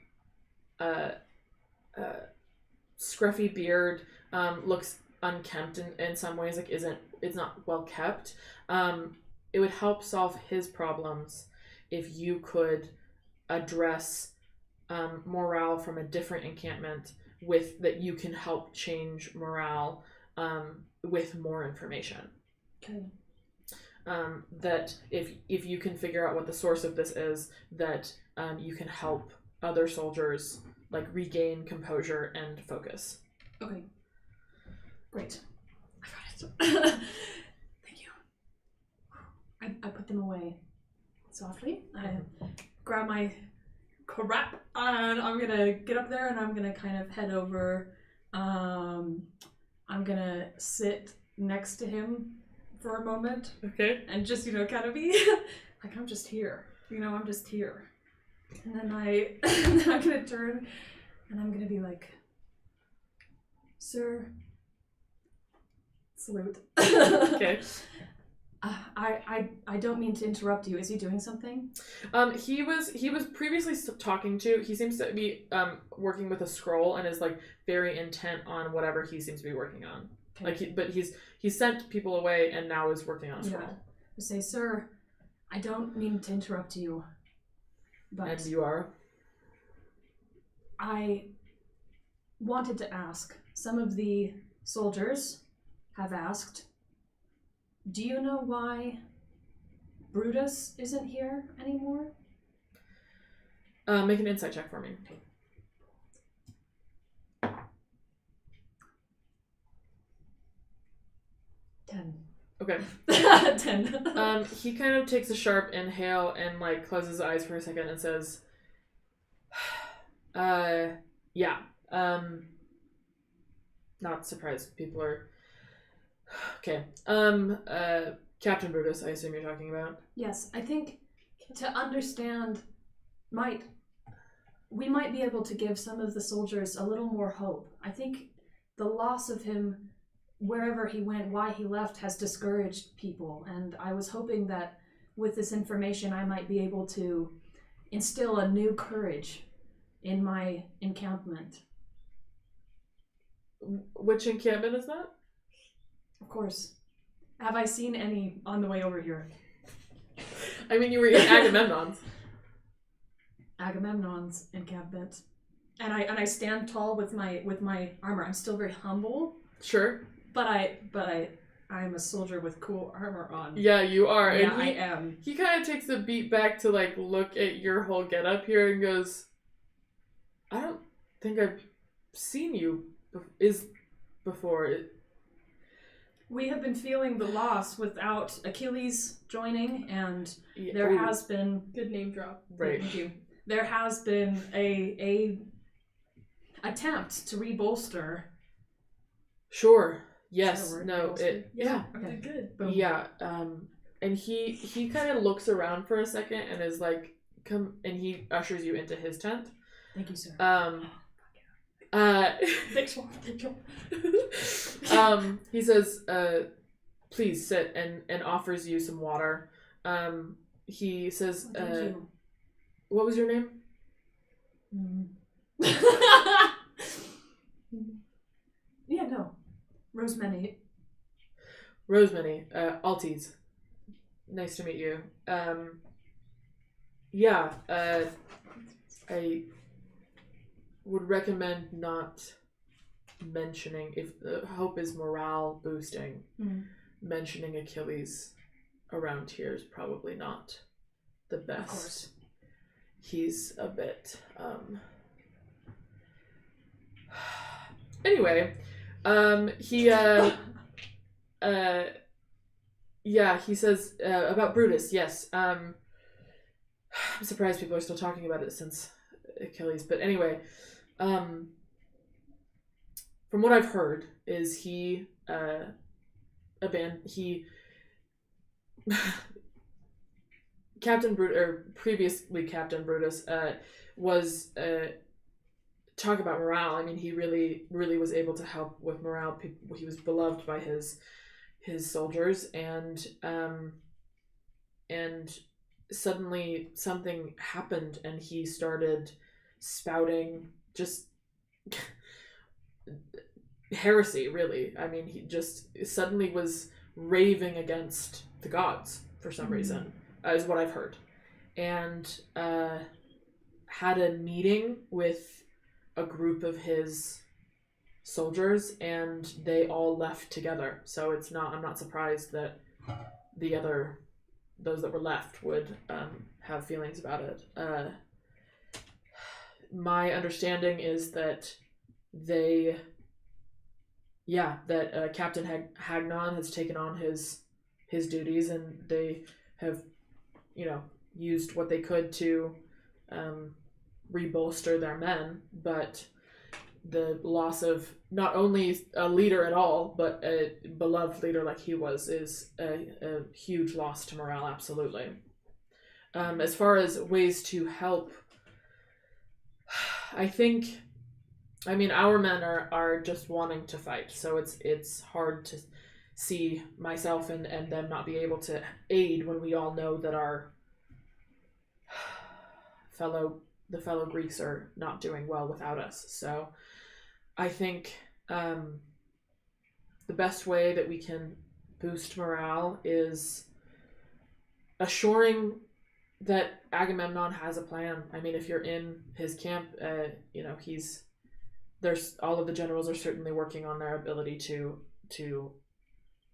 scruffy beard, looks unkempt in some ways, like it's not well kept. It would help solve his problems if you could address morale from a different encampment with that you can help change morale with more information. Okay. That if you can figure out what the source of this is, that you can help other soldiers like regain composure and focus. Okay. Great. I got it. Thank you. I put them away softly. I grab my crap and I'm gonna get up there and I'm gonna kind of head over. I'm gonna sit next to him for a moment Okay. and just kind of be like, I'm just here. I'm just here. And then I'm gonna turn and I'm gonna be like, sir. Salute. Okay. I don't mean to interrupt you. Is he doing something? He was previously talking to. He seems to be working with a scroll and is like very intent on whatever he seems to be working on. Okay. But he's sent people away and now is working on a scroll. I say, sir, I don't mean to interrupt you, but And you are. I wanted to ask. Some of the soldiers have asked, do you know why Brutus isn't here anymore? Make an insight check for me. 10. Okay. 10. He kind of takes a sharp inhale and like closes his eyes for a second and says, yeah. Not surprised. People are okay. Captain Brutus, I assume you're talking about. Yes, I think to understand we might be able to give some of the soldiers a little more hope. I think the loss of him, wherever he went, why he left, has discouraged people, and I was hoping that with this information I might be able to instill a new courage in my encampment. Which encampment is that? Of course. Have I seen any on the way over here? I mean, you were in Agamemnon's. Agamemnon's encampment. and I stand tall with my armor. I'm still very humble, Sure. but I'm a soldier with cool armor on. Yeah, you are. Yeah, And I am. he kind of takes a beat back to like look at your whole getup here and goes, I don't think I've seen you before. We have been feeling the loss without Achilles joining, and Yeah, there ooh, has been Good name drop. right. Thank you. There has been a attempt to rebolster. Sure. Yes. Sure, No. we're It. Yeah. Okay. Good. Boom. Yeah. And he kind of looks around for a second and is like, "Come," and he ushers you into his tent. Thank you, sir. Thanks for thank you. He says, please sit, and offers you some water. He says, Thank you. what was your name? Yeah, no. Rosemary. Rosemary, Alties. Nice to meet you. Yeah, I would recommend not mentioning, if the hope is morale boosting, mentioning Achilles around here is probably not the best. Of course. He's a bit, anyway, he says, about Brutus, yes, I'm surprised people are still talking about it since Achilles, but anyway, from what I've heard is he Captain Brutus, or previously Captain Brutus, was talk about morale. I mean, he really was able to help with morale. He was beloved by his soldiers, and suddenly something happened, and he started spouting just heresy, really. I mean, he just suddenly was raving against the gods for some reason, is what I've heard. And had a meeting with a group of his soldiers, and they all left together. So I'm not surprised that those that were left would have feelings about it. My understanding is that Captain Hagnon has taken on his duties, and they have, used what they could to rebolster their men, but the loss of not only a leader at all, but a beloved leader like he was, is a huge loss to morale, absolutely. As far as ways to help, our men are just wanting to fight, so it's hard to see myself and them not be able to aid when we all know that our fellow Greeks are not doing well without us. So I think the best way that we can boost morale is assuring that Agamemnon has a plan. I mean, if you're in his camp, there's all of the generals are certainly working on their ability to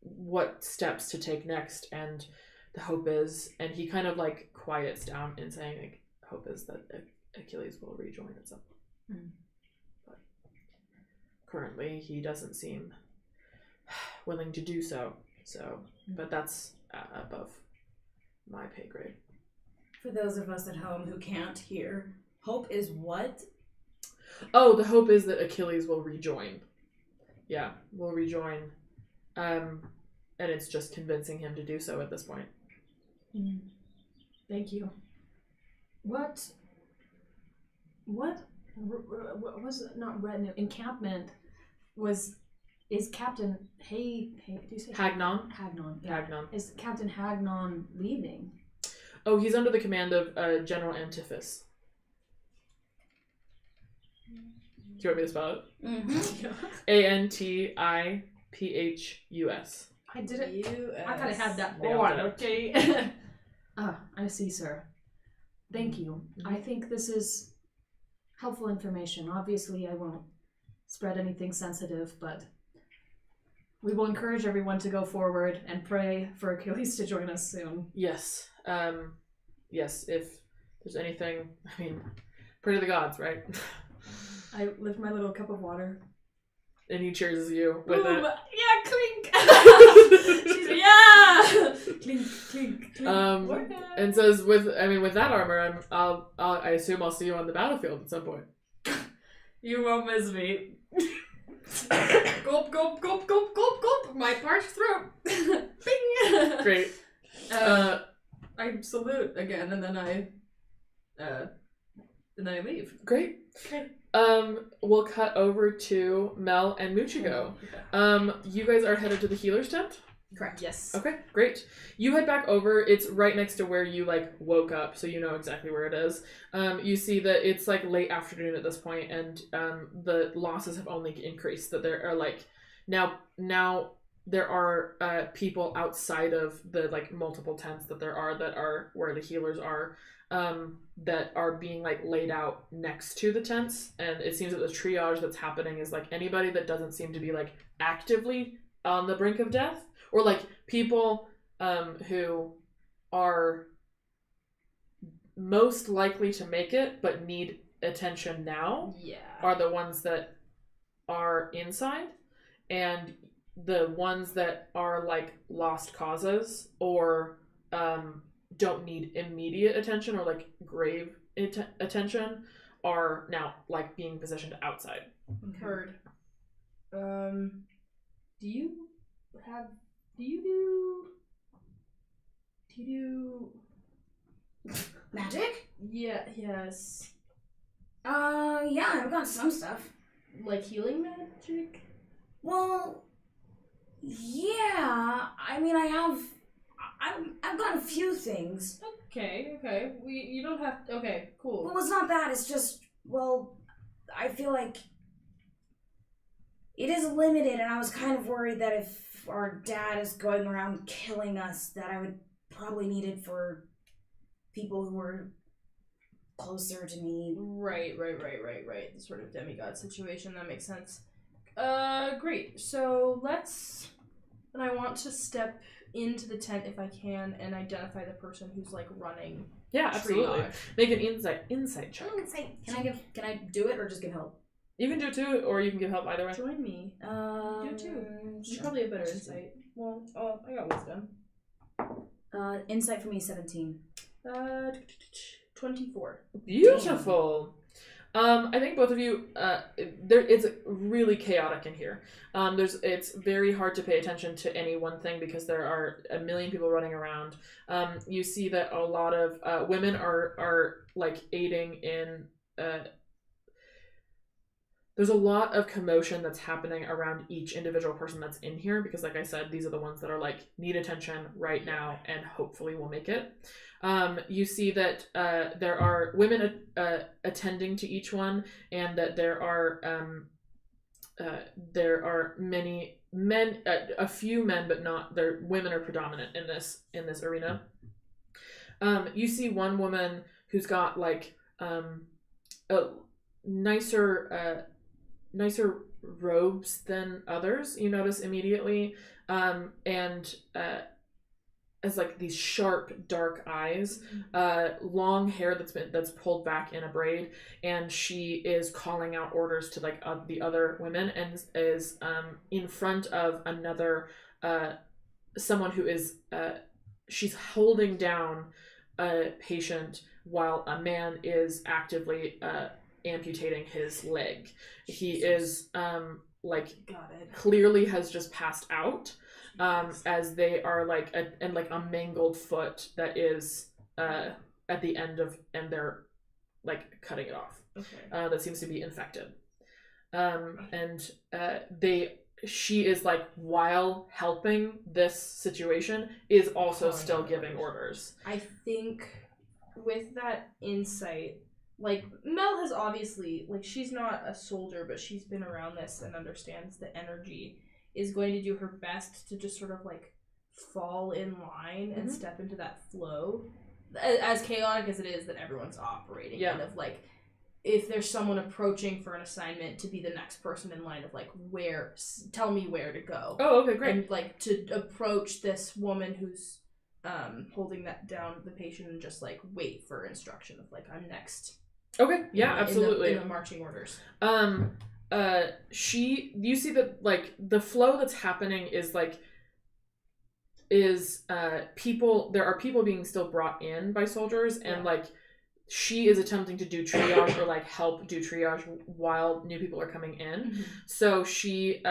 what steps to take next, and the hope is, and he kind of like quiets down in saying, like, hope is that Achilles will rejoin at some point. But currently he doesn't seem willing to do so. But that's above my pay grade. For those of us at home who can't hear, hope is what? Oh, the hope is that Achilles will rejoin. Yeah, will rejoin. And it's just convincing him to do so at this point. Thank you. What was it? Not retinue, encampment is Captain do you say Hagnon? Hagnon. Yeah. Hagnon. Is Captain Hagnon leaving? Oh, he's under the command of General Antiphus. Do you want me to spell it? Mm-hmm. Antiphus. I did it. U.S. I gotta have that Nailed board, it. okay? I see, sir. Thank you. I think this is helpful information. Obviously, I won't spread anything sensitive, but we will encourage everyone to go forward and pray for Achilles to join us soon. Yes. Yes, if there's anything, I mean, pray to the gods, right? I lift my little cup of water. And he cheers you with Ooh, it. yeah, clink. She's like, yeah, clink, clink, clink. Work it. And says, with that armor, I assume I'll see you on the battlefield at some point. You won't miss me. Gulp, gulp, gulp, gulp, gulp, gulp. My parched throat. Bing. Great. I salute again, and then I leave. Great. Okay. We'll cut over to Mel and Muchigo. You guys are headed to the healer's tent? Correct. Yes. Okay, great. You head back over. It's right next to where you, woke up, so you know exactly where it is. You see that it's, late afternoon at this point, and the losses have only increased. That there are, now there are people outside of the, multiple tents that are where the healers are, that are being, laid out next to the tents. And it seems that the triage that's happening is, anybody that doesn't seem to be, actively on the brink of death, or people who are most likely to make it but need attention now are the ones that are inside, and the ones that are lost causes or don't need immediate attention or grave attention are now being positioned outside. Heard. Do you do Magic? yes. Yeah, I've got some stuff. Healing magic? Well, yeah. I mean, I've got a few things. Okay. You don't have okay, cool. Well, it's not that. It's just, I feel like it is limited, and I was kind of worried that if our dad is going around killing us, that I would probably need it for people who are closer to me. Right. The sort of demigod situation, that makes sense. Great. So and I want to step into the tent if I can and identify the person who's running. Yeah, absolutely. triage. Make an insight check. Can I do it or just give help? You can do it too, or you can give help either way. Join me. Do it too. You Sure. probably have better insight. Well, I got wisdom. Insight for me 17. 24. Beautiful. I think both of you, it's really chaotic in here. It's very hard to pay attention to any one thing because there are a million people running around. You see that a lot of women are aiding in. There's a lot of commotion that's happening around each individual person that's in here because, like I said, these are the ones that are need attention right now and hopefully will make it. You see that there are women attending to each one, and that there are many men, a few men, but not. Women are predominant in this arena. You see one woman who's got a nicer robes than others. You notice immediately, and has these sharp dark eyes, long hair that's pulled back in a braid, and she is calling out orders to the other women, and is in front of another someone who is she's holding down a patient while a man is actively amputating his leg. He is clearly has just passed out, as they are a mangled foot that is at the end of, and they're cutting it off. Okay. That seems to be infected. She is while helping this situation is also still giving orders. I think with that insight, Mel has obviously, she's not a soldier, but she's been around this and understands the energy, is going to do her best to just sort of fall in line and step into that flow, as chaotic as it is that everyone's operating in, of if there's someone approaching for an assignment, to be the next person in line of like tell me where to go. Oh, okay, great. And like to approach this woman who's holding that down the patient and just like wait for instruction of like I'm next. Okay, yeah, in absolutely. the marching orders. You see that like the flow that's happening is like people, there are people being still brought in by soldiers, and like she is attempting to do triage or like help do triage while new people are coming in. Mm-hmm. So she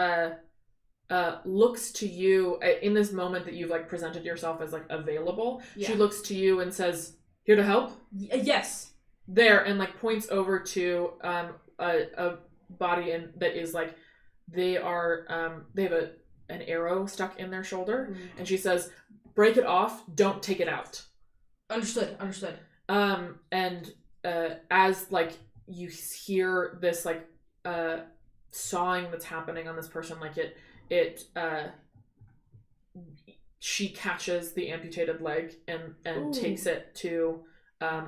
looks to you in this moment that you've like presented yourself as like available. Yeah. She looks to you and says, "Here to help?" Yes. There, and like points over to a body that is like they have an arrow stuck in their shoulder, and she says, "Break it off, don't take it out." Understood. And as like you hear this like sawing that's happening on this person, like she catches the amputated leg and takes it to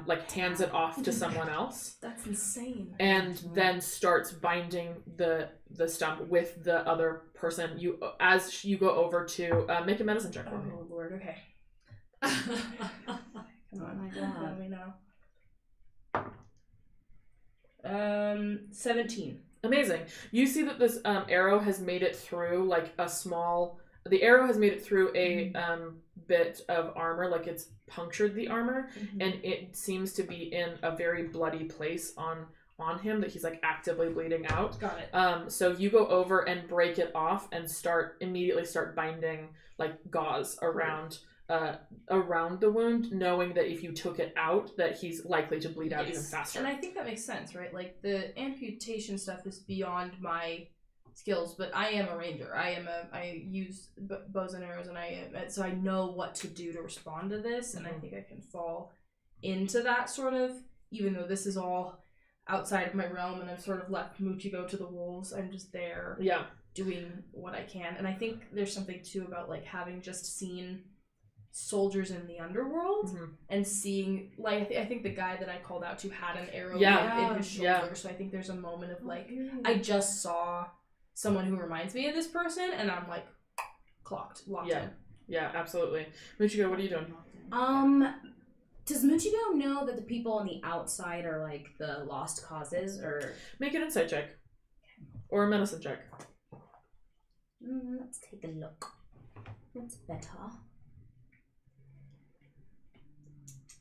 like hands it off to someone else. That's insane. And then starts binding the stump with the other person. As you go over to make a medicine check for me. Oh Lord, okay. Oh my god. Let me know. 17. Amazing. You see that this arrow has made it through like the arrow has made it through a bit of armor, like it's punctured the armor, and it seems to be in a very bloody place on him, that he's like actively bleeding out. Got it. So you go over and break it off and immediately start binding like gauze around the wound, knowing that if you took it out, that he's likely to bleed out even faster. And I think that makes sense, right? Like the amputation stuff is beyond my skills, but I am a ranger. I use bows and arrows, and so I know what to do to respond to this, and I think I can fall into that sort of, even though this is all outside of my realm, and I've sort of left Muchigo to the wolves. I'm just there, doing what I can, and I think there's something too about like having just seen soldiers in the underworld and seeing like I think the guy that I called out to had an arrow in his shoulder, so I think there's a moment of like I just saw someone who reminds me of this person, and I'm like locked in. Yeah, absolutely. Muchigo, what are you doing? Does Muchigo know that the people on the outside are like the lost causes, or Make an insight check or a medicine check. let's take a look. What's better?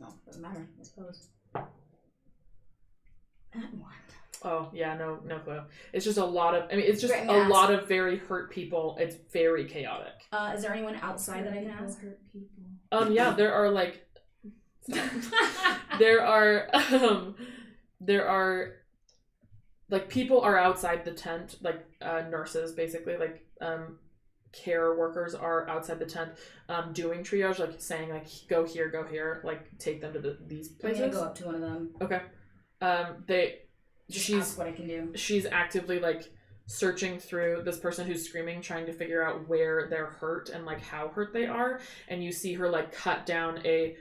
No, doesn't matter, I suppose. That one. Oh, yeah, no clue. It's just a lot of, it's just Great, a lot of very hurt people. It's very chaotic. Is there anyone outside that I can ask? Hurt people. Yeah, there are like, there are like people are outside the tent, like nurses basically, like care workers are outside the tent doing triage, like saying like go here, like take them to these places. I'm gonna go up to one of them. Okay. Ask what I can do. She's actively like searching through this person who's screaming, trying to figure out where they're hurt and like how hurt they are, and you see her like cut down the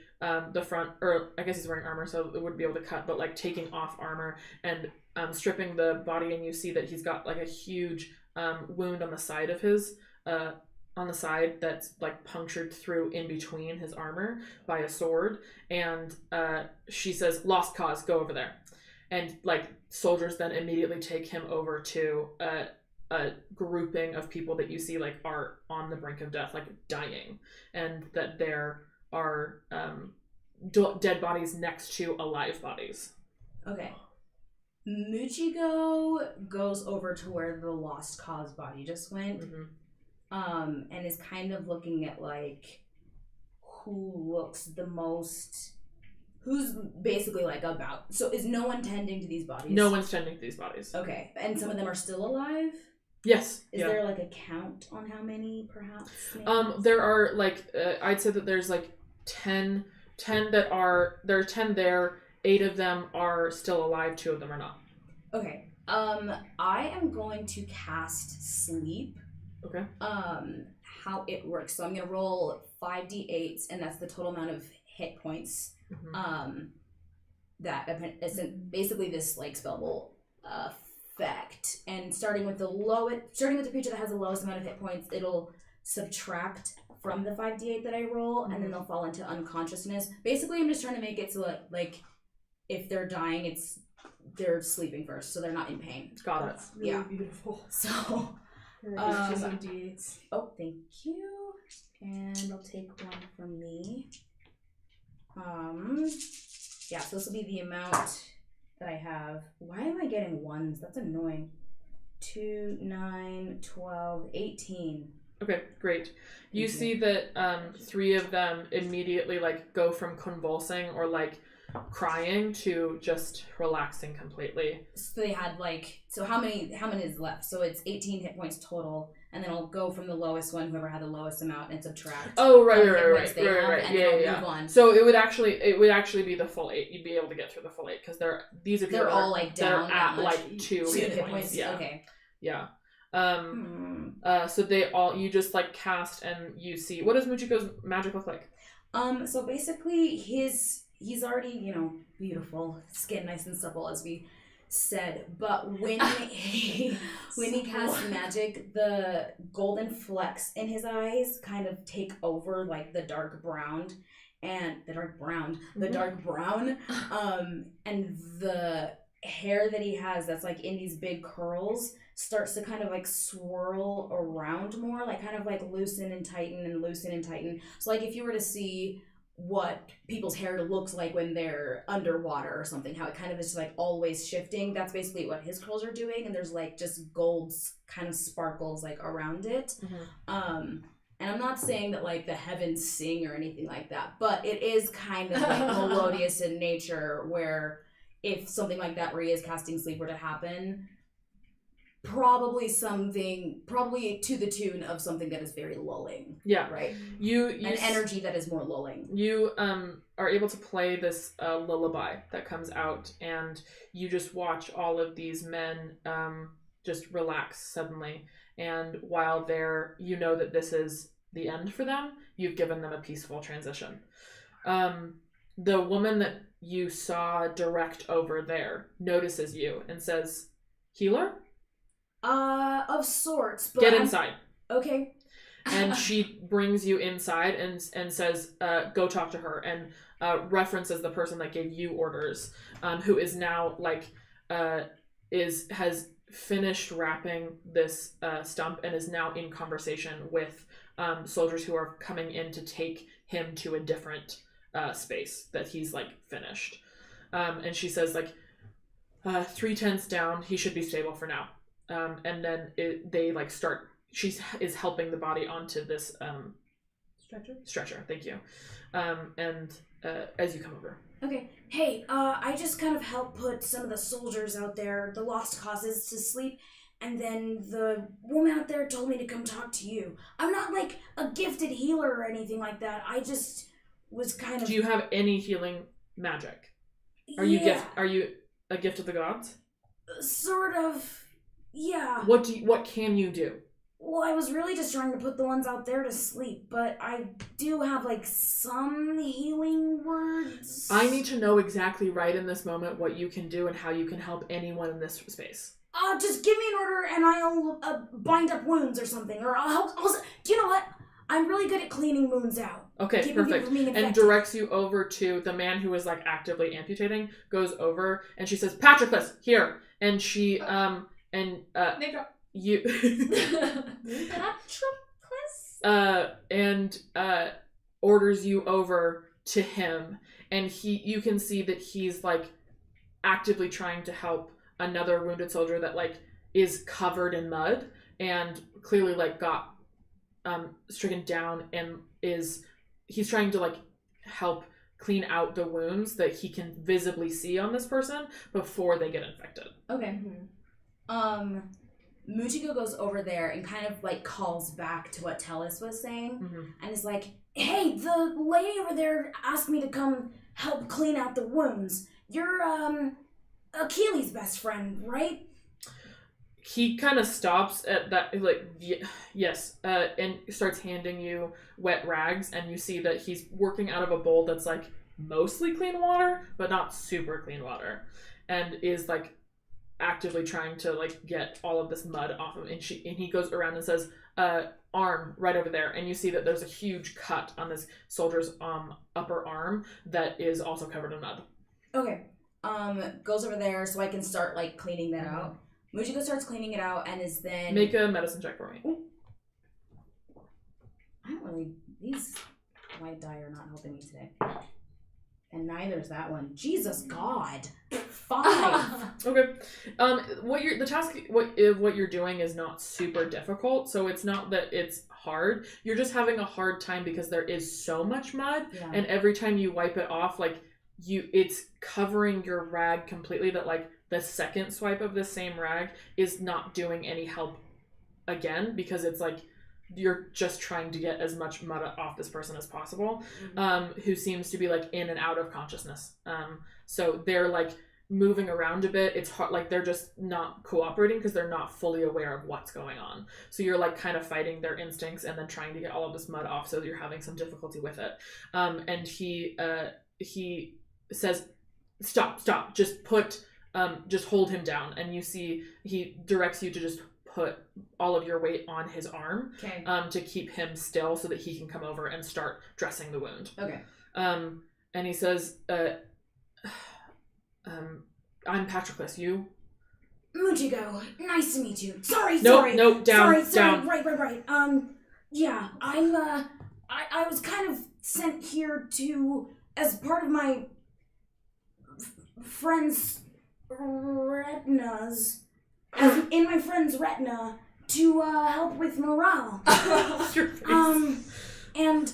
front, or I guess he's wearing armor so it wouldn't be able to cut, but like taking off armor and stripping the body, and you see that he's got like a huge wound on the side of his that's like punctured through in between his armor by a sword, and she says, "Lost cause, go over there." And like soldiers then immediately take him over to a grouping of people that you see like are on the brink of death, like dying, and that there are dead bodies next to alive bodies. Okay. Muchigo goes over to where the lost cause body just went, and is kind of looking at like who looks the most. Who's basically like about. So is no one tending to these bodies? No one's tending to these bodies. Okay, and some of them are still alive? Yes. Is there like a count on how many, perhaps? There are like I'd say that there's like 10 that are, there are 10 there. 8 of them are still alive. 2 of them are not. Okay. I am going to cast sleep. Okay. How it works. So I'm gonna roll 5d8s, and that's the total amount of hit points. that basically this like spell will effect. And starting with the creature that has the lowest amount of hit points, it'll subtract from the 5d8 that I roll, and then they'll fall into unconsciousness. Basically, I'm just trying to make it so that, like, if they're dying, they're sleeping first, so they're not in pain. Got it. Really Yeah. beautiful. So, Some D8s. oh, thank you. And I'll take one from me. Yeah, so this will be the amount that I have. Why am I getting ones? That's annoying. 2, 9, 12, 18. Okay, great. You Thank see that 3 of them immediately like go from convulsing or like crying to just relaxing completely. So they had like, so how many is left? So it's 18 hit points total, and then I'll go from the lowest one, whoever had the lowest amount, and subtract. Oh, how right, many hit points they have, right. and then I'll Yeah. move on. So it would actually be the full 8. You'd be able to get through the full 8 because they're all like down they're at that much. like 2 2 hit hit points. points. Yeah. Okay. Yeah. Hmm. So you just like cast and you see, what does Muchiko's magic look like? So basically he's already, beautiful, skin nice and supple, as we said, but when he casts magic, the golden flecks in his eyes kind of take over like the dark brown, and the dark brown, and the hair that he has that's like in these big curls starts to kind of like swirl around more, like kind of like loosen and tighten and loosen and tighten. So like if you were to see what people's hair looks like when they're underwater or something, how it kind of is like always shifting, that's basically what his curls are doing, and there's like just gold kind of sparkles like around it. And I'm not saying that like the heavens sing or anything like that, but it is kind of like melodious in nature, where if something like that where he is casting sleep were to happen, probably to the tune of something that is very lulling. Yeah. Right? An energy that is more lulling. You are able to play this lullaby that comes out, and you just watch all of these men just relax suddenly. And while that this is the end for them, you've given them a peaceful transition. The woman that you saw direct over there notices you and says, "Healer? Of sorts, but Get inside." Okay. And she brings you inside and says, "Go talk to her," and references the person that gave you orders, who is now like has finished wrapping this stump and is now in conversation with soldiers who are coming in to take him to a different space that he's like finished. And she says like 3 tenths down, he should be stable for now. And then they like start. She is helping the body onto this stretcher. Thank you. And as you come over. Okay. Hey, I just kind of helped put some of the soldiers out there, the lost causes, to sleep, and then the woman out there told me to come talk to you. I'm not like a gifted healer or anything like that. I just was kind of. Do you have any healing magic? Are you a gift of the gods? Sort of. Yeah. What can you do? Well, I was really just trying to put the ones out there to sleep, but I do have, like, some healing words. I need to know exactly right in this moment what you can do and how you can help anyone in this space. Just give me an order and I'll bind up wounds or something, or I'll do you know what? I'm really good at cleaning wounds out. Okay, Keeping perfect. people from being And infected. directs you over to the man who was, like, actively amputating, goes over, and she says, "Patroclus, here!" And she, Name drop. you... and orders you over to him, and you can see that he's like actively trying to help another wounded soldier that like is covered in mud and clearly like got stricken down, and he's trying to like help clean out the wounds that he can visibly see on this person before they get infected. Okay. Muchiko goes over there and kind of like calls back to what Tellus was saying, and is like, "Hey, the lady over there asked me to come help clean out the wounds. You're Achilles' best friend, right?" He kind of stops at that, like, yes, and starts handing you wet rags, and you see that he's working out of a bowl that's like mostly clean water, but not super clean water, and is like actively trying to like get all of this mud off of him. And he goes around and says, arm right over there, and you see that there's a huge cut on this soldier's upper arm that is also covered in mud. Okay. Goes over there so I can start like cleaning that out. Mujiko starts cleaning it out and is then Make a medicine check for me. I don't really, these white die are not helping me today. And neither is that one. Jesus God. 5. Okay. What you're doing is not super difficult, so it's not that it's hard. You're just having a hard time because there is so much mud, Yeah. and every time you wipe it off, like it's covering your rag completely. That like the second swipe of the same rag is not doing any help again because it's like you're just trying to get as much mud off this person as possible, who seems to be like in and out of consciousness. So they're like moving around a bit. It's hard, like they're just not cooperating because they're not fully aware of what's going on. So you're like kind of fighting their instincts and then trying to get all of this mud off, so you're having some difficulty with it. And he says, stop, just hold him down. And you see he directs you to just put all of your weight on his arm, Okay. to keep him still so that he can come over and start dressing the wound. Okay. And he says, I'm Patroclus, you? Mujiko, nice to meet you. Sorry. No, down, Sorry. down. Right. Yeah, I was kind of sent here to, as part of my friend's retinas, in my friend's retina, to help with morale. Your face. And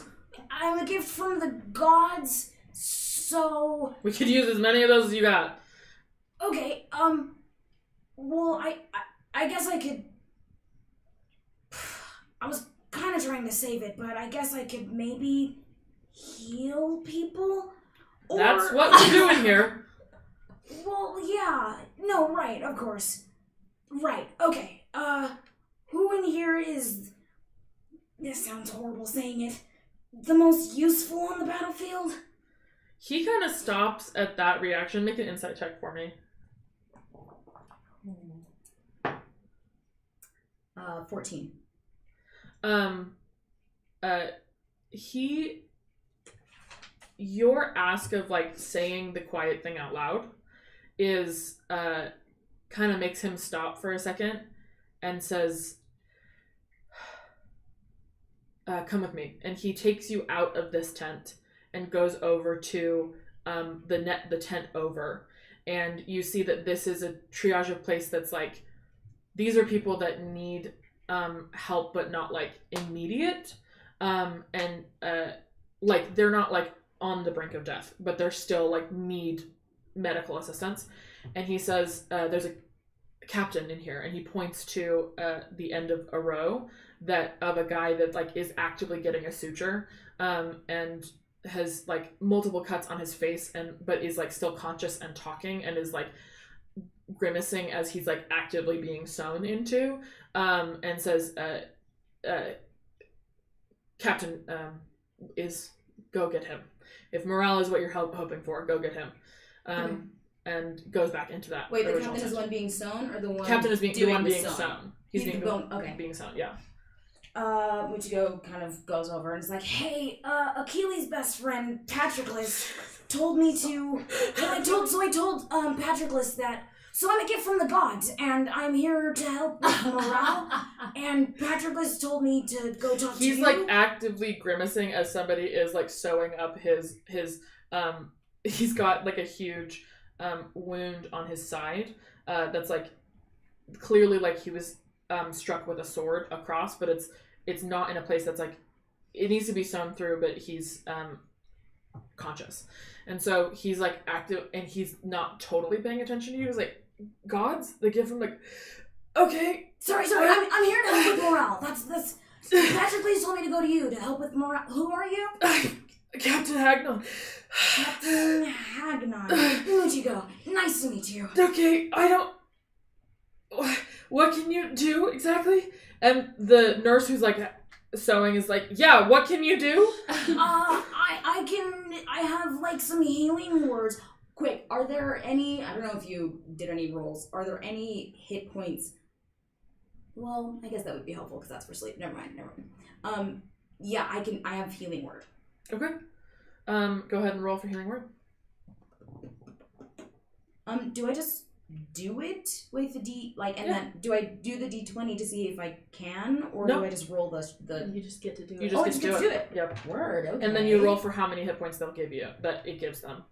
I'm a gift from the gods, so... We could use as many of those as you got. Okay, well, I guess I could... I was kind of trying to save it, but I guess I could maybe heal people? Or... That's what we're doing here. Well, yeah. No, right, of course. Right, okay. Who in here is... This sounds horrible saying it. The most useful on the battlefield? He kind of stops at that reaction. Make an insight check for me. 14. Your ask of like saying the quiet thing out loud is kind of makes him stop for a second and says, come with me. And he takes you out of this tent and goes over to the tent over, and you see that this is a triage of place that's like, these are people that need help but not like immediate, and like they're not like on the brink of death, but they're still like need medical assistance. And he says, there's a captain in here, and he points to the end of a row that of a guy that like is actively getting a suture, and has like multiple cuts on his face, and but is like still conscious and talking, and is like grimacing as he's like actively being sewn into, and says, Captain, is go get him. If morale is what you're hoping for, go get him. And goes back into that. Wait, the original captain is tent. the one being sewn, or the one Captain is the doing one the being sewn? sewn. He's the bone. Okay. Being sewn, yeah. Michiko kind of goes over and is like, "Hey, Achilles' best friend Patroclus told me to. I told Patroclus that. So I'm a gift from the gods, and I'm here to help with morale. And Patroclus told me to go talk to you. He's like actively grimacing as somebody is like sewing up his he's got like a huge wound on his side that's like clearly like he was struck with a sword across, but it's not in a place that's like it needs to be sewn through, but he's conscious. And so he's like active, and he's not totally paying attention to you. He's like, gods? They give him like, okay. Sorry, I'm here to help with morale. That's Patroclus told me to go to you to help with morale. Who are you? Captain Hagnon. Captain Hagnon. Michiko, nice to meet you. Okay, I don't... What can you do exactly? And the nurse who's like sewing is like, yeah, what can you do? I I have like some healing words. Quick, are there any, I don't know if you did any rolls, are there any hit points? Well, I guess that would be helpful because that's for sleep. Never mind. Yeah, I have healing word. Okay. Go ahead and roll for healing word. Do I just do it with the D, like, and then do I do the D20 to see if I can, or No. do I just roll the You just get to do You it. just I get just to get do to do it. it. Yep. word, okay. And then you roll for how many hit points they'll give you, that it gives them.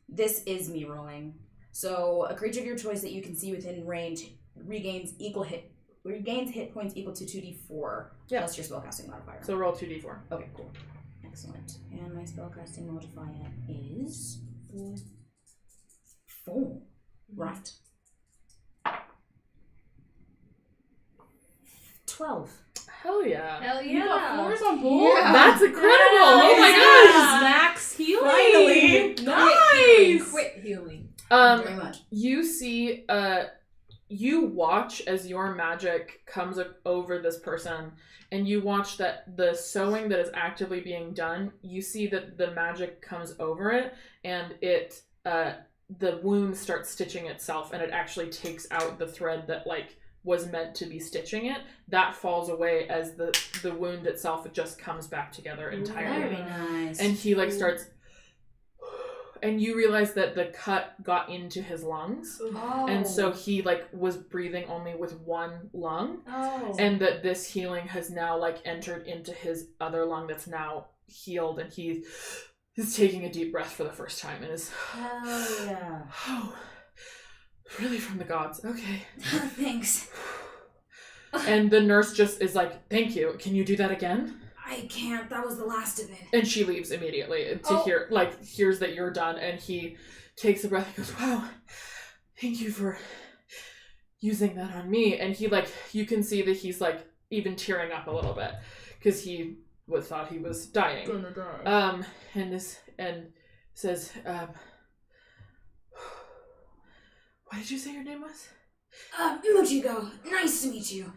This is me rolling. So, a creature of your choice that you can see within range regains hit points equal to 2d4 Yeah. plus your spellcasting modifier. So roll 2d4. Okay, cool. Excellent. And my spellcasting modifier is 4. Right. 12. Hell yeah. Hell You got fours on board? Yeah. That's incredible! Oh my Yes. gosh! Max healing! Finally. Nice! Quit healing. Very much. You see, you watch as your magic comes over this person, and you watch that the sewing that is actively being done, you see that the magic comes over it, and it, the wound starts stitching itself, and it actually takes out the thread that, like, was meant to be stitching it. That falls away as the wound itself just comes back together entirely. Very nice. And he, like, starts... And you realize that the cut got into his lungs. oh. And so he, like, was breathing only with one lung. Oh. And that this healing has now, like, entered into his other lung that's now healed. And he's taking a deep breath for the first time and is... Hell yeah. Oh, really from the gods. Okay. Thanks. And the nurse just is like, thank you. Can you do that again? I can't. That was the last of it. And she leaves immediately to hears that you're done. And he takes a breath and goes, wow, thank you for using that on me. And he, like, you can see that he's, like, even tearing up a little bit because he thought he was dying. Gonna die. And says, what did you say your name was? Muchigo. Nice to meet you.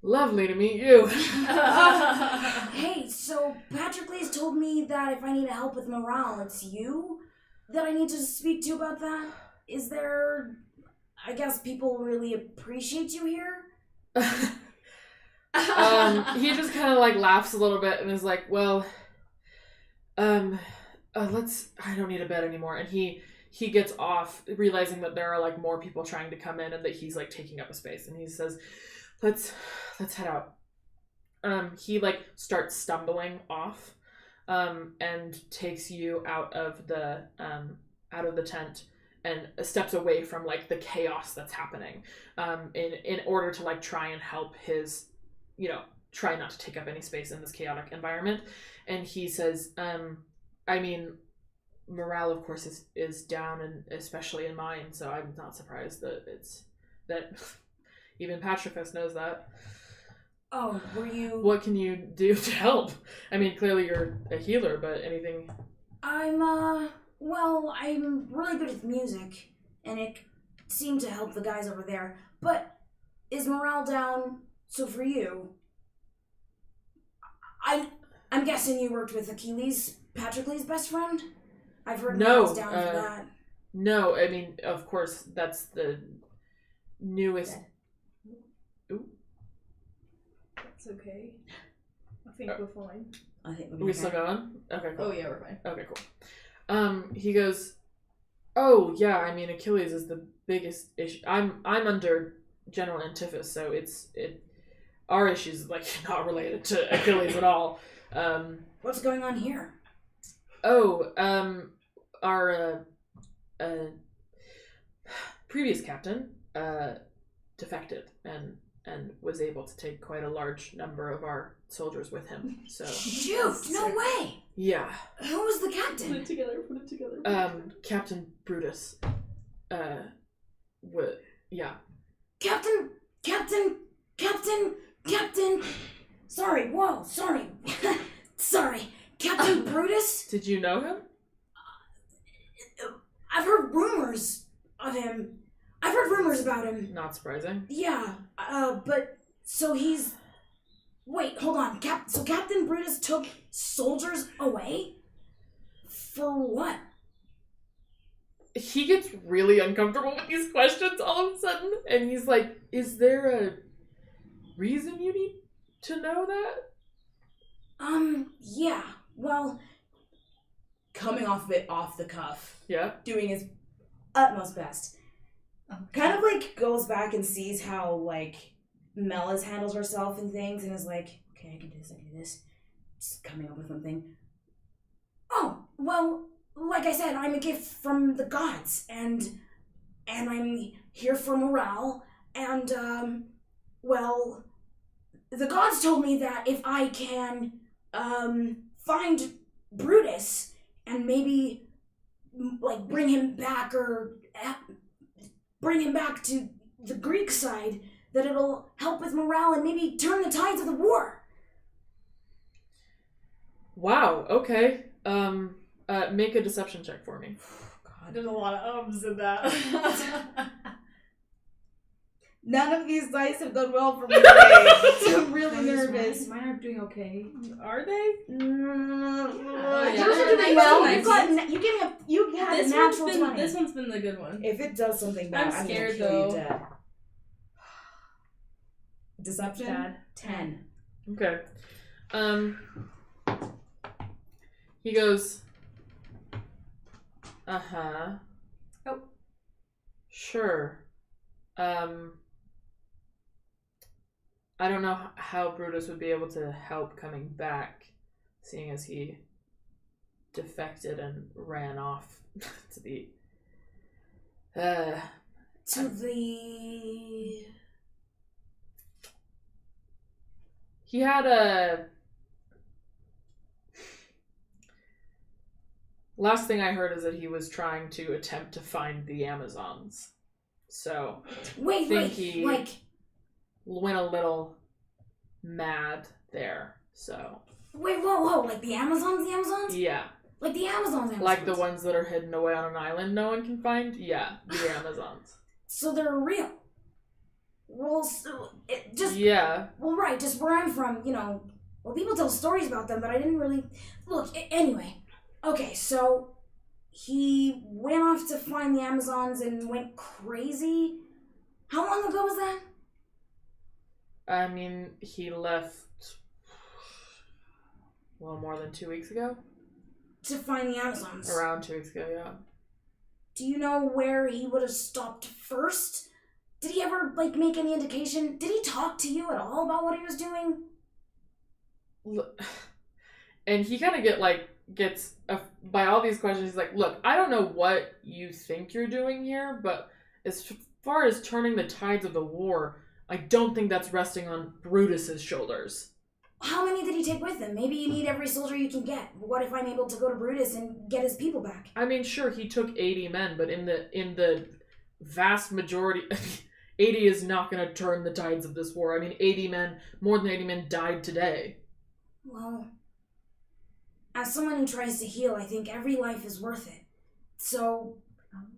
Lovely to meet you. Hey, so Patrocles told me that if I need help with morale, it's you that I need to speak to about that. Is there... I guess people really appreciate you here? He just kind of, like, laughs a little bit and is like, well, I don't need a bed anymore. And he gets off, realizing that there are, like, more people trying to come in and that he's, like, taking up a space. And he says, let's head out. He, like, starts stumbling off, and takes you out of the tent and steps away from, like, the chaos that's happening, in order to, like, try and help his, try not to take up any space in this chaotic environment. And he says, I mean, morale, of course, is down, and especially in mine, so I'm not surprised that even Patroclus knows that. Oh, were you... What can you do to help? I mean, clearly you're a healer, but anything... I'm really good with music, and it seemed to help the guys over there. But is morale down? So for you, I'm guessing you worked with Achilles, Patrocles' best friend? I've heard morale's down for that. No, I mean, of course, that's the newest... It's okay. I think we're fine. I think Are we still going? Okay, cool. Oh yeah, we're fine. Okay, cool. He goes, oh, yeah, I mean, Achilles is the biggest issue. I'm under General Antiphus, so our issue's, like, not related to Achilles at all. What's going on here? Our previous captain defected and was able to take quite a large number of our soldiers with him. So Shoot! No way! yeah, Who was the captain? Put it together. Captain Brutus. Yeah. Captain! Sorry, whoa, sorry. Sorry. Captain Brutus? Did you know him? I've heard rumors of him. I've heard rumors about him. Not surprising. Yeah, but, so he's Wait, hold on. So Captain Brutus took soldiers away? For what? He gets really uncomfortable with these questions all of a sudden, and he's like, is there a reason you need to know that? Yeah. Well, coming off the cuff, Yeah. doing his utmost best. Kind of like goes back and sees how like Melis handles herself and things, and is like, okay, I can do this. Just coming up with something. Oh, well, like I said, I'm a gift from the gods, and I'm here for morale, and well, the gods told me that if I can find Brutus and maybe like bring him back to the Greek side, that it'll help with morale and maybe turn the tides of the war. Wow, okay. Make a deception check for me. There's a lot of ums in that. None of these dice have done well for me today, so I'm really nervous. Mine are doing okay. Are they? yeah. Yours are doing well. Nice. You had a natural 20. This one's been the good one. If it does something bad, I'm I'm scared, gonna kill you though. dead. Deception? Bad. 10. Okay. He goes, uh-huh. Oh. Sure. I don't know how Brutus would be able to help coming back, seeing as he defected and ran off to the... He had a... Last thing I heard is that he was trying to attempt to find the Amazons. So, Wait, he like... went a little mad there, so... Wait, whoa, like the Amazons? Yeah. Like the Amazons? Like the ones that are hidden away on an island no one can find? Yeah, the Amazons. So they're real. Well, so Yeah. Well, right, just where I'm from, well, people tell stories about them, but I didn't really... Look, anyway. Okay, so he went off to find the Amazons and went crazy? How long ago was that? I mean, he left... well, more than 2 weeks ago? To find the Amazons. Around 2 weeks ago, yeah. Do you know where he would have stopped first? Did he ever, make any indication? Did he talk to you at all about what he was doing? And he kind of gets by all these questions. He's like, look, I don't know what you think you're doing here, but as far as turning the tides of the war, I don't think that's resting on Brutus's shoulders. How many did he take with him? Maybe you need every soldier you can get. What if I'm able to go to Brutus and get his people back? I mean, sure, he took 80 men, but in the vast majority, 80 is not going to turn the tides of this war. I mean, more than 80 men died today. Well, as someone who tries to heal, I think every life is worth it. So,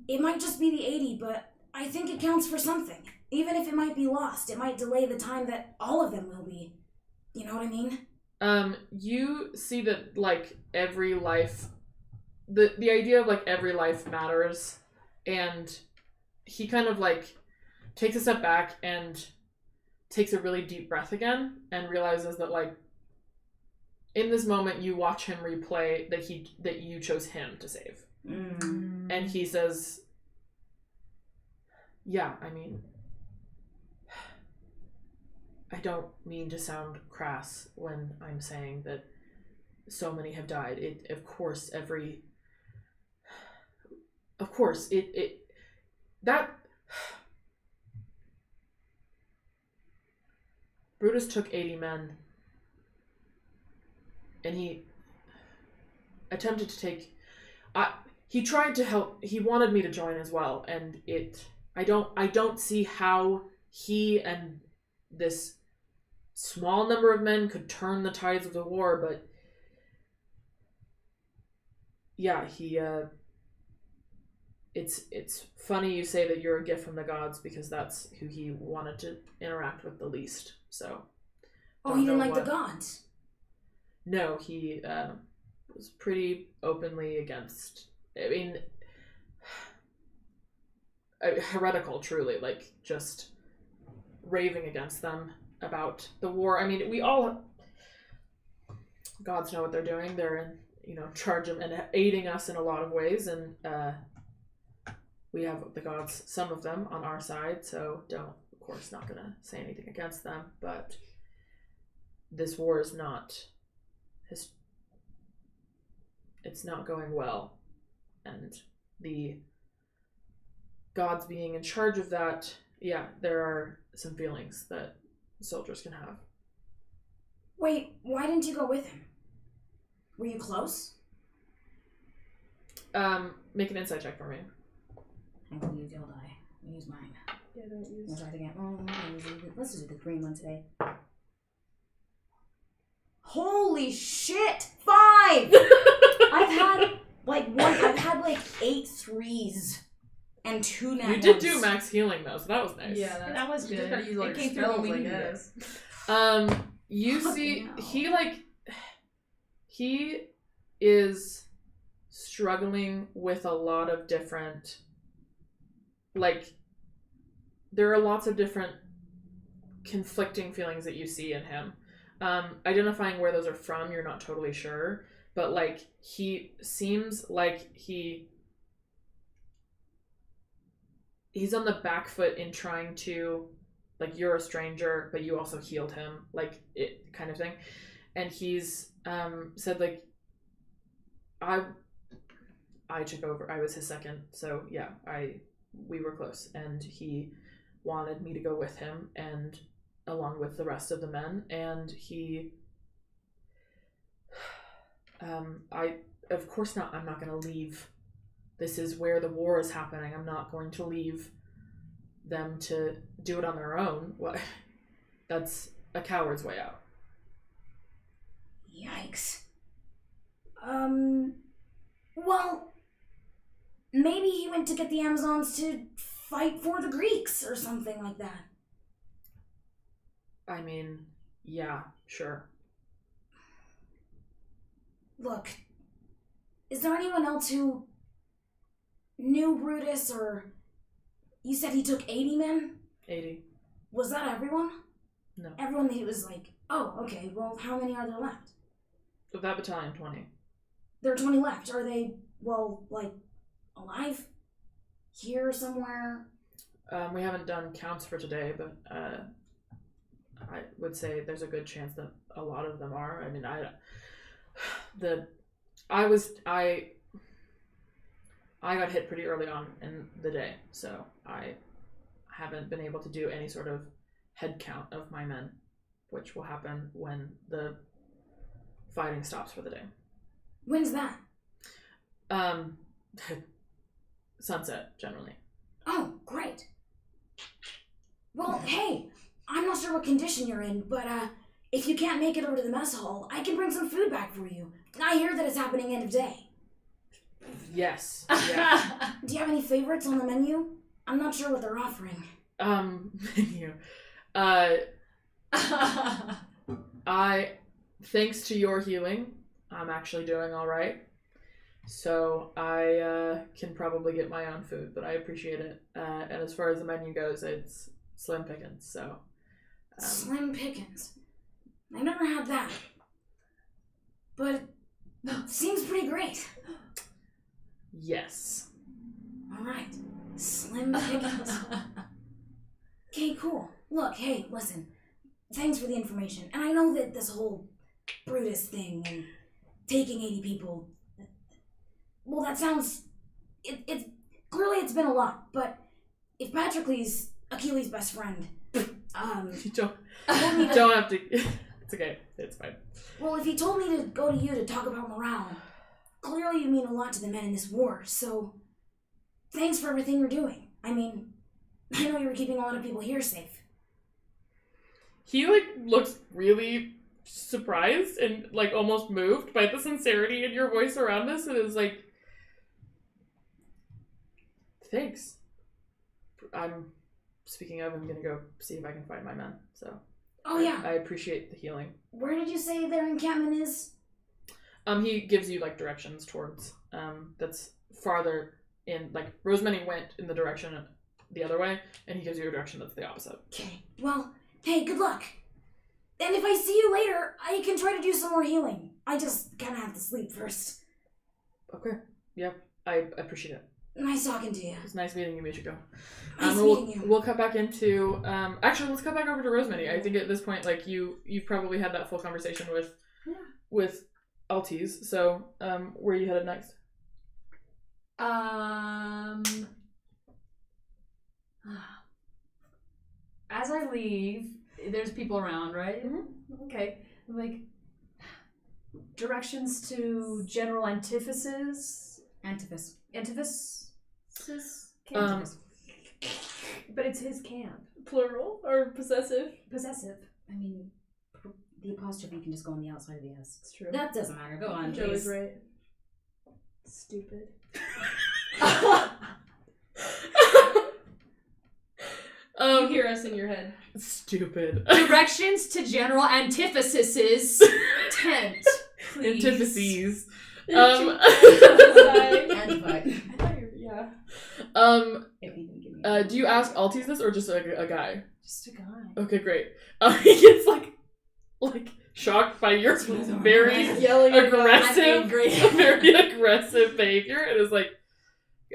it might just be the 80, but I think it counts for something. Even if it might be lost, it might delay the time that all of them will be. You know what I mean? You see that, every life... The idea of, every life matters, and he kind of, takes a step back and takes a really deep breath again, and realizes that, in this moment, you watch him replay that you chose him to save. And he says, yeah, I mean... I don't mean to sound crass when I'm saying that so many have died. Brutus took 80 men, and he attempted to take, he tried to help, he wanted me to join as well, and I don't see how he and this small number of men could turn the tides of the war, but yeah, it's funny you say that you're a gift from the gods, because that's who he wanted to interact with the least. So Oh, don't he didn't know like what. the gods. No, he was pretty openly against. I mean, heretical, truly, like just raving against them about the war. I mean, we all gods know what they're doing. They're in charge of and aiding us in a lot of ways, and we have the gods, some of them, on our side. So don't, of course, not gonna say anything against them. But this war is not. It's not going well, and the gods being in charge of that, yeah, there are some feelings that soldiers can have. Wait, why didn't you go with him? Were you close? Make an insight check for me. I will use your die. I'll use mine. Yeah, don't use. Let's try it again. Let's just do the green one today. Holy shit! 5! I've had like 8 3s and 2 nat You did ones. do max healing though, so that was nice. Yeah, That was you just good. gotta use all It your came through when spells, we I needed guess. You Fucking see, hell. he is struggling with a lot of different, there are lots of different conflicting feelings that you see in him. Identifying where those are from, you're not totally sure, but he seems like he's on the back foot in trying to, you're a stranger, but you also healed him, it kind of thing. And he's said, I took over. I was his second, so yeah, we were close, and he wanted me to go with him and along with the rest of the men, and he of course not, I'm not going to leave. This is where the war is happening. I'm not going to leave them to do it on their own. What? That's a coward's way out. Yikes. Well, maybe he went to get the Amazons to fight for the Greeks or something like that. I mean, yeah, sure. Look, is there anyone else who knew Brutus, or you said he took 80 men? 80. Was that everyone? No. Everyone that he was oh, okay, well, how many are there left? Of that battalion, 20. There are 20 left. Are they, alive? Here somewhere? We haven't done counts for today, but I would say there's a good chance that a lot of them are. I mean, I got hit pretty early on in the day, so I haven't been able to do any sort of head count of my men, which will happen when the fighting stops for the day. When's that? Sunset, generally. Oh, great. Well, hey, I'm not sure what condition you're in, but if you can't make it over to the mess hall, I can bring some food back for you. I hear that it's happening end of day. Yes. Yeah. Do you have any favorites on the menu? I'm not sure what they're offering. Menu. Thanks to your healing, I'm actually doing all right. So I can probably get my own food, but I appreciate it. And as far as the menu goes, it's slim pickings. So Slim pickings. I've never had that. But it seems pretty great. yes. Alright. Slim pickings. Okay, cool. Look, hey, listen. Thanks for the information. And I know that this whole Brutus thing and taking 80 people, well, that sounds... It's clearly it's been a lot, but if Patroclus, Achilles' best friend, You don't told me to, don't have to. It's okay. It's fine. well, if he told me to go to you to talk about morale, clearly you mean a lot to the men in this war, so thanks for everything you're doing. I mean, I know you were keeping a lot of people here safe. He looks really surprised and almost moved by the sincerity in your voice around this, and is thanks. I'm gonna go see if I can find my men. So Oh, yeah. I appreciate the healing. Where did you say their encampment is? He gives you like directions towards that's farther in. Like Rosemary went in the direction the other way, and he gives you a direction that's the opposite. Okay. Well, hey, good luck. And if I see you later, I can try to do some more healing. I just kind of have to sleep first. Okay. Yep. I appreciate it. Nice talking to you. It's nice meeting you, Michiko. Nice we'll, meeting you. We'll cut back into actually let's cut back over to Rosemary. I think at this point, like you've probably had that full conversation with Altis. So where are you headed next? As I leave, there's people around, right? Mhm. Okay. I'm like, directions to General Antithesis. Antiphus. Antithesis? But it's his camp. Plural or possessive? Possessive. I mean, the apostrophe can just go on the outside of the S. It's true. That doesn't matter. Go on, Joe is please. right. Stupid. You hear us in your head. Stupid. Directions to General Antithesis's tent. Please. Antitheses. Antiphus. I thought you were, yeah. If you can give me Do you ask Altis this or just a guy? Just a guy. Okay, great. He gets like shocked by your very Yelling at aggressive, very aggressive behavior, and is like,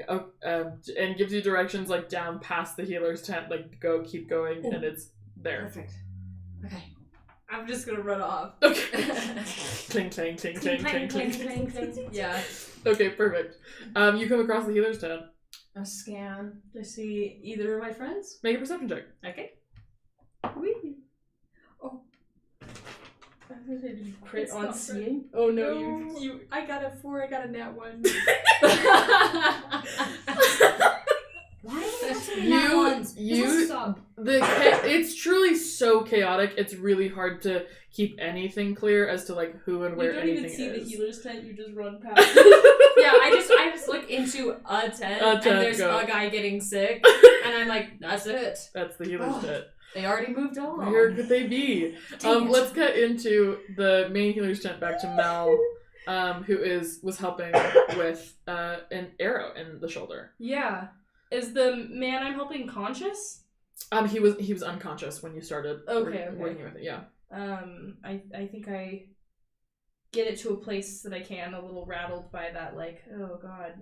and gives you directions like down past the healer's tent, like keep going, and it's there. Perfect. Okay. I'm just gonna run off. Okay. Cling, clang, cling, clang, clang, cling. Yeah. Okay, perfect. You come across the healer's tent. A scan. Do I see either of my friends? Make a perception check. Okay. Whee. Oh. Did you crit It's on not seeing? Oh no, you. I got a 4. I got a nat 1. Why do you have so many nat ones? It's truly so chaotic. It's really hard to keep anything clear as to like who and where You don't anything even see is. the healer's tent. You just run past it. Yeah, I just look into a tent, A tent, and there's go. a guy getting sick, and I'm like, that's it. That's the healer's Oh. tent. They already moved on. Where could they be? Dang it. Let's get into the main healer's tent back to Mel, who was helping with an arrow in the shoulder. Yeah. Is the man I'm helping conscious? He was unconscious when you started Okay. working with it. Yeah. I think I get it to a place that I can, a little rattled by that, like, oh god,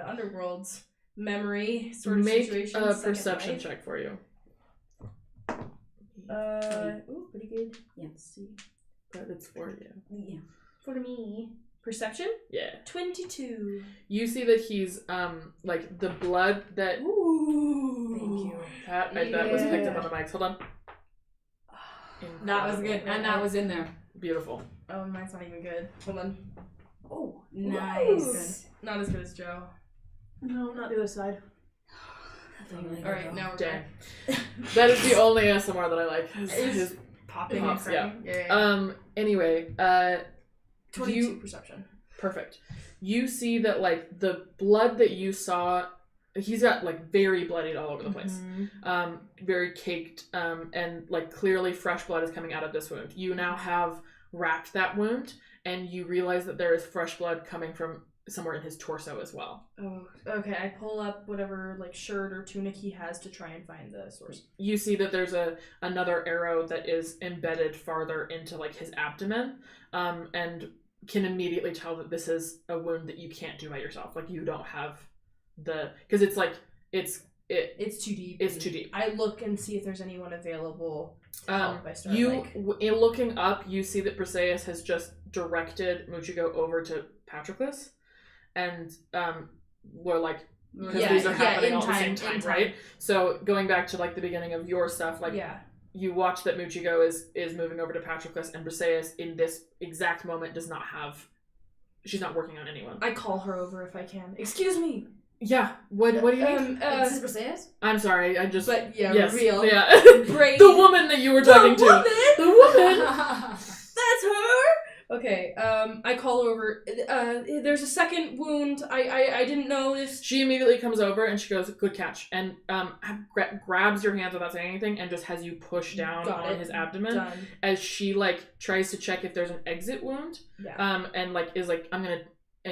underworld's memory sort of Make situation. a second perception life. check for you. Ooh, pretty good. Yeah. Let's see. But it's for you. Yeah. For me. Perception? Yeah. 22. You see that he's like the blood that Ooh. Thank you. that was picked up on the mics. Hold on. That was good, and that was in there. Beautiful. Oh, mine's not even good. Hold on. Oh, nice. Not as good as Joe. No, not the other side. Alright, now we're Dang. back. That is the only ASMR that I like. Is- His Popping pops, and yeah. crying. Yeah. Anyway, 22 perception. perfect. You see that like the blood that you saw, he's got like very bloodied all over the place. Very caked, and like clearly fresh blood is coming out of this wound. You now have wrapped that wound, and you realize that there is fresh blood coming from somewhere in his torso as well. Oh, okay. I pull up whatever like shirt or tunic he has to try and find the source. You see that there's another arrow that is embedded farther into like his abdomen, and can immediately tell that this is a wound that you can't do by yourself. Like you don't have because it's like it's too deep. It's too deep. I look and see if there's anyone available to help. I start, In looking up, you see that Briseis has just directed Muchigo over to Patroclus, and we're like, because these are happening all at the same time, right? So going back to like the beginning of your stuff, like you watch that Muchigo is moving over to Patroclus, and Briseis in this exact moment does not have. She's not working on anyone. I call her over if I can. Excuse me. Yeah. What do you need? This is Briseis? I'm sorry. I just. But yeah, yes, reveal. Yeah. Brave. The woman that you were talking to. The woman. That's her. Okay, I call over. There's a second wound. I didn't know this. She immediately comes over and she goes, "Good catch," and grabs your hands without saying anything and just has you push down Got on it. his abdomen Done. as she like tries to check if there's an exit wound. Yeah. And like is like, I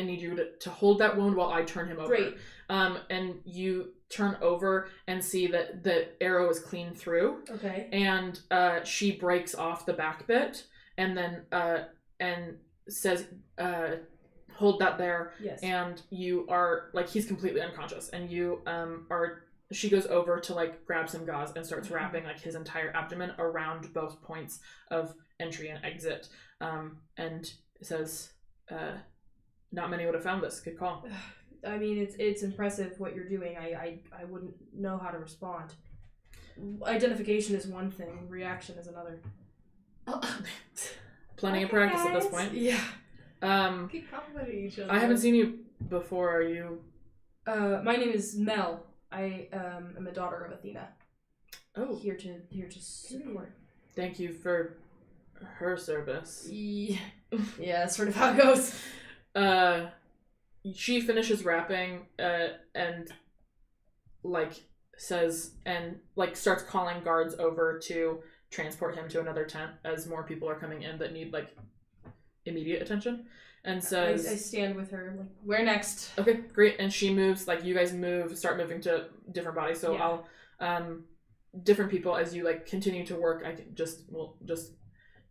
need you to hold that wound while I turn him over. Great. And you turn over and see that the arrow is clean through. Okay. And she breaks off the back bit and then and says, hold that there. Yes. And you are like, he's completely unconscious, and you she goes over to like grab some gauze and starts wrapping like his entire abdomen around both points of entry and exit, and says, not many would have found this. Good call. I mean, it's impressive what you're doing. I wouldn't know how to respond. Identification is one thing, reaction is another. Plenty of practice at this point. Yeah. Keep complimenting each other. I haven't seen you before. Are you? My name is Mel. I am a daughter of Athena. Oh, Here to support. thank you for her service. Yeah, that's sort of how it goes. She finishes rapping, and like says, and like starts calling guards over to transport him to another tent as more people are coming in that need like immediate attention, and I says, stand with her. Like, where next? okay, great. And she moves, like you guys start moving to different bodies. So Yeah. I'll different people as you like continue to work. I can just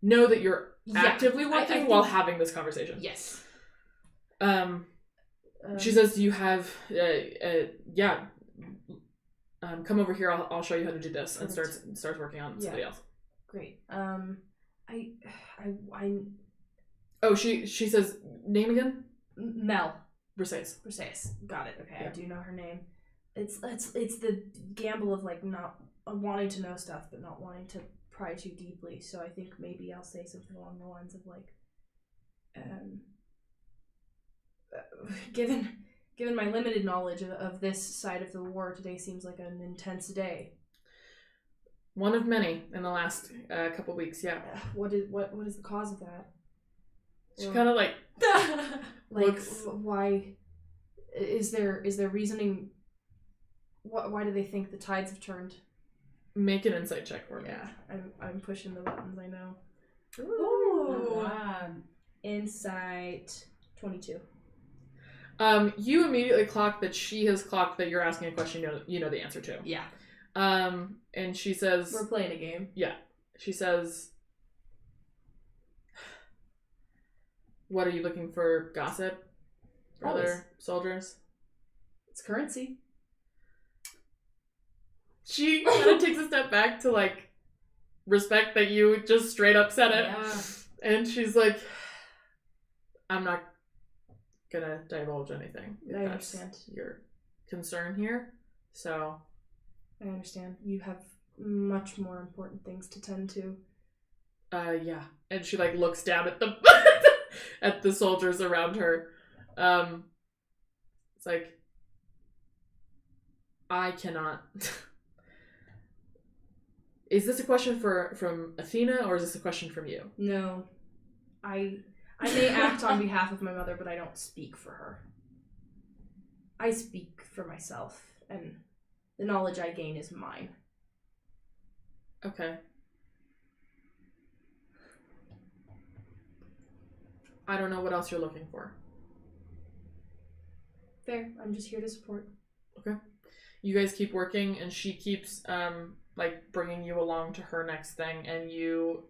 know that you're Yeah, actively I working think- while having this conversation. Yes. She says, "You have, yeah. Come over here. I'll show you how to do this." And Perfect. starts working on somebody else. Great. I Oh, she says, "Name again?" Mel. Versailles. Versailles. Got it. Okay, Yeah. I do know her name. It's the gamble of like not wanting to know stuff, but not wanting to pry too deeply. So I think maybe I'll say something along the lines of like, given my limited knowledge of this side of the war, today seems like an intense day. One of many in the last couple weeks. Yeah. What is the cause of that? She Well- kind of like Like, looks. why is there reasoning? Why do they think the tides have turned? Make an insight check for me. Yeah, I'm pushing the buttons. I know. Ooh. Insight 22. You immediately clock that she has clocked that you're asking a question you know the answer to. Yeah, And she says, we're playing a game. she says, "What are you looking for? Gossip? For Always. other soldiers?" It's currency. She kind of takes a step back to like respect that you just straight up said it. Yeah. And she's like, "I'm not gonna divulge anything. If I that's understand. your concern here. So, I understand. You have much more important things to tend to. yeah." And she like looks down at the at the soldiers around her. It's like, I cannot. Is this a question from Athena, or is this a question from you? No, I may act on behalf of my mother, but I don't speak for her. I speak for myself, and the knowledge I gain is mine. Okay. I don't know what else you're looking for. Fair. I'm just here to support. You guys keep working, and she keeps like bringing you along to her next thing, and you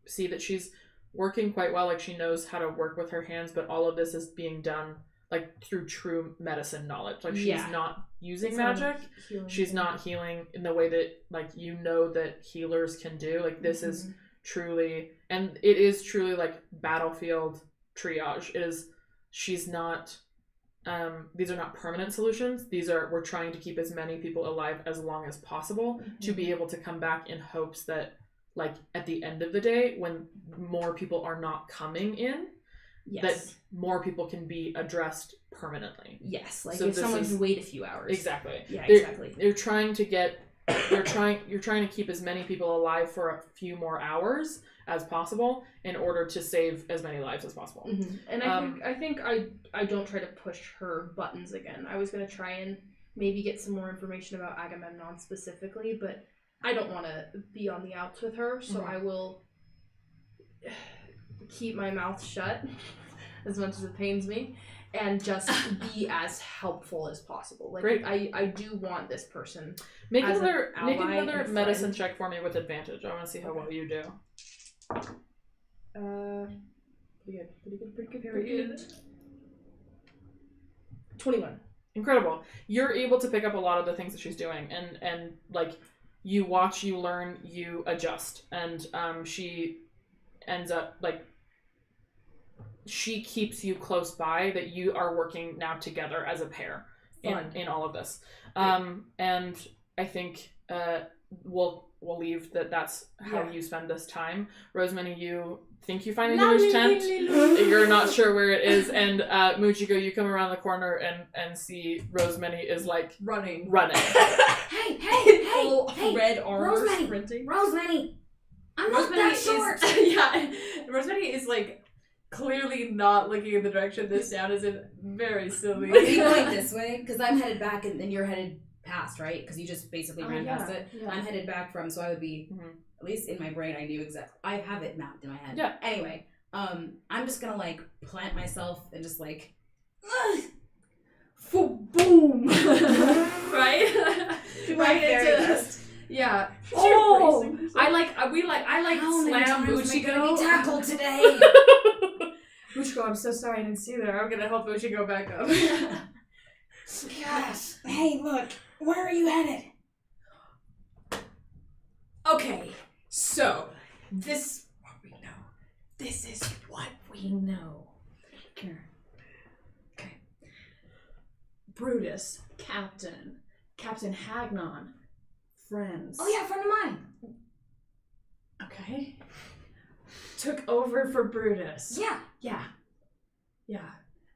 see that she's working quite well. Like, she knows how to work with her hands, but all of this is being done like through true medicine knowledge. Like, she's Yeah. not using It's not a magic. healing She's thing. not healing in the way that like you know that healers can do. Like, this is Mhm. truly, and it is truly like battlefield triage. It is, she's not, these are not permanent solutions. These are, we're trying to keep as many people alive as long as possible to be able to come back in hopes that like at the end of the day, when more people are not coming in, Yes. that more people can be addressed permanently. Yes. Like So if this someone is- can wait a few hours. Exactly. Yeah. They're- Exactly. They're trying to get you're trying to keep as many people alive for a few more hours as possible in order to save as many lives as possible. Mm-hmm. And I think I don't try to push her buttons again. I was gonna try and maybe get some more information about Agamemnon specifically, but I don't want to be on the outs with her, so I will keep my mouth shut as much as it pains me, and just be as helpful as possible. Like, Great. I do want this person. Make As an another ally and medicine friend. check for me with advantage. I want to see how well you do. Pretty good. 21. Incredible. You're able to pick up a lot of the things that she's doing, and like you watch, you learn, you adjust, and she ends up like she keeps you close by, that you are working now together as a pair in all of this. And I think we'll leave that's how you spend this time. Rosemary, you think you find a healer's tent. You're not sure where it is, and Muchiko, you come around the corner and see Rosemary is like Running. Hey, Full red armor Rosemary! sprinting. Rosemary! I'm not that short! Yeah, Rosemary is like clearly not looking in the direction this sound is in. Very silly. Are you going this way? Because I'm headed back and then you're headed past, right? Because you just basically ran past it. Yeah. I'm headed back from, so I would be, Mhm. at least in my brain, I knew exactly. I have it mapped in my head. Yeah. Anyway, I'm just gonna like plant myself and just like, Boom! Right? do my Right very into- best. Yeah. Oh, I I like How many slam times am I gonna be Uchiko. tackled today? Uchiko, I'm so sorry I didn't see that. I'm gonna help Uchiko back up. Gosh. Hey, look, where are you headed? Okay, so this is what we know. This is what we know. Okay. Brutus, Captain Hagnon, friends. Oh yeah, a friend of mine. Okay. Took over for Brutus. Yeah. Yeah.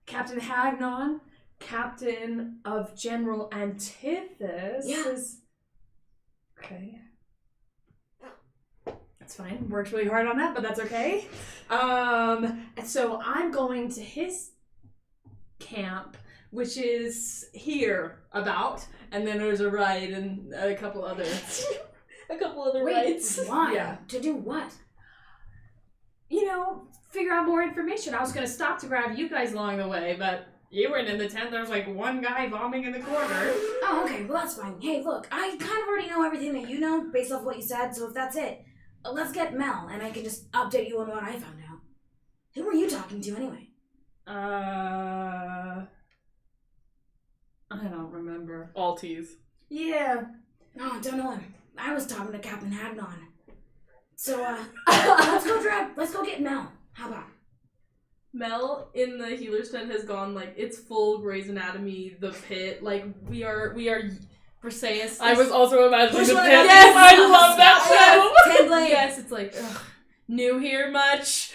Captain Hagnon, captain of General Antithus. Yeah. Is... Okay. That's fine. Worked really hard on that, but that's okay. And so I'm going to his camp, which is here about, and then there's a ride and a couple other Wait, rides. why? Yeah. To do what? You know, figure out more information. I was gonna stop to grab you guys along the way, but you weren't in the tent. There was like one guy vomiting in the corner. Oh, okay, well that's fine. Hey, look, I kind of already know everything that you know based off what you said, so if that's it, let's get Mel, and I can just update you on what I found out. Who were you talking to anyway? I don't remember. All T's. Yeah. No, I don't know him. I was talking to Captain Hagnon. So, let's go get Mel. How about? Mel in the healer's tent has gone like it's full Grey's Anatomy, the pit. Like we are Briseis. I was also imagining Which the one? pit. Yes! I love that show. Ted Lane. Yes, it's like new here much.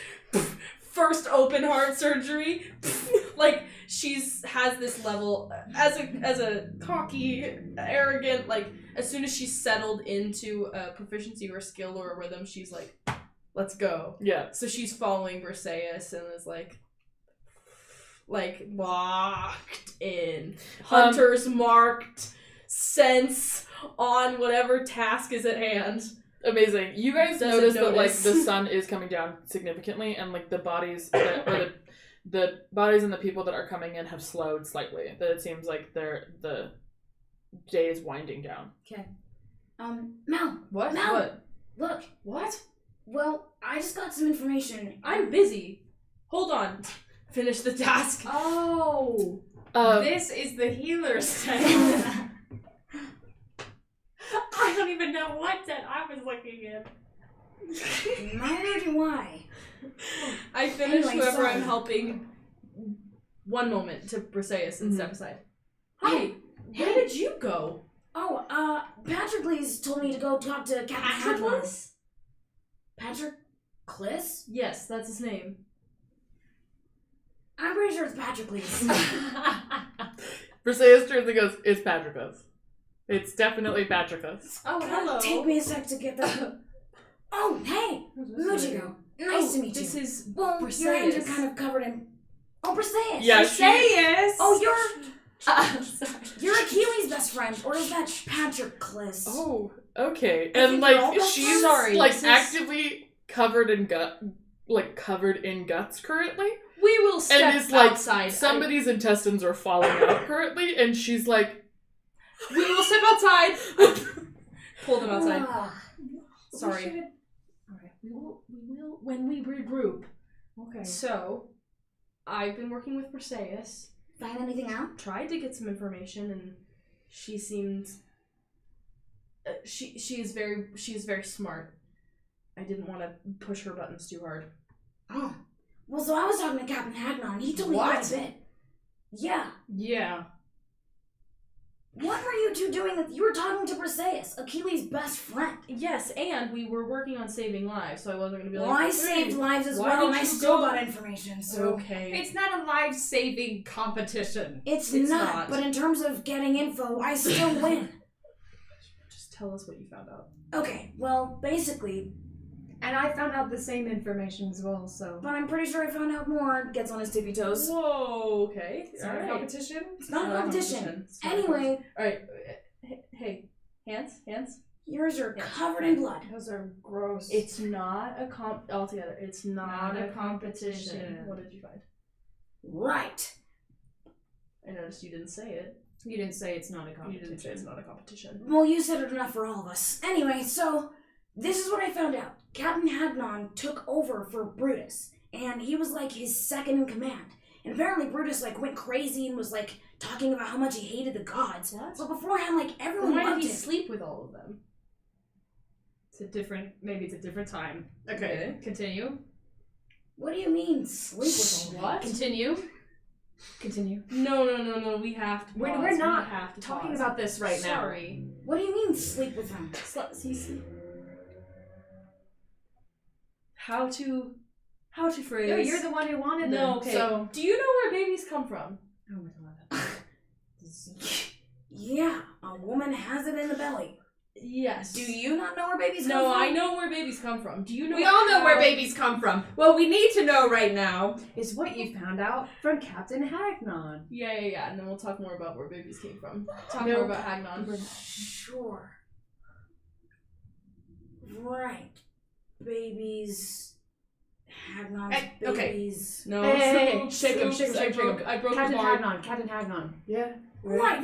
First open heart surgery. Like she's has this level as a cocky, arrogant. Like as soon as she's settled into a proficiency or a skill or a rhythm, she's like, "Let's go." Yeah. So she's following Briseis and is like locked in. Hunters marked, sense on whatever task is at hand. Amazing. You guys Doesn't notice that like notice. the sun is coming down significantly, and like the bodies or the bodies and the people that are coming in have slowed slightly. That it seems like the day is winding down. Okay. Mel. What? Mel. What? Look. What? Well, I just got some information. I'm busy. Hold on. Finish the task. Oh, This is the healer's tent. I don't even know what tent I was looking in. Neither do I. I finish Anyway, whoever sorry. I'm helping. One moment to Briseis and step aside. Hey, where did you go? Oh, Patroclus told me to go talk to Captain Hagnon. Patroclus? Yes, that's his name. I'm pretty sure it's Patroclus. Briseis turns and goes, "It's Patroclus." It's definitely Patricus. Oh, hello. Take me a sec to get that. Oh, hey! Mujigo. Nice to meet This you. is Well, your hands are Briseis. kind of covered in... Oh, Briseis! Yeah, Briseis! Oh, Sorry. you're Achilles' best friend, or is that Patroclus? Oh, okay. I And think like we're all best she's friends. Sorry, like this is- actively covered in guts currently. We will step And it's like outside. somebody's intestines are falling out currently, and she's like, We will step outside. Pull them outside. Ah, Sorry. Alright, we will when we regroup. Okay. So, I've been working with Briseis. find anything out? Tried to get some information, and she seems. She is very smart. I didn't want to push her buttons too hard. Oh. Well, so I was talking to Captain Hagnon, and he told me What? quite a bit. Yeah. Yeah. What were you two doing? You were talking to Briseis, Achilles' best friend. Yes, and we were working on saving lives, so I wasn't going to be Well, like. I saved lives as why well, did and I you still go- got information, so... Okay. It's not a life-saving competition. It's It's not, not. but in terms of getting info, I still win. Just tell us what you found out. Okay, well, basically, And I found out the same information as well, so. but I'm pretty sure I found out more. Gets on his tippy toes. Whoa, okay. It's not a Alright. competition. It's not a competition. It's not a Anyway, Alright, hey, hands. yours are Yeah. covered in blood. Those are gross. It's not a altogether. It's not a competition. competition. What did you find? Right. I noticed you didn't say it. You didn't say it's not a You competition. didn't say it's not a competition. Well, you said it enough for all of us. Anyway, so this is what I found out. Captain Hagnon took over for Brutus, and he was like his second in command. And apparently Brutus like went crazy and was like talking about how much he hated the gods. What? But beforehand, like Then everyone why did loved he him. sleep with all of them? Maybe it's a different time. Okay. Continue. What do you mean sleep with all What? Continue. Continue. No. We have to. We're pause. not we have to Talking pause. about this right now. Sorry. What do you mean sleep with them? How to phrase? No, you're the one who wanted them. No, okay. So. Do you know where babies come from? Oh my god. Yeah, a woman has it in the belly. Yes. Do you not know where babies come No, from? I know where babies come from. Do you know? We all know where how- babies come from. What we need to know right now is what you found out from Captain Hagnon. Yeah. And then we'll talk more about where babies came from. Talk No. more about Hagnon. Sure. Right. Babies. Hagnon's Hey, okay. babies. No. Hey, shake him, shake him, shake him. I broke the Captain bar. Hagnon. Captain Hagnon. yeah. Right.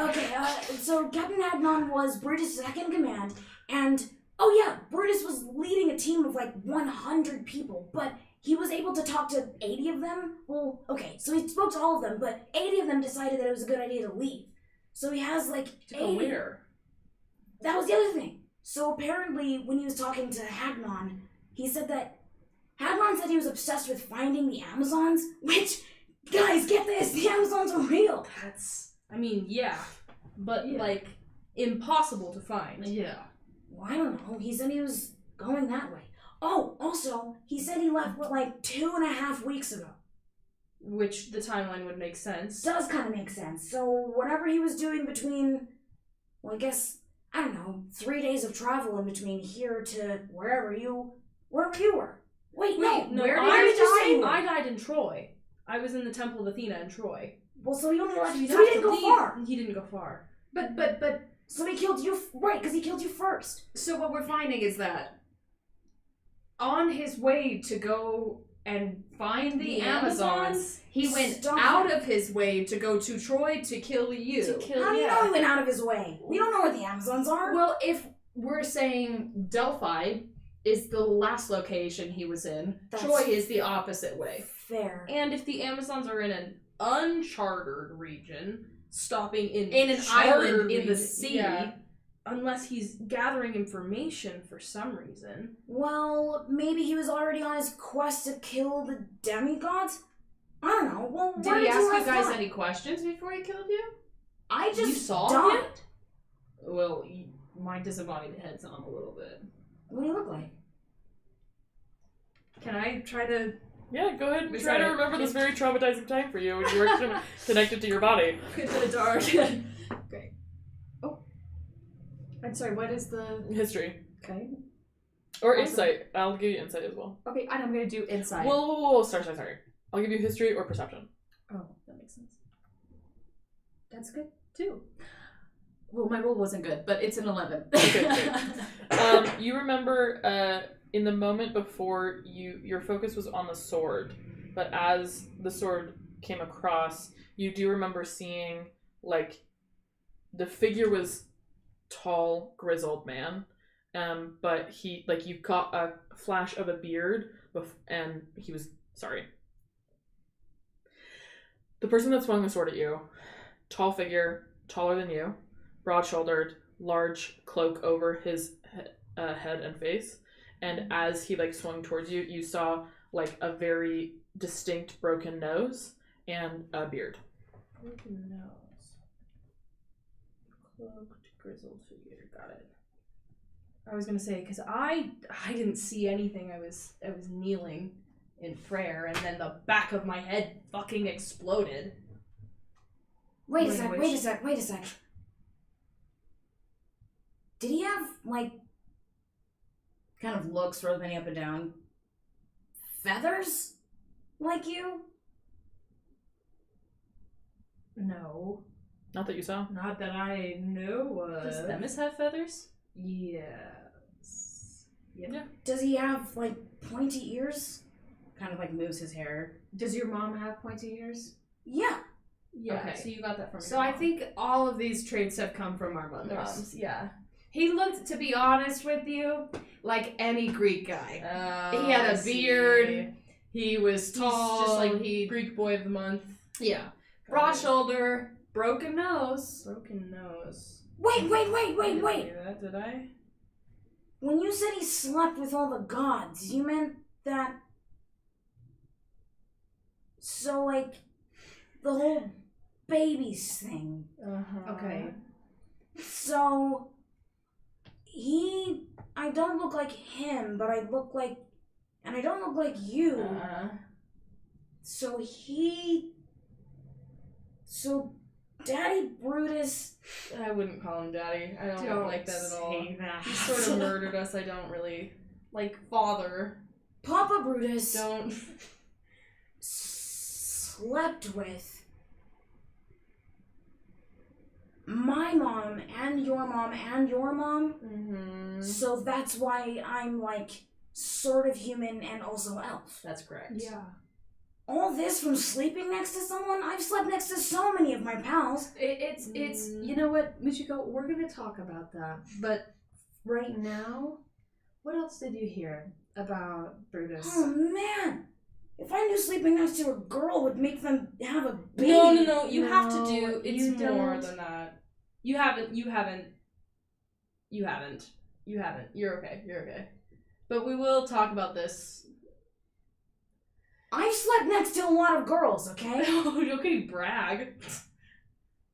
Okay, so Captain Hagnon was Brutus' second in command, and, oh yeah, Brutus was leading a team of like 100 people, but he was able to talk to 80 of them. Well, okay, so he spoke to all of them, but 80 of them decided that it was a good idea to leave. So he has like To go 80. where? That was the other thing. So apparently, when he was talking to Hagnon, he said that Hagnon said he was obsessed with finding the Amazons, which, guys, get this, the Amazons are real. I mean, yeah, but like impossible to find. Yeah. Well, I don't know. He said he was going that way. Oh, also, he said he left like 2.5 weeks ago. Which the timeline would make sense. Does kind of make sense. So whatever he was doing between, well, I guess, I don't know, 3 days of travel in between here to wherever you were. Wait, no, where did you say you were? I died in Troy. I was in the Temple of Athena in Troy. Well, so he only left. You'd So have he didn't to go leave. far. He didn't go far. But So he killed you, right? Because he killed you first. so what we're finding is that on his way to go and find the Amazons, he went Stop out it. of his way to go to Troy to kill you. To kill. How do you yeah. know he went out of his way? We don't know where the Amazons are. Well, if we're saying Delphi is the last location he was in, That's- Troy is the opposite way. Fair. And if the Amazons are in an uncharted region, stopping in an charted island in the region- sea. yeah, unless he's gathering information for some reason. Well, maybe he was already on his quest to kill the demigods? I don't know. Well, Did where he ask you last guys time? any questions before he killed you? I just You saw died. him? Well, my disembodied head's on a little bit. What do you look like? Can I try to... Yeah, go ahead and We try tried to it. remember this very traumatizing time for you when you were connected to your body. Into the dark. I'm sorry, what is the... History. Okay. Or Awesome. insight. I'll give you insight as well. Okay, and I'm gonna do insight. Whoa. Sorry. I'll give you history or perception. Oh, that makes sense. That's good, too. Well, my roll wasn't good, but it's an 11. Okay. You remember in the moment before your focus was on the sword, but as the sword came across, you do remember seeing, like, the figure was tall, grizzled man, but he, like, you caught a flash of a beard, and he was, sorry. The person that swung the sword at you, tall figure, taller than you, broad-shouldered, large cloak over his head and face, and as he, like, swung towards you, you saw, like, a very distinct broken nose and a beard. Broken nose. Cloaked, grizzled figure. Got it. I was gonna say, because I didn't see anything. I was kneeling in prayer, and then the back of my head fucking exploded. Wait a sec. Did he have, like, kind of looks rolling up and down, feathers like you? No, Not that you saw. not that I know of. Does Themis have feathers? Yes. Does he have, like, pointy ears? Kind of, like, moves his hair. Does your mom have pointy ears? Yeah. Yeah. Okay, so you got that from. So your I mom. think all of these traits have come from our mothers. Moms, yeah. He looked, to be honest with you, like any Greek guy. He had I a see. beard. He was tall. He's just like he Greek boy of the month. yeah, broad shoulder, broken nose. Broken nose. Wait. Didn't say that, did I? When you said he slept with all the gods, you meant that... So, like, the whole babies thing. Uh-huh. Okay. So, I don't look like him, but I look like... And I don't look like you. So Daddy Brutus... I wouldn't call him daddy. I don't like that at all. say that. He sort of murdered us. I don't really like father. Papa Brutus Don't. slept with my mom and your mom and your mom. Mm-hmm. So that's why I'm, like, sort of human and also elf. That's correct. Yeah. All this from sleeping next to someone? I've slept next to so many of my pals. It's you know what, Michiko, we're gonna talk about that. But right now, what else did you hear about Brutus? Oh man! If I knew sleeping next to a girl would make them have a baby. No. You have to No, do. It's you more don't. than that. You haven't. You're okay. But we will talk about this. I've slept next to a lot of girls, okay? Okay, brag.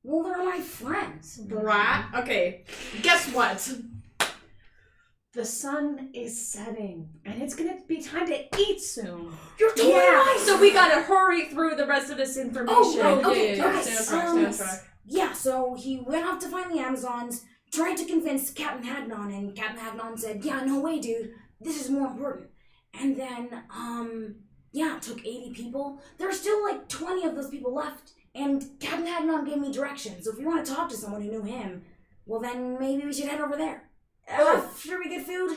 Well, they're my friends. Brat. Okay. Guess what? The sun is setting, and it's gonna be time to eat soon. You're totally right. So we gotta hurry through the rest of this information. Oh, right. Okay, yeah. okay. Stay on track. Yeah, so he went off to find the Amazons, tried to convince Captain Hagnon, and Captain Hagnon said, yeah, no way, dude. This is more important. And then, yeah, it took 80 people. There are still like 20 of those people left. And Captain Hagnon gave me directions. So if you want to talk to someone who knew him, well then maybe we should head over there. Should we get food?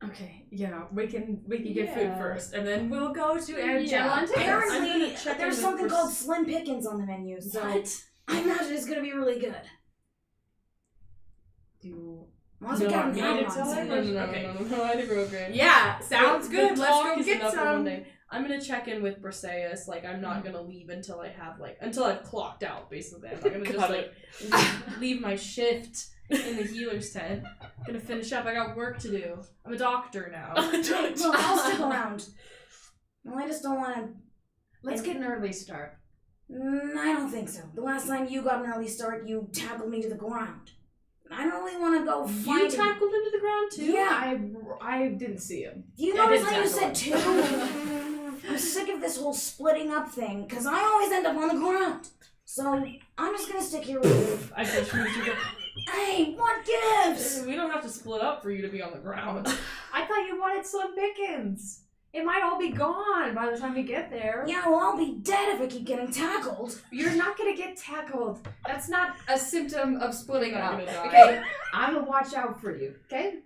Okay, yeah, we can get food Yeah. first, and then we'll go to Angela Yeah. and Taylor. I'm Apparently, gonna check in there's with something Pers- called Slim Pickens on the menu. So I imagine it's going to be really good. Well, that's what No, Captain you need to Hagnon tell said. her? No, I think we're okay. Yeah, sounds The good. Let's talk go is get enough for one some. day. I'm gonna check in with Briseis. Like, I'm not gonna leave until I have until I've clocked out. Basically, I'm not gonna just Got leave my shift in the healer's tent. Gonna finish up. I got work to do. I'm a doctor now. Well, I'll stick around. Well, I just don't want to... Let's get an early start. I don't think so. The last time you got an early start, you tackled me to the ground. I don't really want to go fight... You tackled him to the ground too. Yeah. I didn't see him. You I notice did how you tackle said two? I'm sick of this whole splitting up thing, because I always end up on the ground. So I'm just gonna stick here with you. I guess Muchiko. Hey, what gives? We don't have to split up for you to be on the ground. I thought you wanted Slim Pickens. It might all be gone by the time we get there. Yeah, well, I'll be dead if I keep getting tackled. You're not gonna get tackled. That's not a symptom of splitting You're not up. gonna die. Okay, I'm gonna watch out for you. Okay.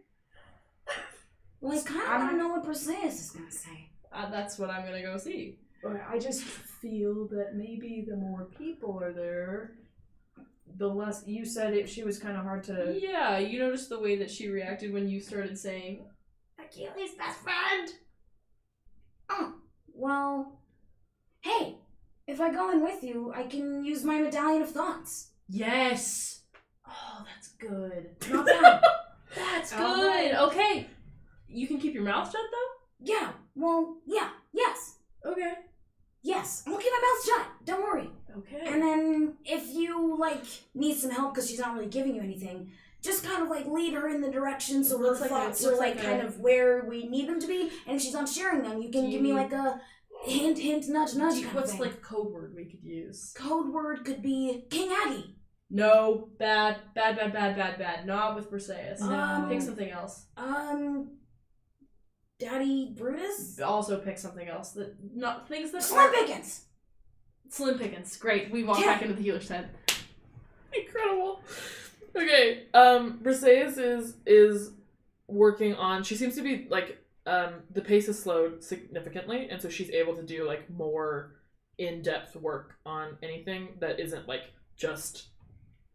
Well, I kind of want to know what Perseus is gonna say. That's what I'm gonna go see. I just feel that maybe the more people are there, the less. You said it. She was kind of hard to. Yeah, you noticed the way that she reacted when you started saying, Achilles' best friend! Oh, well, hey, if I go in with you, I can use my Medallion of Thoughts. Yes! Oh, that's good. Not bad. That's good! Alright. Okay. You can keep your mouth shut, though? Yeah, well, yeah, yes. Okay. Yes, I'll keep my mouth shut. Don't worry. Okay. And then if you, need some help because she's not really giving you anything, just kind of, lead her in the direction so her Looks like a- thoughts are, looks like kind a- of where we need them to be. And if she's not sharing them, you can Do give me, you- a hint, hint, nudge, nudge kind of What's thing. like a code word we could use? Code word could be King Aggie. No. Bad. Bad, bad, bad, bad, bad. Not with Perseus. No. Pick something else. Daddy Brutus? Also pick something else. That not things that Slim Pickens! Slim Pickens. Great. We walk Yeah. back into the healer's tent. Incredible. Okay, Briseis is working on. She seems to be the pace has slowed significantly, and so she's able to do more in-depth work on anything that isn't just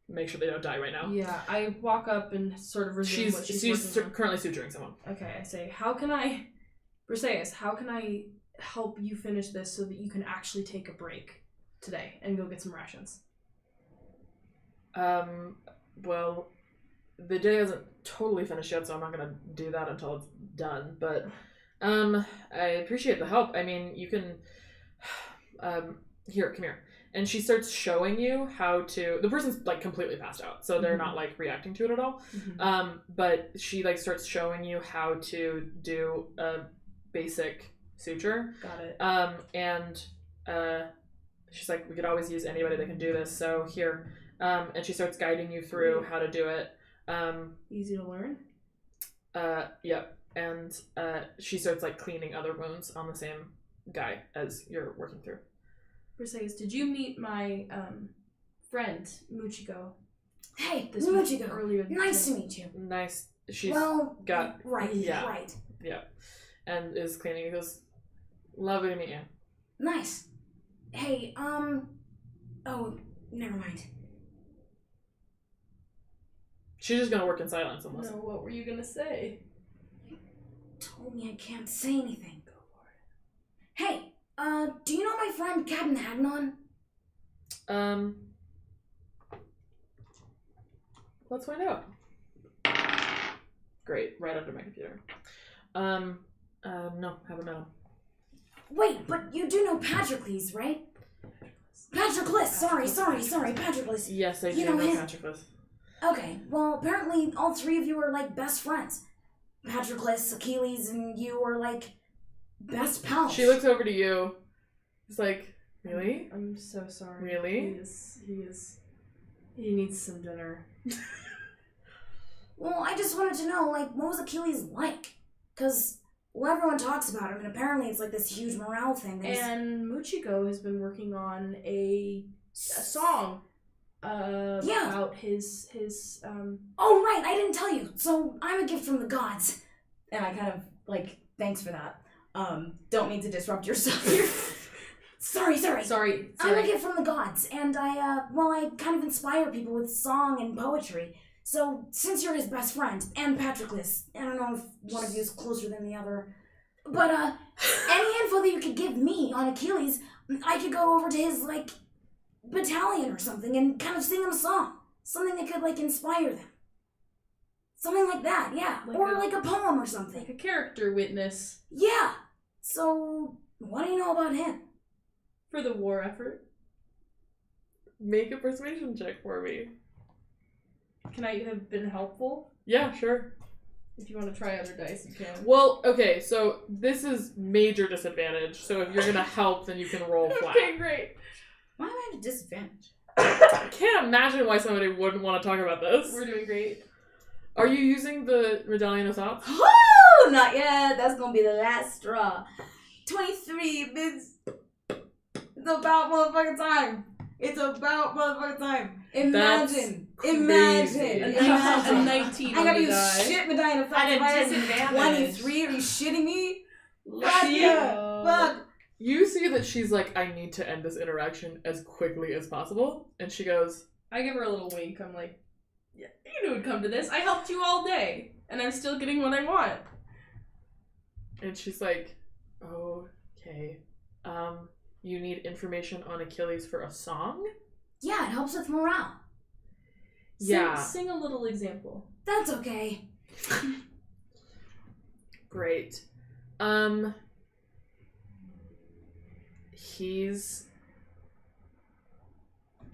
make sure they don't die right now. Yeah, I walk up and sort of resume what she's working on. Currently suturing someone. Okay, I say, how can I, Briseis, how can I help you finish this so that you can actually take a break today and go get some rations? Well, the day isn't totally finished yet, so I'm not gonna do that until it's done. But, I appreciate the help. I mean, you can, here, come here. And she starts showing you how to. The person's completely passed out, so they're not reacting to it at all. Mm-hmm. But she starts showing you how to do a basic suture. Got it. And she's like, we could always use anybody that can do this. So here, and she starts guiding you through how to do it. Easy to learn. Yep. And she starts cleaning other wounds on the same guy as you're working through. Briseis, did you meet my friend Muchiko Hey, this Muchiko. earlier? Nice to meet you. Nice. She's right, yeah. right. And is cleaning. He goes, lovely to meet you. Nice. Hey, oh, never mind. She's just gonna work in silence and No, listen. what were you gonna say? Told me I can't say anything. Go for it. Hey, do you know my friend Captain Hagnon? Let's find out. Great, right under my computer. No, haven't met him. Wait, but you do know Patroclus, right? Patroclus, sorry, Patroclus. Yes, I You do know know him? Patroclus. Okay, well, apparently all three of you are, best friends. Patroclus, Achilles, and you are, best pals. She looks over to you. She's like, really? I'm so sorry. Really? He needs some dinner. Well, I just wanted to know, what was Achilles like? Because, everyone talks about him, and apparently it's, this huge morale thing. that he's- And Muchiko has been working on a song Yeah. about his Oh, right, I didn't tell you. So, I'm a gift from the gods. And I kind of, thanks for that. Don't mean to disrupt your stuff here. Sorry. I'm a gift from the gods, and I kind of inspire people with song and poetry. So, since you're his best friend, and Patroclus, I don't know if one of you is closer than the other, but, any info that you could give me on Achilles, I could go over to his, battalion or something and kind of sing him a song. Something that could, inspire them. Something like that, yeah. Or a poem or something. like a character witness Yeah. So, what do you know about him? for the war effort. Make a persuasion check for me. Can I have been helpful? Yeah, sure. If you want to try other dice, you can. Well, okay, so this is major disadvantage. So if you're gonna help, then you can roll flat. Okay, great. Why am I at a disadvantage? I can't imagine why somebody wouldn't want to talk about this. We're doing great. Are you using the Medallion of Thoughts? Oh, not yet. That's gonna be the last straw. 23 bids. It's about motherfucking time. It's about motherfucking time. Imagine. crazy. Imagine. A Imagine. 19 I gotta on the use die. shit medallion of thoughts At a if I had disadvantage. 23. Are you shitting me? She- Fuck. You see that she's like, I need to end this interaction as quickly as possible. And she goes, I give her a little wink. I'm like, yeah, you knew it would come to this. I helped you all day, and I'm still getting what I want. and she's like, okay. You need information on Achilles for a song? Yeah, it helps with morale. Yeah. Sing a little example. That's okay. Great. He's,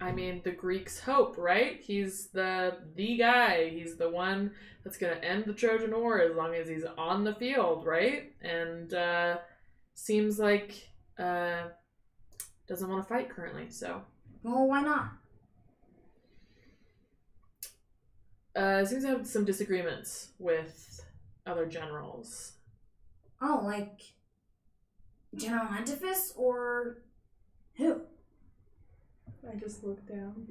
I mean, the Greeks' hope, right? He's the guy. He's the one that's gonna end the Trojan War as long as he's on the field, right? And seems like doesn't want to fight currently. So Well, why not? seems to have some disagreements with other generals. Oh, like General Antiphus or who? I just looked down.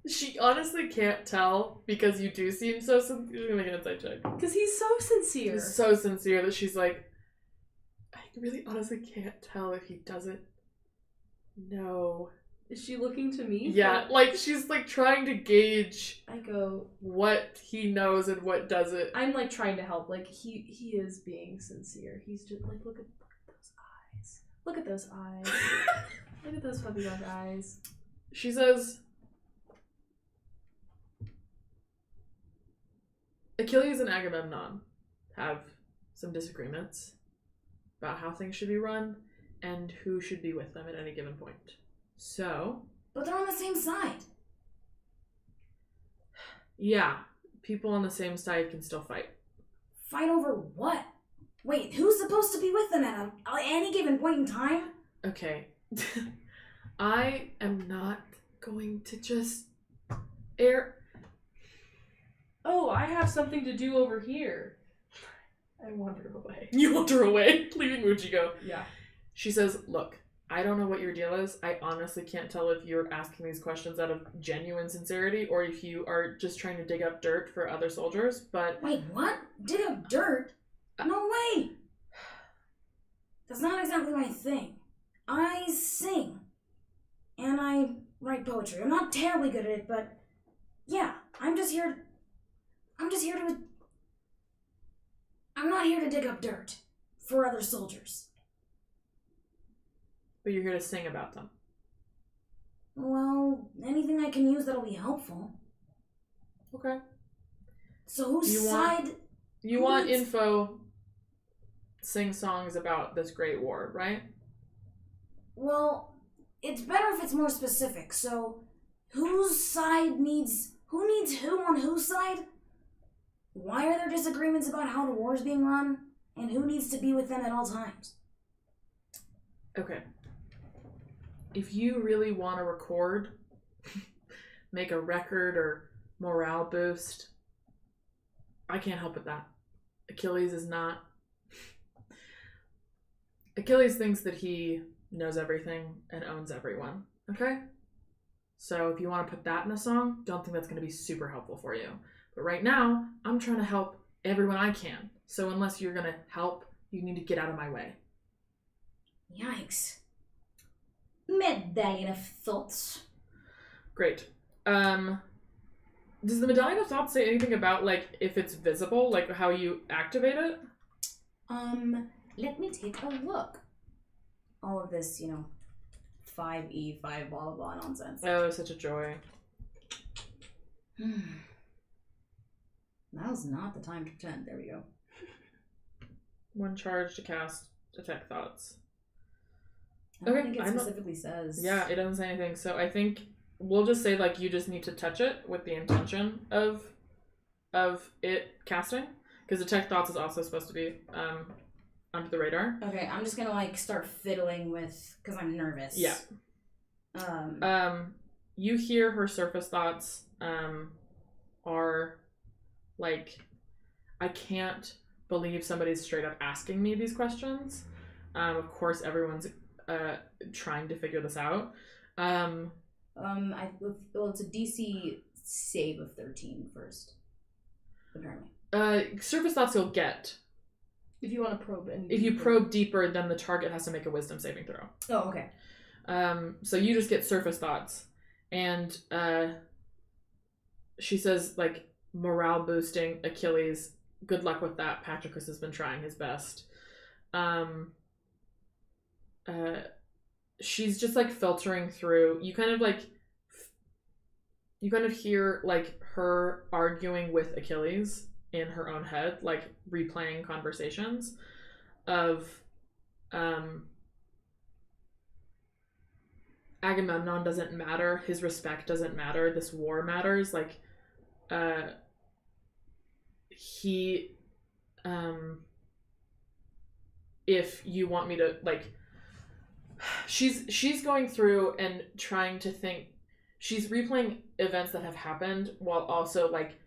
She honestly can't tell because you do seem so sincere. She's gonna make an insight check. Because he's so sincere. He's so sincere that she's like, I really honestly can't tell if he doesn't know. Is she looking to me? Yeah, like she's like trying to gauge I go, what he knows and what doesn't. I'm like trying to help. Like he is being sincere. He's just like, look at those eyes. Look at those eyes. Look at those puppy dog eyes. She says, Achilles and Agamemnon have some disagreements about how things should be run and who should be with them at any given point. So, But they're on the same side. yeah, people on the same side can still fight. Fight over what? Wait, who's supposed to be with them at any given point in time? Okay. I am not going to just air. Oh, I have something to do over here. I wander away. You wander away, leaving Mujigo. Yeah. She says, look, I don't know what your deal is. I honestly can't tell if you're asking these questions out of genuine sincerity or if you are just trying to dig up dirt for other soldiers, but Wait, what? Dig up dirt? No way! That's not exactly my thing. I sing. And I write poetry. I'm not terribly good at it, but yeah, I'm not here to dig up dirt for other soldiers. you're here to sing about them. Well, anything I can use that'll be helpful. Okay. So whose You side? want- You Who want needs- info, sing songs about this great war, right? Well, it's better if it's more specific. So, whose side needs who on whose side? Why are there disagreements about how the war is being run, and who needs to be with them at all times? Okay. If you really want to record, make a record or morale boost, I can't help with that. Achilles is not. Achilles thinks that he knows everything and owns everyone. Okay? So if you want to put that in a song, don't think that's going to be super helpful for you. But right now, I'm trying to help everyone I can. So unless you're going to help, you need to get out of my way. Yikes. Medallion of Thoughts. Great. Does the Medallion of Thoughts say anything about, like, if it's visible, like, how you activate it? Let me take a look. All of this, 5E, 5 blah blah blah nonsense. Oh, such a joy. Now's not the time to pretend. There we go. One charge to cast Detect Thoughts. I don't Okay, think it I don't- specifically says. Yeah, it doesn't say anything. So I think we'll just say, like, you just need to touch it with the intention of it casting. Because Detect Thoughts is also supposed to be under the radar. Okay, I'm just gonna like start fiddling with because I'm nervous. Yeah. You hear her surface thoughts are like, I can't believe somebody's straight up asking me these questions. Of course, everyone's trying to figure this out. Well, it's a DC save of 13 first, apparently. Surface thoughts you'll get. If you want to probe any If you deeper. probe deeper, then the target has to make a wisdom saving throw. Oh, okay. So you just get surface thoughts. And she says, like, morale boosting, Achilles, good luck with that. Patroclus has been trying his best. She's just, like, filtering through. You kind of hear, like, her arguing with Achilles in her own head, like, replaying conversations of, Agamemnon doesn't matter, his respect doesn't matter, this war matters, like, if you want me to, like, she's going through and trying to think, she's replaying events that have happened while also, like,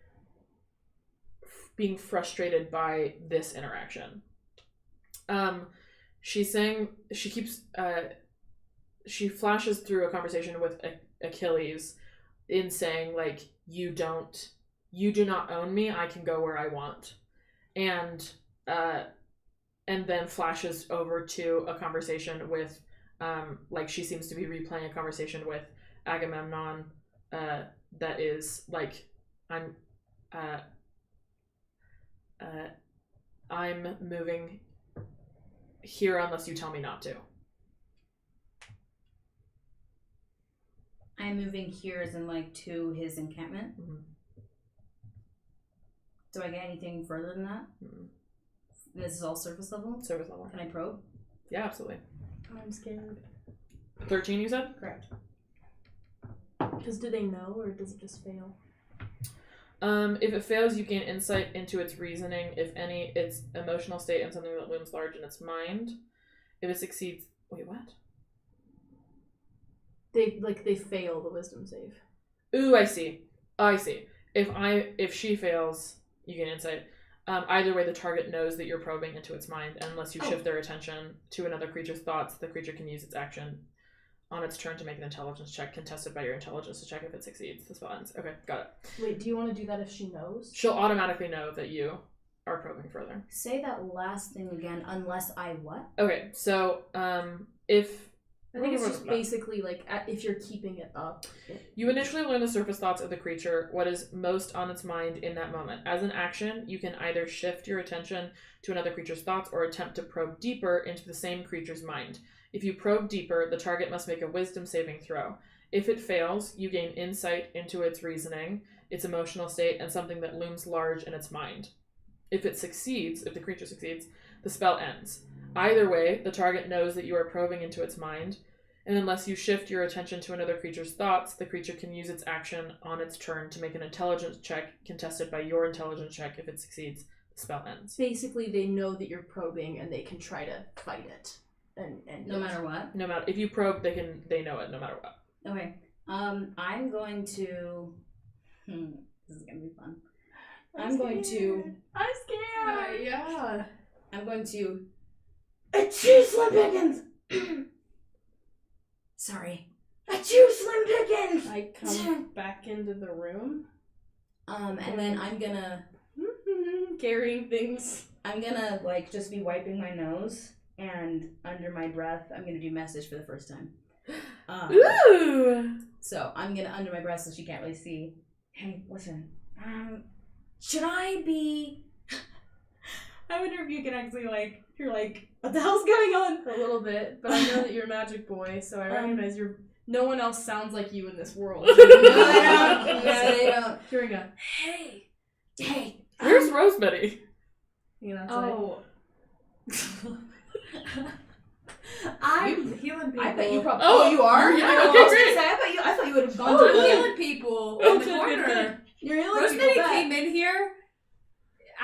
being frustrated by this interaction. She's saying, she flashes through a conversation with Achilles in saying, like, you do not own me, I can go where I want. And then flashes over to a conversation with, like, she seems to be replaying a conversation with Agamemnon, that is, like, I'm moving here unless you tell me not to. I'm moving here as in, like, to his encampment. Mm-hmm. Do I get anything further than that? Mm-hmm. This is all surface level? Service level. Can I probe? Yeah, absolutely. I'm scared. 13, you said? Correct. Because do they know, or does it just fail? If it fails, you gain insight into its reasoning, if any, its emotional state, and something that looms large in its mind. If it succeeds... Wait, what? They fail the wisdom save. Ooh, I see. If she fails, you gain insight. Either way, the target knows that you're probing into its mind, and unless you shift their attention to another creature's thoughts, the creature can use its action on its turn to make an intelligence check contested by your intelligence to check if it succeeds. The spell ends. Okay, got it. Wait, do you want to do that if she knows? She'll automatically know that you are probing further. Say that last thing again, unless I what? Okay, so, if... I think it's just basically, like, if you're keeping it up. You initially learn the surface thoughts of the creature, what is most on its mind in that moment. As an action, you can either shift your attention to another creature's thoughts or attempt to probe deeper into the same creature's mind. If you probe deeper, the target must make a wisdom saving throw. If it fails, you gain insight into its reasoning, its emotional state, and something that looms large in its mind. If it succeeds, if the creature succeeds, the spell ends. Either way, the target knows that you are probing into its mind, and unless you shift your attention to another creature's thoughts, the creature can use its action on its turn to make an intelligence check contested by your intelligence check. If it succeeds, the spell ends. Basically, they know that you're probing, and they can try to fight it. And No matter what? No matter, if you probe, they know it no matter what. Okay. I'm going to... this is going to be fun. I'm going to... I'm scared! Yeah. I'm going to... Achoo, Slim Pickens! Sorry. Achoo, Slim Pickens! I come back into the room. And then I'm gonna... carrying things. I'm gonna, like, just be wiping my nose, and under my breath, I'm gonna do message for the first time. Ooh! So, I'm gonna, under my breath so she can't really see. Hey, listen. Should I be... I wonder if you can actually, like, you're like, what the hell's going on? A little bit, but I know that you're a magic boy, so I recognize you're... No one else sounds like you in this world. No, they don't. No, they don't. Hearing a... Hey. Where's Rosemary? You know, I'm healing people. I bet you probably... Oh, you are? yeah, I okay, was gonna great. say, I thought you would have gone Oh, to I'm the... healing people in the good, corner. good. You're healing Rosemary people back. came in here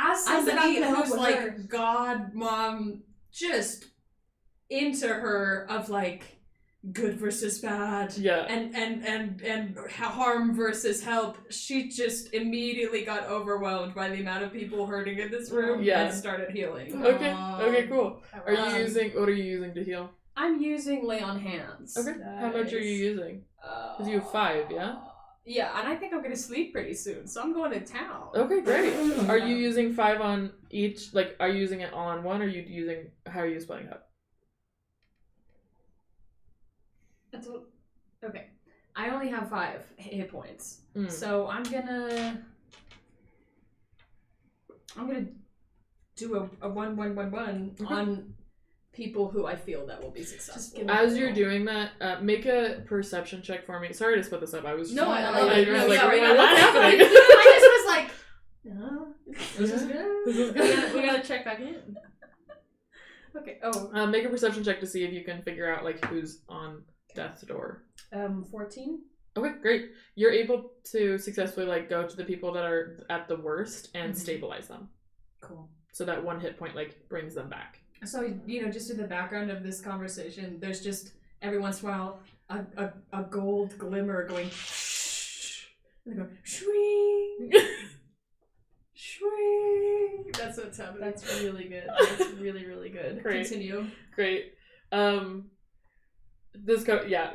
as I said I'm somebody gonna help who's with like her. God, Mom, just into her of like good versus bad. Yeah. And harm versus help. She just immediately got overwhelmed by the amount of people hurting in this room Yeah. and started healing. Okay. Okay. Cool. Are you Um, using? What are you using to heal? I'm using lay on hands. Okay. How much are you using? 'Cause you have 5, yeah? Yeah, and I think I'm gonna sleep pretty soon, so I'm going to town. Okay, great. Are you using 5 on each? Like, are you using it all on one, or are you using? How are you splitting it up? That's what, okay. I only have 5 hit points, Mm. so I'm gonna do a 1-1-1-1 Okay. on people who I feel that will be successful. give As you're doing that, make a perception check for me. Sorry to split this up. I was No, I I love was it. No, like, sorry, what's no, happening? I just was like, This is good. This is We gotta check back in. Okay. Oh, Make a perception check to see if you can figure out like who's on death's door. 14. Okay, great. You're able to successfully like go to the people that are at the worst and stabilize them. Cool. So that 1 hit point like brings them back. So, just in the background of this conversation, there's just every once in a while a gold glimmer going and they go shwing, shwing. That's what's happening. That's really good. That's really, really good. Great. Continue. Great.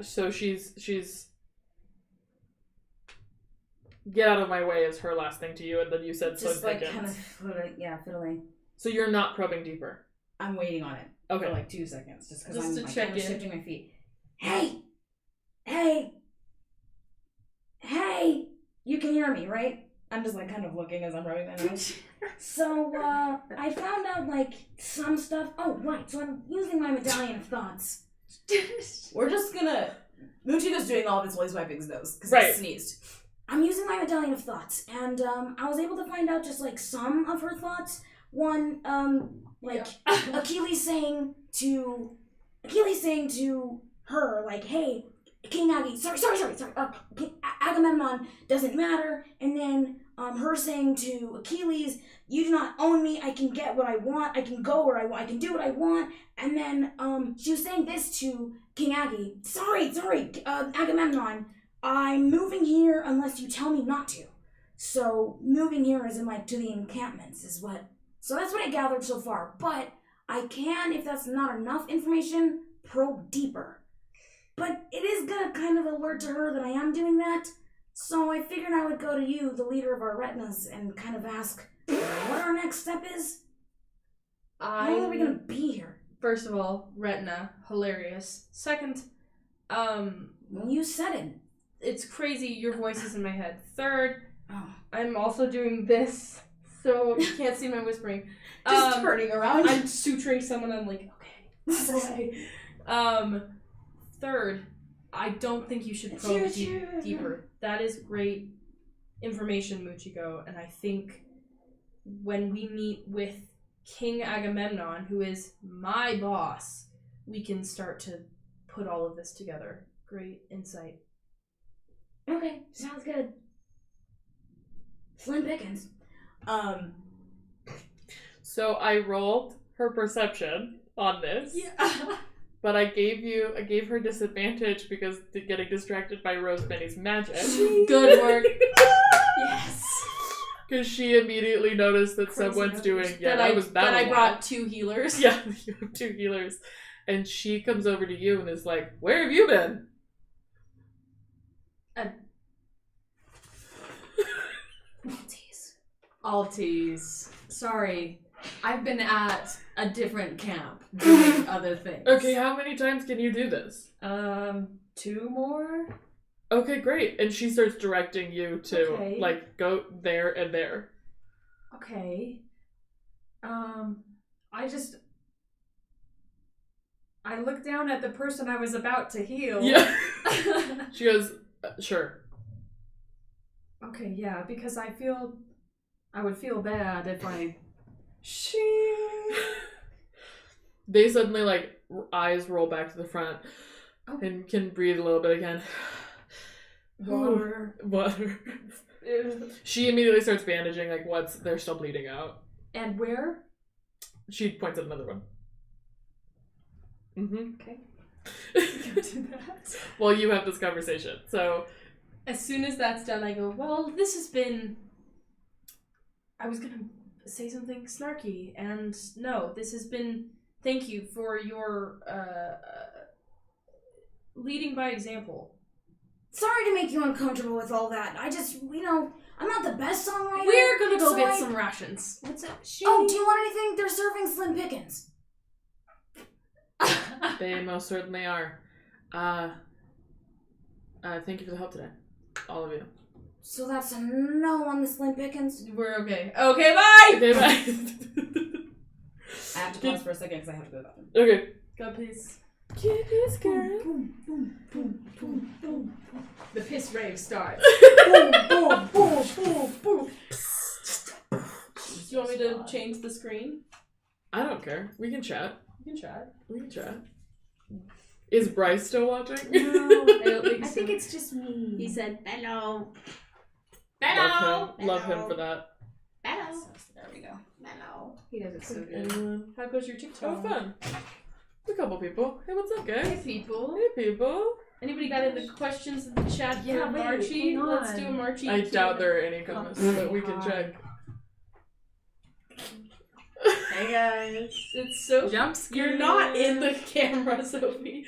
So she's get out of my way is her last thing to you, and then you said Just Slim like kind Pickens. of fiddling. So you're not probing deeper. I'm waiting on it Okay. for like 2 seconds, just because Just I'm to like, check kind of in. shifting my feet. Hey, you can hear me, right? I'm just like kind of looking as I'm rubbing my nose. So I found out like some stuff. Oh right, so I'm using my medallion of thoughts. We're just gonna. Muchiko's doing all this while he's wiping his nose because Right. he sneezed. I'm using my medallion of thoughts, and I was able to find out just like some of her thoughts. One, like Achilles saying to her, like, "Hey, King Agi, sorry, Agamemnon doesn't matter." And then her saying to Achilles, "You do not own me. I can get what I want. I can go where I want. I can do what I want." And then she was saying this to King Agi. Sorry, Agamemnon. I'm moving here unless you tell me not to. So moving here is in like to the encampments is what. So that's what I gathered so far. But I can, if that's not enough information, probe deeper. But it is gonna kind of alert to her that I am doing that. So I figured I would go to you, the leader of our retinas, and kind of ask what our next step is. How long are we gonna be here? First of all, retina, hilarious. Second, Well, you said it. it's crazy. Your voice is in my head. Third, Oh. I'm also doing this, so you can't see my whispering. Just turning around. I'm suturing someone. I'm like, okay. Third, I don't think you should probe deeper. That is great information, Muchiko, and I think when we meet with King Agamemnon, who is my boss, we can start to put all of this together. Great insight. Okay, sounds good. Slim Pickens. So I rolled her perception on this. But I gave her disadvantage because getting distracted by Rosebenny's magic. Good work. Yes. Because she immediately noticed that someone's doing that I wild. brought 2 healers. Yeah, you have 2 healers. And she comes over to you and is like, "Where have you been?" Alties. Sorry. I've been at a different camp doing other things. Okay, how many times can you do this? 2 more? Okay, great. And she starts directing you to, Okay. like, go there and there. Okay. I looked down at the person I was about to heal. Yeah. She goes, "Sure." Okay, yeah, because I would feel bad if I... They suddenly, like, eyes roll back to the front Oh. and can breathe a little bit again. Water. Water. She immediately starts bandaging, like, they're still bleeding out. And where? She points at another one. Mm-hmm. Okay. Well, you have this conversation, so As soon as that's done, I go, well, this has been... I was gonna say something snarky, and no, this has been... Thank you for your, leading by example. Sorry to make you uncomfortable with all that. I just, I'm not the best songwriter. We're gonna go so get some rations. What's up? Oh, do you want anything? They're serving Slim Pickens. they most certainly are. Thank you for the help today, all of you. So that's a no on the Slim Pickens? We're okay. Okay, bye! Okay, bye. I have to pause for a second because I have to go to the bathroom. Okay. Go, please. Kitty's girl. The piss rave starts. Do you want me to change the screen? I don't care. We can chat. You can try. We can chat. Is Bryce still watching? No, I don't think I so. think it's just me. He said, hello. Love him for that. Hello. There we go. Hello. He does it so good. Anyone? How goes your Oh, TikTok? fun. A couple people. Hey, what's up, Hey, guys? people. Hey, people. Anybody got any questions in the chat Yeah, for wait, Marchie? hang Let's on. do a Marchie. I doubt Q&A. there are any comments, but we can check. Hey guys. It's so... Jump scare. You're not in the camera, Sophie.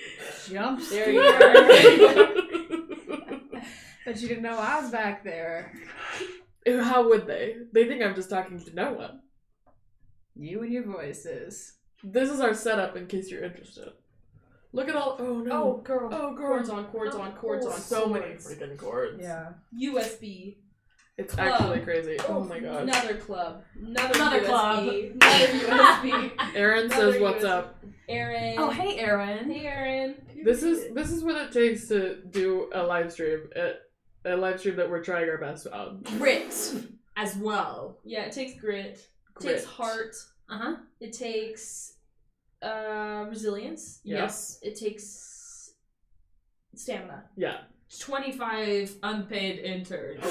Jump There scare. you are. But you didn't know I was back there. How would they? They think I'm just talking to no one. You and your voices. This is our setup in case you're interested. Look at all. Oh no. Oh, girl. Oh, girl. Cords on, cords on, cords on. So many cords. freaking cords. Yeah. USB. It's Club. actually crazy. Oh my god. Another club. Another Another USB. club. Another USB. Aaron Another says, "What's USB. up?" Aaron. Oh, hey, Aaron. Hey, Aaron. This is what it takes to do a live stream. A live stream that we're trying our best on. Grit as well. Yeah, it takes grit. It Grit. takes heart. Uh-huh. It takes resilience. Yeah. Yes. It takes stamina. Yeah. 25 unpaid interns.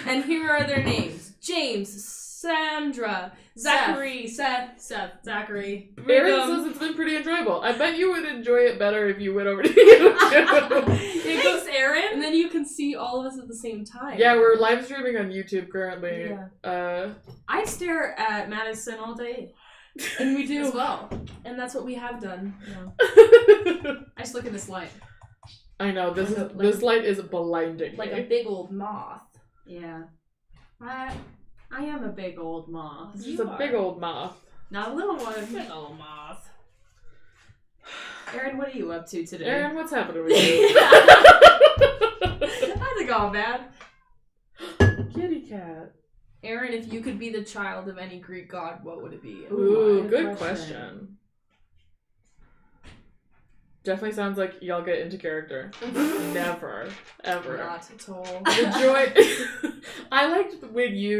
And here are their names: James, Sandra, Zachary, Seth, Zachary. Aaron Brigham. says it's been pretty enjoyable. I bet you would enjoy it better if you went over to YouTube. Thanks, Aaron. And then you can see all of us at the same time. Yeah, we're live streaming on YouTube currently. Yeah. I stare at Madison all day And we do. as well. And that's what we have done. I just look in this light. I know this Like a- this light is blinding Like me. a big old moth. Yeah. I am a big old moth. It's just a big old moth. Not a little one. Big old moth. Aaron, what are you up to today? Aaron, what's happening with you? Nothing all bad. Kitty cat. Aaron, if you could be the child of any Greek god, what would it be? Ooh, good good question. question. Definitely sounds like y'all get into character. Never. Ever. Not at all. The joy. I liked when you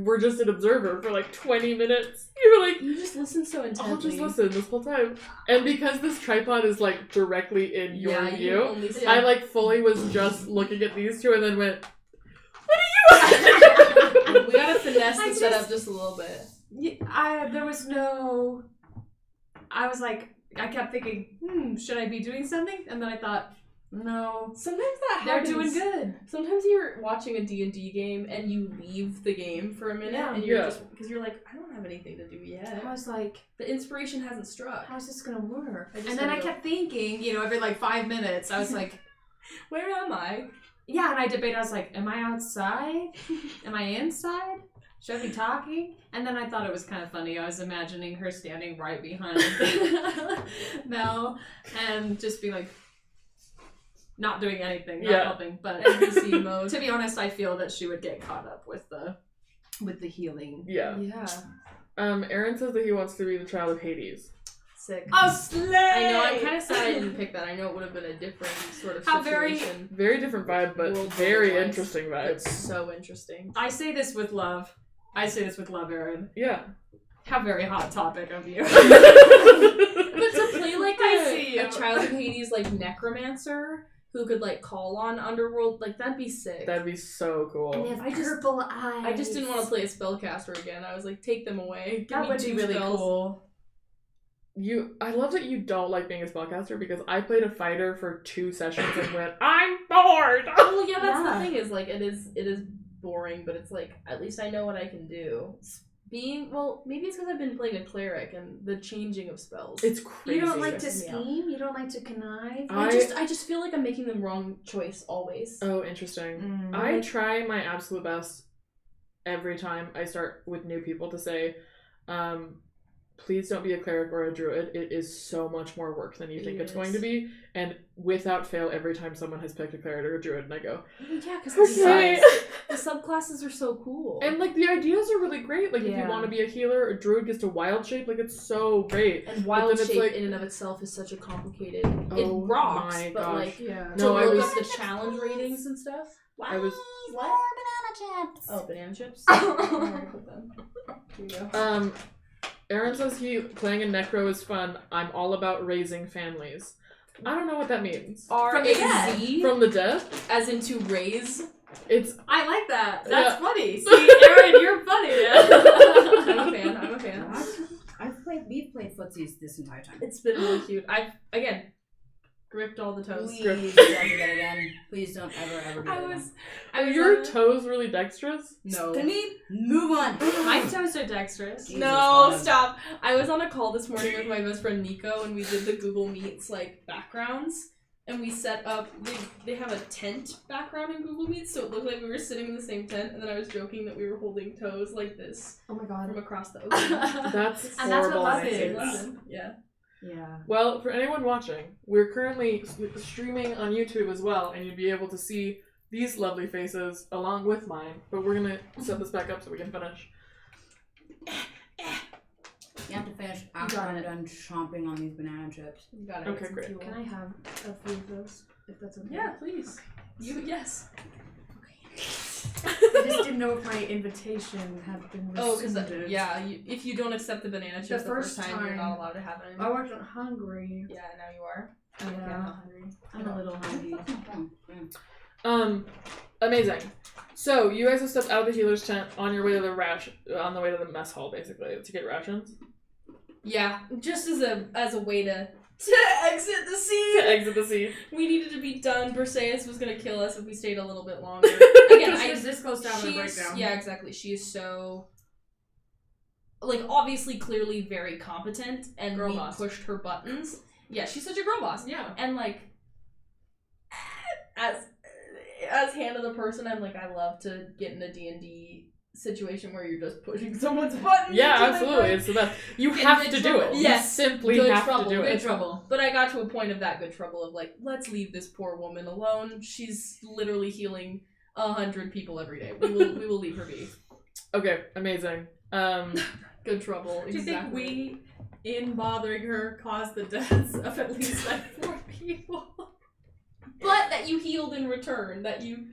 were just an observer for like 20 minutes. You were like, You just listen so intently. I'll just listen this whole time. And because this tripod is like directly in your Yeah, view, you only see. I like fully was just looking at these two and then went, We gotta finesse I the setup just- just a little bit. There was no. I was like, I kept thinking, should I be doing something? And then I thought, no, Sometimes that they're happens. doing good. Sometimes you're watching a D&D game and you leave the game for a minute Yeah. and you're Yeah. just because you're like, I don't have anything to do yet. I was like, The inspiration hasn't struck. how's this gonna work? I just And then I gotta go- kept thinking, every like 5 minutes, I was like, Where am I? yeah, and I debated, I was like, am I outside? Am I inside? Should I be talking? And then I thought it was kind of funny. I was imagining her standing right behind Mel and just being like, not doing anything, not Yeah. helping. But NPC mode. to be honest, I feel that she would get caught up with the healing. yeah. Yeah. Aaron says that he wants to be the child of Hades. Sick. Oh, slay! I know, I'm kind of sad I didn't pick that. I know it would have been a different sort of How very- situation. Very different vibe, but World very otherwise. interesting vibe. It's so interesting. I say this with love. Aaron. Yeah. How very hot topic of you. But to play like I see you. a child of Hades, like necromancer, who could like call on underworld, like that'd be sick. That'd be so cool. I just- purple eyes. I just didn't want to play a spellcaster again. I was like, take them away. Give That me would be 2 really spells. cool. I love that you don't like being a spellcaster because I played a fighter for 2 sessions and went, I'm bored! Well, yeah, that's Yeah. the thing is, like, it is boring, but it's like, at least I know what I can do. Maybe it's because I've been playing a cleric and the changing of spells. It's crazy. You don't like to Stresses me out. scheme? You don't like to connive? I just feel like I'm making the wrong choice always. Oh, interesting. Mm. I try my absolute best every time I start with new people to say, please don't be a cleric or a druid. It is so much more work than you It think it's is. going to be. And without fail, every time someone has picked a cleric or a druid, and I go, Yeah, because okay. the subclasses are so cool. And like the ideas are really great. Like if you Yeah. want to be a healer, a druid gets to wild shape. Like it's so great. And wild then it's shape like- in and of itself is such a complicated. Oh it rocks, my but gosh. like Yeah. No, to I look was- up the challenge ratings and stuff. I was More banana chips. Oh, banana chips. I'm gonna put them. Here you go. Aaron says playing a necro is fun. I'm all about raising families. I don't know what that means. R-A-Z, From the dead? as in to raise. It's I like that. That's Yeah. funny. See, Aaron, you're funny. I'm a fan. We've played footsies this entire time. It's been really cute. I've, again, gripped all the toes. Please don't do that again. Please don't ever do that I again. was Are your on a- toes really dexterous? No. Can we move on? My toes are dexterous. Jesus, No, God. stop. I was on a call this morning with my best friend Nico, and we did the Google Meets, like, backgrounds. And we set up, they have a tent background in Google Meets, so it looked like we were sitting in the same tent, and then I was joking that we were holding toes like this Oh my god. from across the ocean. That's And that's what horrible. love and I hate is. that. London. Yeah. Yeah. Well, for anyone watching, we're currently streaming on YouTube as well, and you'd be able to see these lovely faces along with mine. But we're gonna set this back up so we can finish. You have to finish after got I'm it. done chomping on these banana chips. You gotta Okay, get some great. fuel. Can I have a few of those? If that's okay. Yeah, please. Yes. I just didn't know if my invitation had been Oh, because rescinded. if you don't accept the banana chips the first time, you're not allowed to have any. I wasn't hungry. Yeah, now you are. Yeah. Okay, I'm not hungry. I'm a little hungry. Amazing. So you guys have stepped out of the healer's tent on your way to on the way to the mess hall, basically, to get rations. Yeah, just as a way to exit the To scene. exit the scene. We needed to be done. Briseis was gonna kill us if we stayed a little bit longer. Again, Because this goes down to the breakdown. yeah, exactly. She is so, like, obviously, clearly very competent, and Girl we boss. pushed her buttons. Yeah, she's such a girl boss. Yeah. And like, as Hannah the person, I'm like, I love to get in a D&D situation where you're just pushing someone's buttons. Yeah, until they absolutely. break. It's the best. You In have good to do trouble. it. Yes. You simply Good have trouble, to do good it. trouble. But I got to a point of that good trouble of like, let's leave this poor woman alone. She's literally healing 100 people every day. We will leave her be. Okay, amazing. Good trouble. Do you think exactly. we, in bothering her, caused the deaths of at least like 4 people? But that you healed in return. That you.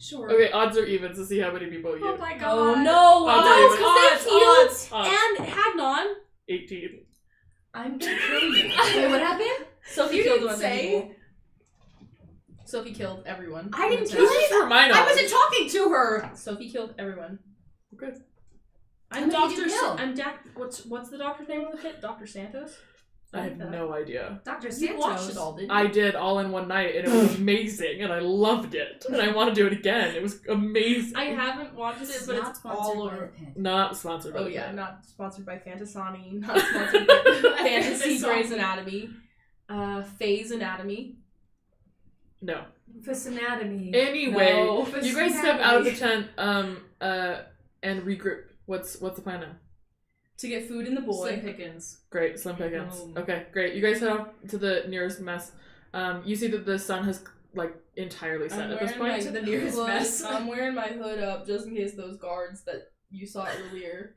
Sure. Okay, odds are even to see how many people you. Oh my god. Oh no! Odds Odds, are because they Odds, healed Odds. and Hagnon. 18. I'm gonna kill you. Wait, what happened? Sophie You killed didn't 100 say. people. Sophie killed everyone. I didn't In the kill tent. Just for my I knowledge. wasn't talking to her. Sophie killed everyone. Okay. I'm How many did you Doctor. kill? I'm what's the doctor's name of the pit? Dr. Santos. I have no idea. Dr. You Santos. watched it all, didn't you? I did all in one night, and it was amazing, and I loved it, and I want to do it again. It was amazing. I haven't watched it, but not it's sponsored all by the over. pit. Not sponsored by Oh the yeah, band. not sponsored by Fantasani, not sponsored by Fantasy Fantasani. Grey's Anatomy, Phase Anatomy. No. Fist anatomy. Anyway, No. you guys step out of the tent, and regroup. What's the plan now? To get food in the boy. Slim Pickens. Great, Slim Pickens. Boom. Okay, great. You guys head off to the nearest mess. You see that the sun has like entirely set at this point. to the nearest hood, mess. I'm wearing my hood up just in case those guards that you saw earlier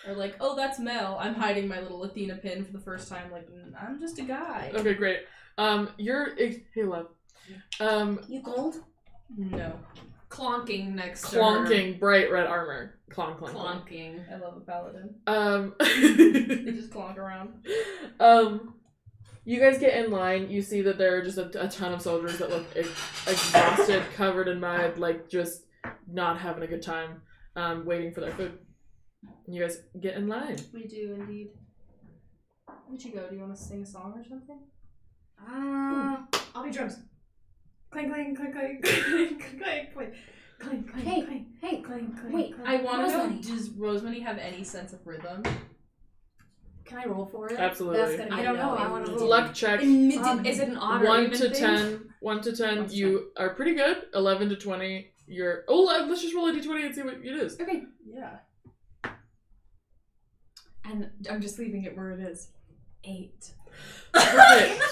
are like, oh, that's Mel. I'm hiding my little Athena pin for the first time. Like, I'm just a guy. Okay, great. Hey, love. You gold? No. Clonking next to her. Clonking bright red armor. Clonk, clonk, clonk. Clonking. I love a paladin. They They just clonk around. You guys get in line. You see that there are just a ton of soldiers that look exhausted, covered in mud, like just not having a good time, waiting for their food. You guys get in line. We do indeed. Michiko, do you want to sing a song or something? I'll be drums. Clang, clang, clang, clang, clang, clang, clang, clang, clang, Hey, clang, hey, clang, clang, wait. clang. I want to know, Rosemary. does Rosemary have any sense of rhythm? Can I roll for it? Absolutely. That's gonna be I don't know, no, I wanna immediate. roll. Luck check. Is it an odd or 1 even to thing? 10. 1 to 10. 1 to You are pretty good. 11 to 20. You're. Oh, let's just roll a d20 and see what it is. Okay. Yeah. And I'm just leaving it where it is. 8. Perfect.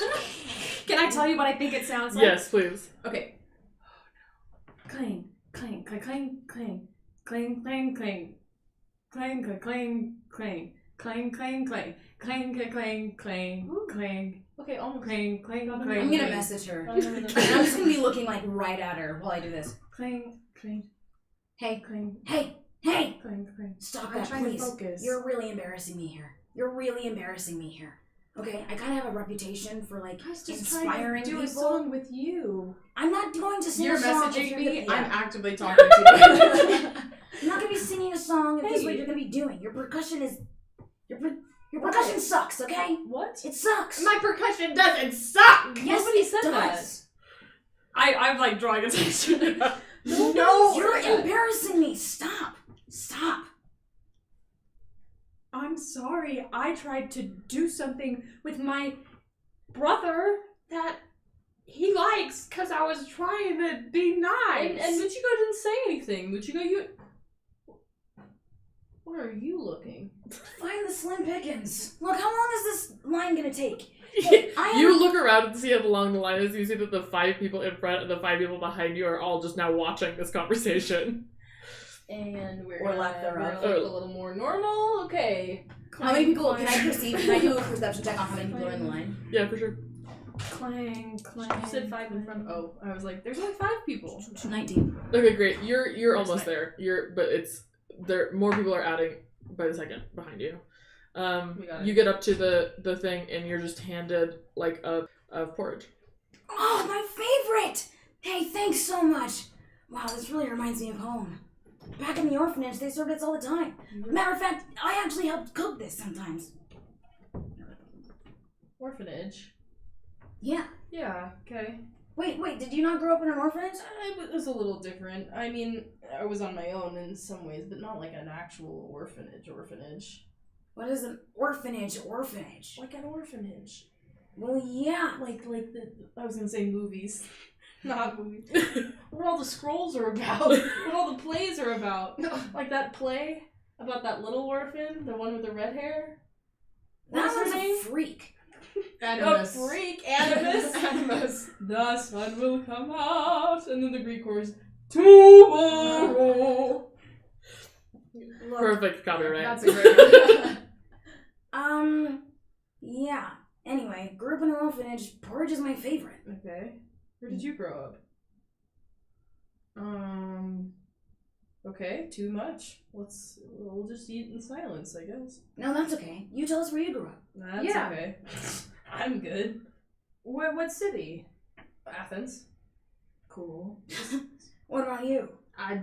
Can I tell you what I think it sounds like? Yes, please. Okay. Clang, clang, clang, clang, clang, clang, clang, clang, clang, clang, clang, clang, clang, clang, clang, clang, clang, clang, clang, Okay, almost. clang, clang, I'm clang, gonna clang, message her. Clang. And I'm just gonna be looking like right at her while I do this. clang, clang, Hey, clang, hey, hey! clang, clang. Stop I'm that, trying to please. focus. You're really embarrassing me here. You're really embarrassing me here. Okay, I kind of have a reputation for like I was just inspiring trying to do people. a song with you. I'm not going to sing You're a song if messaging you're me. gonna, I'm yeah. actively talking to you. I'm not gonna be singing a song if this is what Hey. you're gonna be doing. Your percussion is your percussion sucks. Okay, What? it sucks. My percussion doesn't suck! yes, Nobody it said that. does. I'm like drawing attention. No, you're embarrassing me. Stop. Stop. I'm sorry. I tried to do something with my brother that he likes because I was trying to be nice. And Michiko didn't say anything. Michiko, you. Where are you looking? Find the Slim Pickens. Look, how long is this line gonna take? You look around and see how long the line is. You see that the 5 people in front and the 5 people behind you are all just now watching this conversation. And we're Or lack thereof. we're a little more normal. Okay. How many people can I perceive? Can I do a perception check on how many people are in the line? Yeah, for sure. Clang, clang. You said 5 in front. Oh, I was like, there's only 5 people. 19. Okay, great. You're Where's almost my- there. But it's there. More people are adding by the second behind you. We got it. You get up to the thing and you're just handed like a porridge. Oh, my favorite! Hey, thanks so much. Wow, this really reminds me of home. Back in the orphanage, they served this all the time. Matter of fact, I actually helped cook this sometimes. Orphanage. Yeah. Yeah. Okay. Wait, did you not grow up in an orphanage? It was a little different. I mean, I was on my own in some ways, but not like an actual orphanage. What is an orphanage? Like an orphanage. Well, yeah. Like the I was gonna say movies. Not movies. What all the scrolls are about. What all the plays are about. Like that play about that little orphan, the one with the red hair. That What's her one's name? a freak. A freak. Animus. Animus. The sun will come out. And then the Greek chorus. Tomorrow. Look, Perfect copyright. That's a great one. yeah. Anyway, grew up in an orphanage. Porridge is my favorite. Okay. Where did you grow up? Okay, too much. We'll just eat in silence, I guess. No, that's okay. You tell us where you grew up. That's Yeah. okay. I'm good. What city? Athens. Cool. What about you? I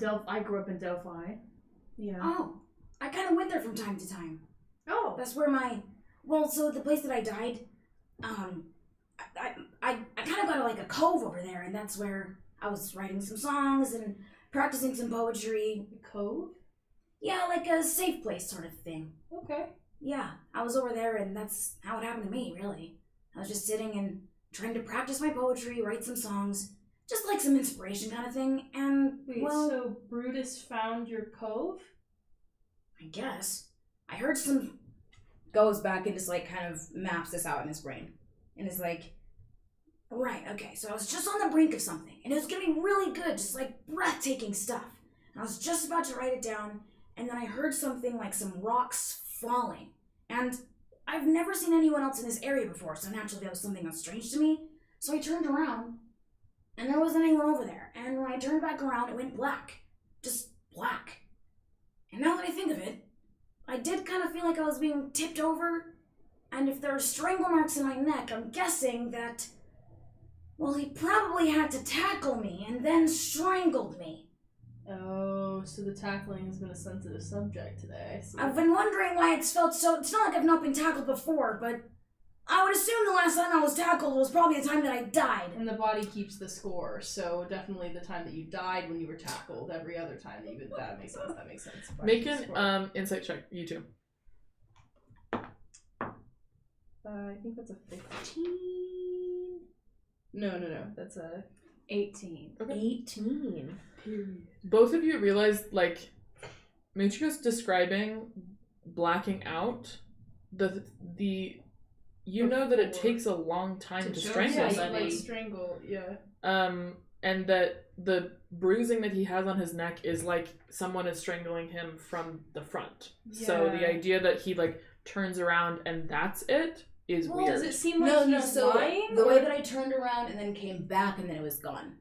grew up in Delphi. Yeah. Oh, I kind of went there from time to time. Oh. That's where so the place that I died, I kind of got like a cove over there, and that's where I was writing some songs and practicing some poetry. Cove? Yeah, like a safe place sort of thing. Okay. Yeah, I was over there, and that's how it happened to me, really. I was just sitting and trying to practice my poetry, write some songs, just like some inspiration kind of thing, and, Wait, well, so Brutus found your cove? I guess. I heard some... Goes back and just, like, kind of maps this out in his brain. And is like, right, okay, so I was just on the brink of something, and it was gonna be really good, just, like, breathtaking stuff. And I was just about to write it down, and then I heard something like some rocks falling. And I've never seen anyone else in this area before, so naturally that was something that was strange to me. So I turned around, and there wasn't anyone over there. And when I turned back around, it went black. Just black. And now that I think of it, I did kind of feel like I was being tipped over. And if there are strangle marks in my neck, I'm guessing that, well, he probably had to tackle me and then strangled me. Oh, so the tackling has been a sensitive subject today. I see. I've been wondering why it's felt so... It's not like I've not been tackled before, but I would assume the last time I was tackled was probably the time that I died. And the body keeps the score, so definitely the time that you died when you were tackled. Every other time that you would, that makes sense. That makes sense. Body Make keeps the score. an insight check, you two. I think that's a 15. No. That's a 18. 18. Both of you realize, like, Michiko's describing blacking out. You know that it takes a long time to choke strangle yeah, somebody. you like strangle. Yeah. And that the bruising that he has on his neck is like someone is strangling him from the front. So the Yeah. idea that he like turns around and that's it is Well, weird. Does it seem like No, he's so lying? the way or that I turned around and then came back and then it was gone.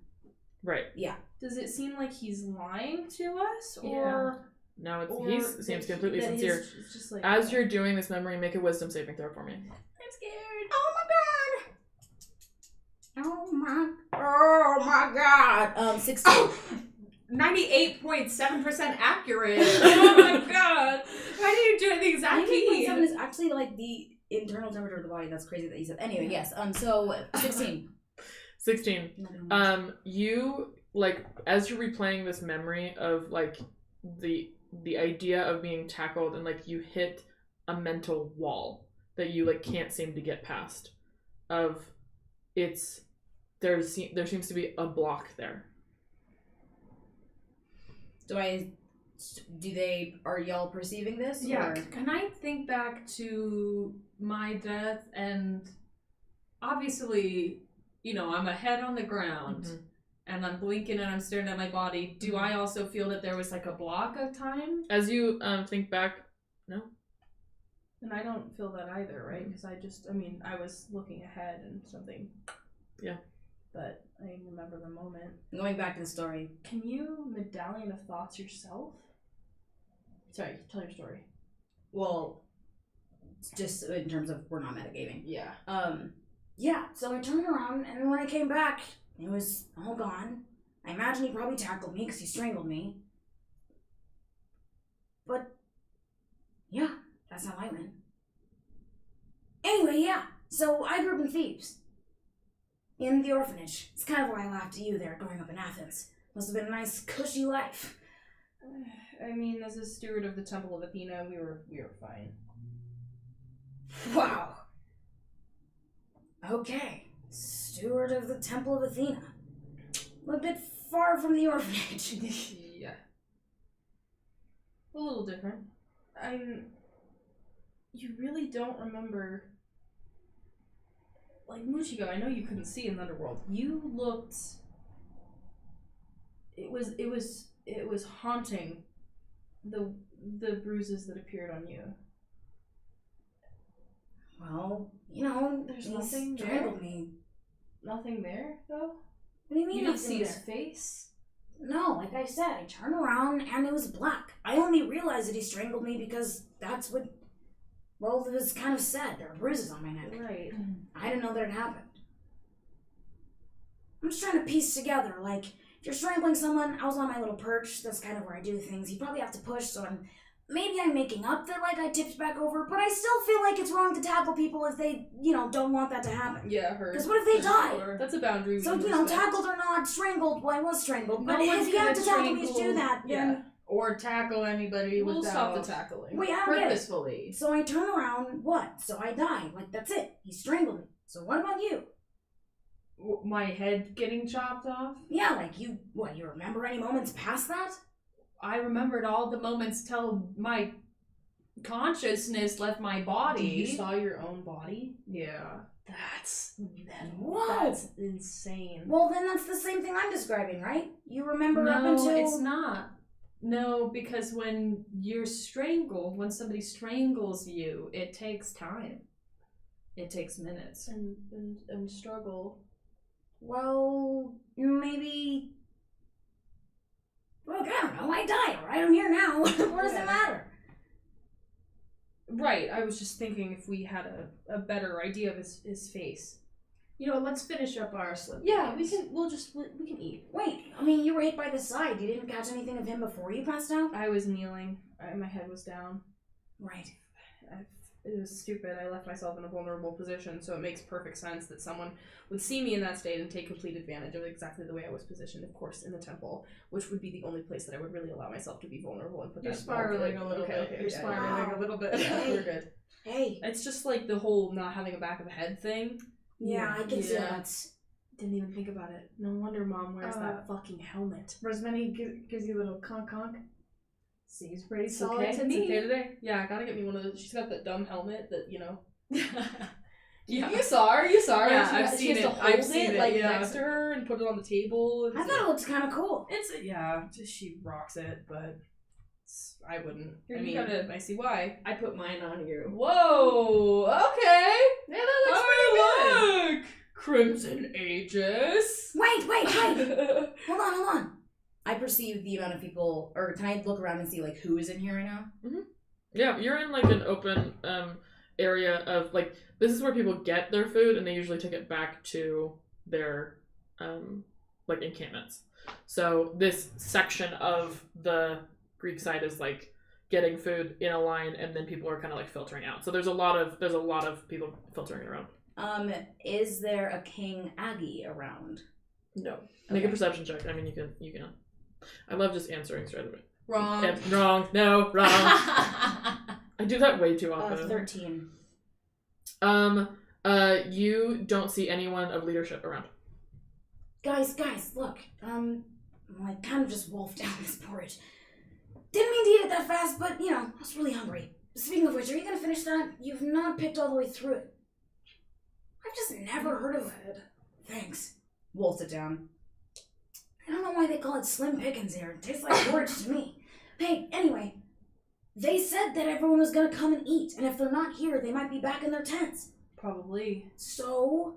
Right. does it seem like he's lying to us, Yeah. or No, or he that seems completely that sincere. it's just like As you're doing this memory, make a wisdom saving throw for me. I'm scared. Oh my god. 16. 98.7% accurate. Oh my god! Why did you do the exact 98.7 key? is actually like the internal temperature of the body. That's crazy that you said. Anyway, yes. So 16. 16. You like as you're replaying this memory of like the idea of being tackled and like you hit a mental wall that you like can't seem to get past. Of there seems to be a block there. Are y'all perceiving this? Yeah, Or? can I think back to my death and obviously, you know, I'm a head on the ground Mhm. and I'm blinking and I'm staring at my body. Do I also feel that there was like a block of time? As you think back, And I don't feel that either, right? Because I was looking ahead and something. Yeah. But I remember the moment. Going back to the story. Can you medallion of thoughts yourself? Sorry, tell your story. Well, just in terms of we're not metagaming. Yeah. Yeah, so I turned around and when I came back, it was all gone. I imagine he probably tackled me because he strangled me. But, yeah, that's how I went. Anyway, yeah, so I grew up in Thebes. In the orphanage. It's kind of why I laughed at you there growing up in Athens. Must have been a nice, cushy life. I mean, as a steward of the Temple of Athena, we were fine. Wow. Okay, steward of the Temple of Athena. A bit far from the orphanage. Yeah. A little different. You really don't remember. Like Muchiko, I know you couldn't see in the underworld. You looked. It was haunting. The bruises that appeared on you. Well, you know, There's he nothing there? strangled me. Nothing there though. What do you mean You didn't nothing see his there? face. No, like I said, I turned around and it was black. I only realized that he strangled me because that's what. Well, it was kind of sad. There were bruises on my neck. Right. I didn't know that it happened. I'm just trying to piece together, like, if you're strangling someone, I was on my little perch, that's kind of where I do things. You probably have to push, so maybe I'm making up that, like, I tipped back over, but I still feel like it's wrong to tackle people if they, don't want that to happen. Yeah, her. Because what if they die? That's a boundary. we So, can respect. tackled or not, strangled, well, I was strangled, No but one's if you have gonna to tackle me to do strangle- that, Yeah. then... Or tackle anybody We'll stop the without tackling. Wait, I don't get it. purposefully. So I turn around, what? So I die, like, that's it. He strangled me. So what about you? My head getting chopped off? Yeah, like, you remember any moments past that? I remembered all the moments till my consciousness left my body. You saw your own body? Yeah. That's Whoa! That's insane. Well, then that's the same thing I'm describing, right? You remember up No, until... it's not. No, because when you're strangled, when somebody strangles you, it takes time. It takes minutes. And struggle. Well, maybe... Look, I don't know, I die, alright? I'm here now. What does it matter? Right, I was just thinking if we had a better idea of his face. You know, let's finish up our slip. Yeah, we can eat. Wait, I mean, you were hit by the side. You didn't catch anything of him before you passed out? I was kneeling. My head was down. Right. it was stupid. I left myself in a vulnerable position, so it makes perfect sense that someone would see me in that state and take complete advantage of exactly the way I was positioned, of course, in the temple, which would be the only place that I would really allow myself to be vulnerable and put You're that spiraling a little bit. You're yeah, spiraling a little bit. Yeah, we're good. Hey. It's just like the whole not having a back of a head thing. Yeah, I can see Yeah. that. Didn't even think about it. No wonder Mom wears that fucking helmet. Rosemary gives you a little conk. Seems pretty It's solid okay. to It's me. okay today. Yeah, I gotta get me one of those. She's got that dumb helmet that, you know. Yeah. You saw her. Yeah, I've she seen has to it. hold I've seen it, like yeah. next to her and put it on the table. I thought it looked kind of cool. She rocks it, but I wouldn't. Here, I you mean, gotta- I see why. I put mine on you. Whoa. Okay. Yeah, that looks Oh, look. Crimson Aegis. Wait. Hold on. I perceive the amount of people, or can I look around and see, like, who is in here right now? Yeah, you're in like an open area of like this is where people get their food and they usually take it back to their like encampments. So this section of the Greek side is like getting food in a line and then people are kind of like filtering out. So there's a lot of people filtering around. Is there a King Aggie around? No. Make a perception check. I mean you can. I love just answering straight away. Wrong. Yep, wrong. No, wrong. I do that way too often. 13. You don't see anyone of leadership around. Guys, look. I kind of just wolfed down this porridge. Didn't mean to eat it that fast, but, you know, I was really hungry. Speaking of which, are you gonna finish that? You've not picked all the way through it. I've just never heard of it. Thanks. Wolfed it down. I don't know why they call it slim pickings here. It tastes like porridge to me. Hey, anyway, they said that everyone was gonna come and eat, and if they're not here, they might be back in their tents. Probably. So,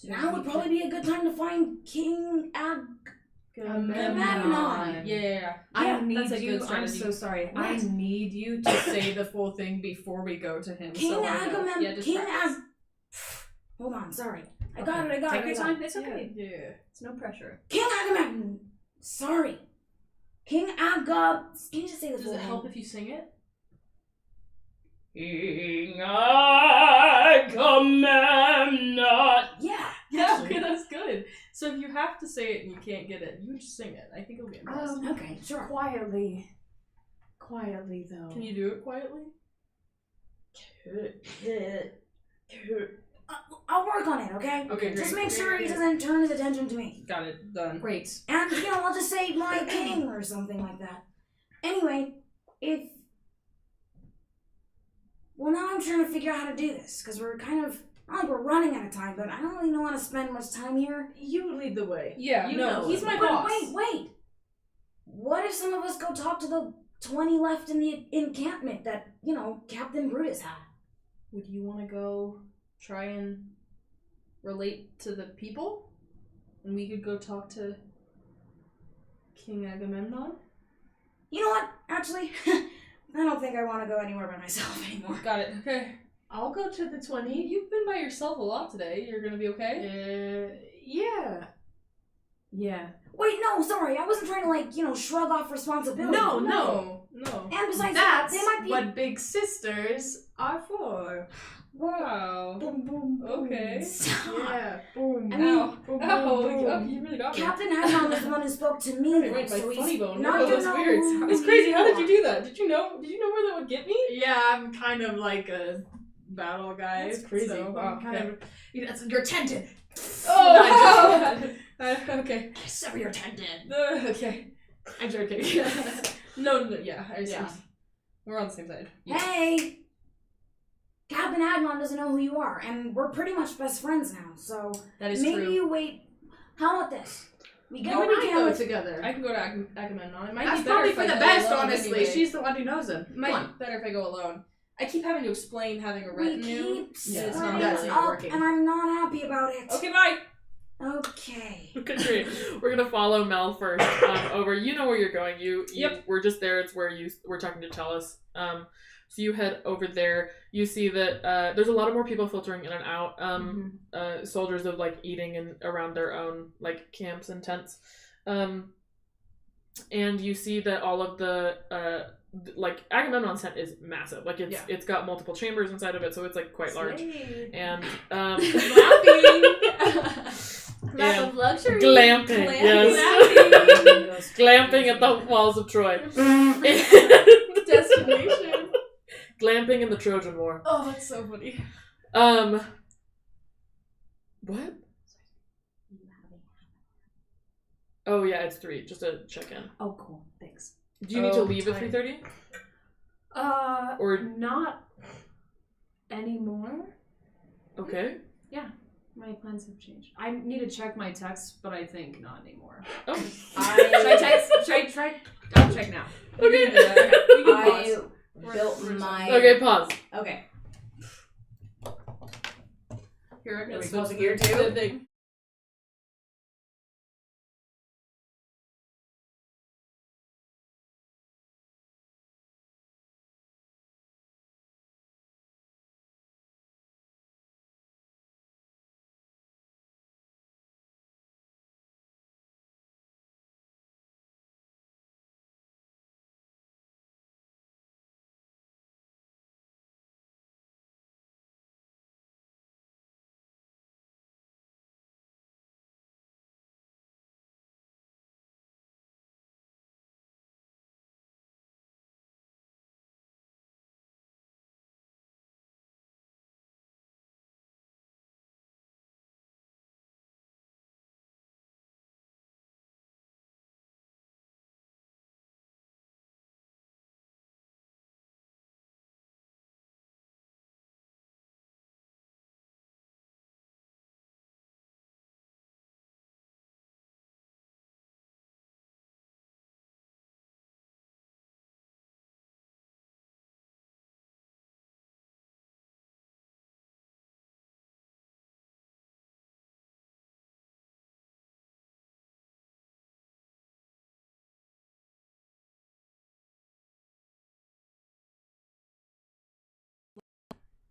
now would probably be a good time to find King Agamemnon. Yeah. I need that's a you. good I'm strategy. so sorry. What? I need you to say the full thing before we go to him. King so I know. Agamemnon. Yeah, just King practice. Hold on, sorry. I Okay. got it. Take your time. It's okay. Yeah. It's no pressure. King Agamemnon. Sorry. King Can you just say the Does full it name? help if you sing it? King Agamemnon. Yeah. Yeah, okay, that's good. So if you have to say it and you can't get it, you just sing it. I think it'll be impressed. Okay, sure. Quietly though. Can you do it quietly? I'll work on it, okay? Okay, Just great, make sure great, he great. doesn't turn his attention to me. Got it. Done. Great. And, you know, I'll just say my king or something like that. Anyway, now I'm trying to figure out how to do this, because we're kind of, not like we're running out of time, but I don't really know how to spend much time here. You lead the way. Yeah, You no, know he's it. my But boss. wait. What if some of us go talk to the 20 left in the encampment that, you know, Captain Brutus had? Would you want to go try and relate to the people? And we could go talk to King Agamemnon? You know what? Actually, I don't think I want to go anywhere by myself anymore. Got it. Okay. I'll go to the 20. You've been by yourself a lot today. You're gonna be okay? Yeah. Yeah. Wait, no, sorry. I wasn't trying to, like, you know, shrug off responsibility. No. No. And besides That's that, they might be... what big sisters are for. Wow. Boom, boom, boom. Okay. Stop. Yeah. Boom. I mean, Ow. boom, Ow. boom, boom. You really got me. Captain Agnon was the one who spoke to me, Okay, though, wait, my so funny he's bone. not No, gonna that's know weird. who It's crazy. How did are. you do that? Did you know where that would get me? Yeah, I'm kind of like a battle guy. That's crazy. So Wow, I'm kind okay. of, you're tendon. Oh! Okay. Sever your tendon. Okay. I'm joking. No, yeah. Yeah. We're on the same side. Hey! Captain Agnon doesn't know who you are, and we're pretty much best friends now, so That is maybe true. you wait. How about this? We You go and when I we go can with... together. I can go to Agamemnon. It might That's be better probably if for I the go best, alone honestly. anyway. She's the one who knows him. It might be better if I go alone. I keep having to explain having a We retinue. keep Yeah, it's not splitting that's it not up, working. and I'm not happy about it. Okay, bye. Okay. Okay, great. We're gonna follow Mel first over. You know where you're going. You Yep. We're just there. It's where you were talking to Tellus. So you head over there. You see that there's a lot of more people filtering in and out. Soldiers of like eating and around their own like camps and tents. and you see that all of the like Agamemnon's tent is massive. Like it's got multiple chambers inside of it, so it's like quite large. And Map of luxury. glamping, yes. Glamping at the walls of Troy. Destination. Glamping in the Trojan War. Oh, that's so funny. What? Oh yeah, it's 3. Just a check-in. Oh, cool. Thanks. Do you need to Oh, leave at time. 3:30? Or Or not anymore. okay. My plans have changed. I need to check my text, but I think not anymore. Oh, Should I text? Should I I'll check now. okay. We can I pause. built my. Okay, pause. Okay. Here, I'm Are gonna we switch pausing here too? the thing.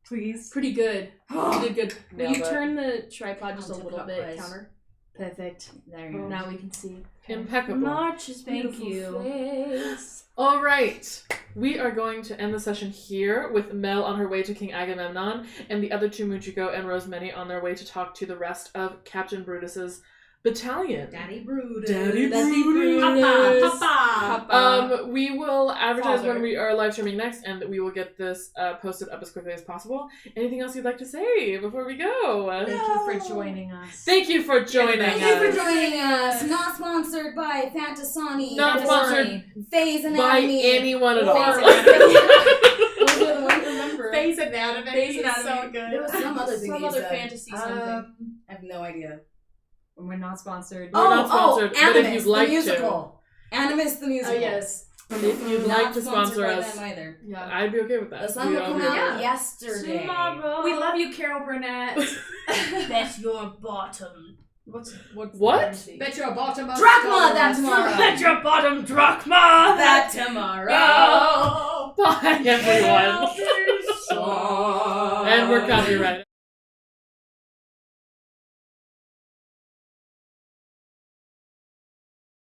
Please. Pretty good. You did good. Will Nailed you it. turn the tripod just a little bit, Counterclockwise. counter? Perfect. There you go. Now we can see. Impeccable. March's Thank beautiful you. face. All right. We are going to end the session here with Mel on her way to King Agamemnon and the other two Mujiko and Rosemary on their way to talk to the rest of Captain Brutus's battalion. Daddy Brutus. Daddy Daddy Brutus. Papa. We will advertise Father. when we are live streaming next, and we will get this posted up as quickly as possible. Anything else you'd like to say before we go? Thank you for joining us. Thank you for joining Thank us. you for joining us. Not sponsored by Fantasani. Not sponsored Phase by Anatomy. anyone at all. Phase Anatomy. Those are the ones I remember. Face Anatomy. Face is so Anatomy. good. There was some other thing Some you other said. fantasy something. I have no idea. We're not sponsored. We're not sponsored, but if Animus, you'd like the musical. Animus the Oh musical. yes. If you'd Not like to sponsored sponsor by us, them either. Yeah. I'd be okay with that. The sun We will all come be- out yesterday. Tomorrow. We love you, Carol Burnett. Bet your bottom. What's What? fantasy? Bet your bottom of Drachma that tomorrow. Bet your bottom drachma. that tomorrow. Bye, everyone. Song. And we're copyrighted.